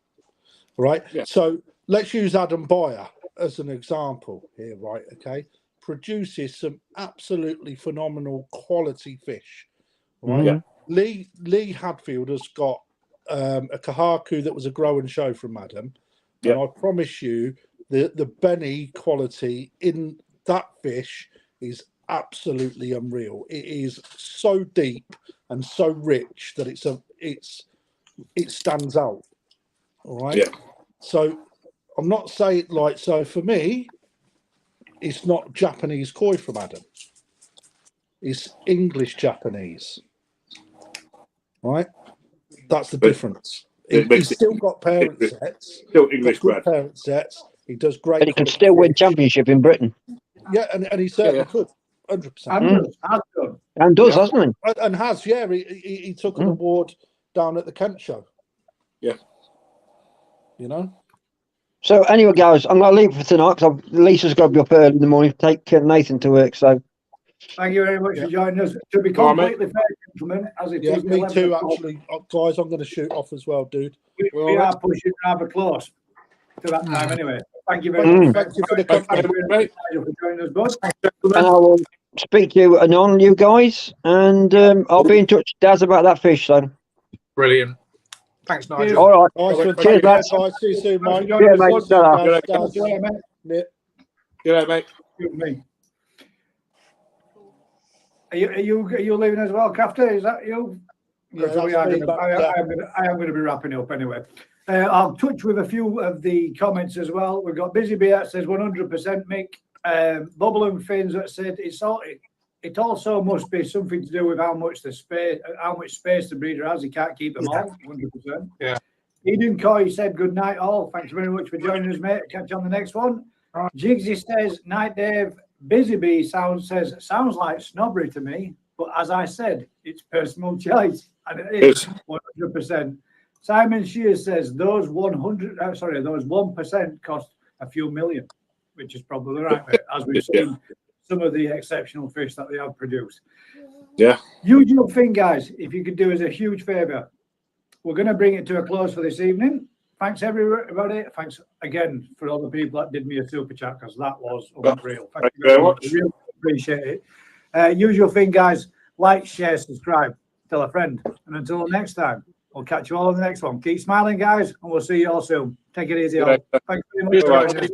right? Yeah. So let's use Adam Beyer as an example here, right? Okay, produces some absolutely phenomenal quality fish, right? Yeah. Lee Hadfield has got a Kahaku that was a grow and show from Adam, and I promise you the Benny quality in that fish is absolutely unreal. It is so deep and so rich that it stands out. All right. Yeah. So I'm not saying so for me, it's not Japanese koi from Adam. It's English Japanese. Right? That's the difference. He's still got parent sets. Still English good parent sets. He does great. But he can still win championship in Britain. Yeah, and he certainly could. 100%. And does, hasn't he? And has, yeah. He took an award down at the Kent show. Yeah. You know? So anyway, guys, I'm going to leave for tonight because Lisa's got to be up early in the morning to take Nathan to work. So thank you very much for joining us. To be completely fair, gentlemen, as it is. Me too, actually. Guys, I'm going to shoot off as well, dude. We are pushing rather close to that time anyway. Thank you very much. Thank you for the company. Thank you for joining us, both. And I will speak to you anon, you guys, and I'll be in touch, Daz, about that fish. So brilliant. Thanks, Nigel. All right. Nice. Cheers, lads. See you soon, mate. Yeah, mate. Good night, mate. Good me. Are you leaving as well, Crafter? Is that you? Yeah, I am going to be wrapping up anyway. I'll touch with a few of the comments as well. We've got Busy Beer that says 100% Mick. Bubble and Fins that said it's it also must be something to do with how much space the breeder has. He can't keep them all, 100%. Yeah. Eden Coy said good night all. Thanks very much for joining us, mate. Catch you on the next one. Jigsy says, night Dave. Busy Bee sounds like snobbery to me, but as I said, it's personal choice, and it is 100%. Simon Shears says those 1% cost a few million, which is probably right, mate, as we've seen some of the exceptional fish that they have produced. Yeah. Usual thing, guys, if you could do us a huge favour, we're going to bring it to a close for this evening. Thanks, everybody. Thanks again for all the people that did me a super chat, because that was unreal. Thank you very much. I really appreciate it. Usual thing, guys, like, share, subscribe, tell a friend. And until next time, we'll catch you all on the next one. Keep smiling, guys, and we'll see you all soon. Take it easy. All. Thanks very much for joining us.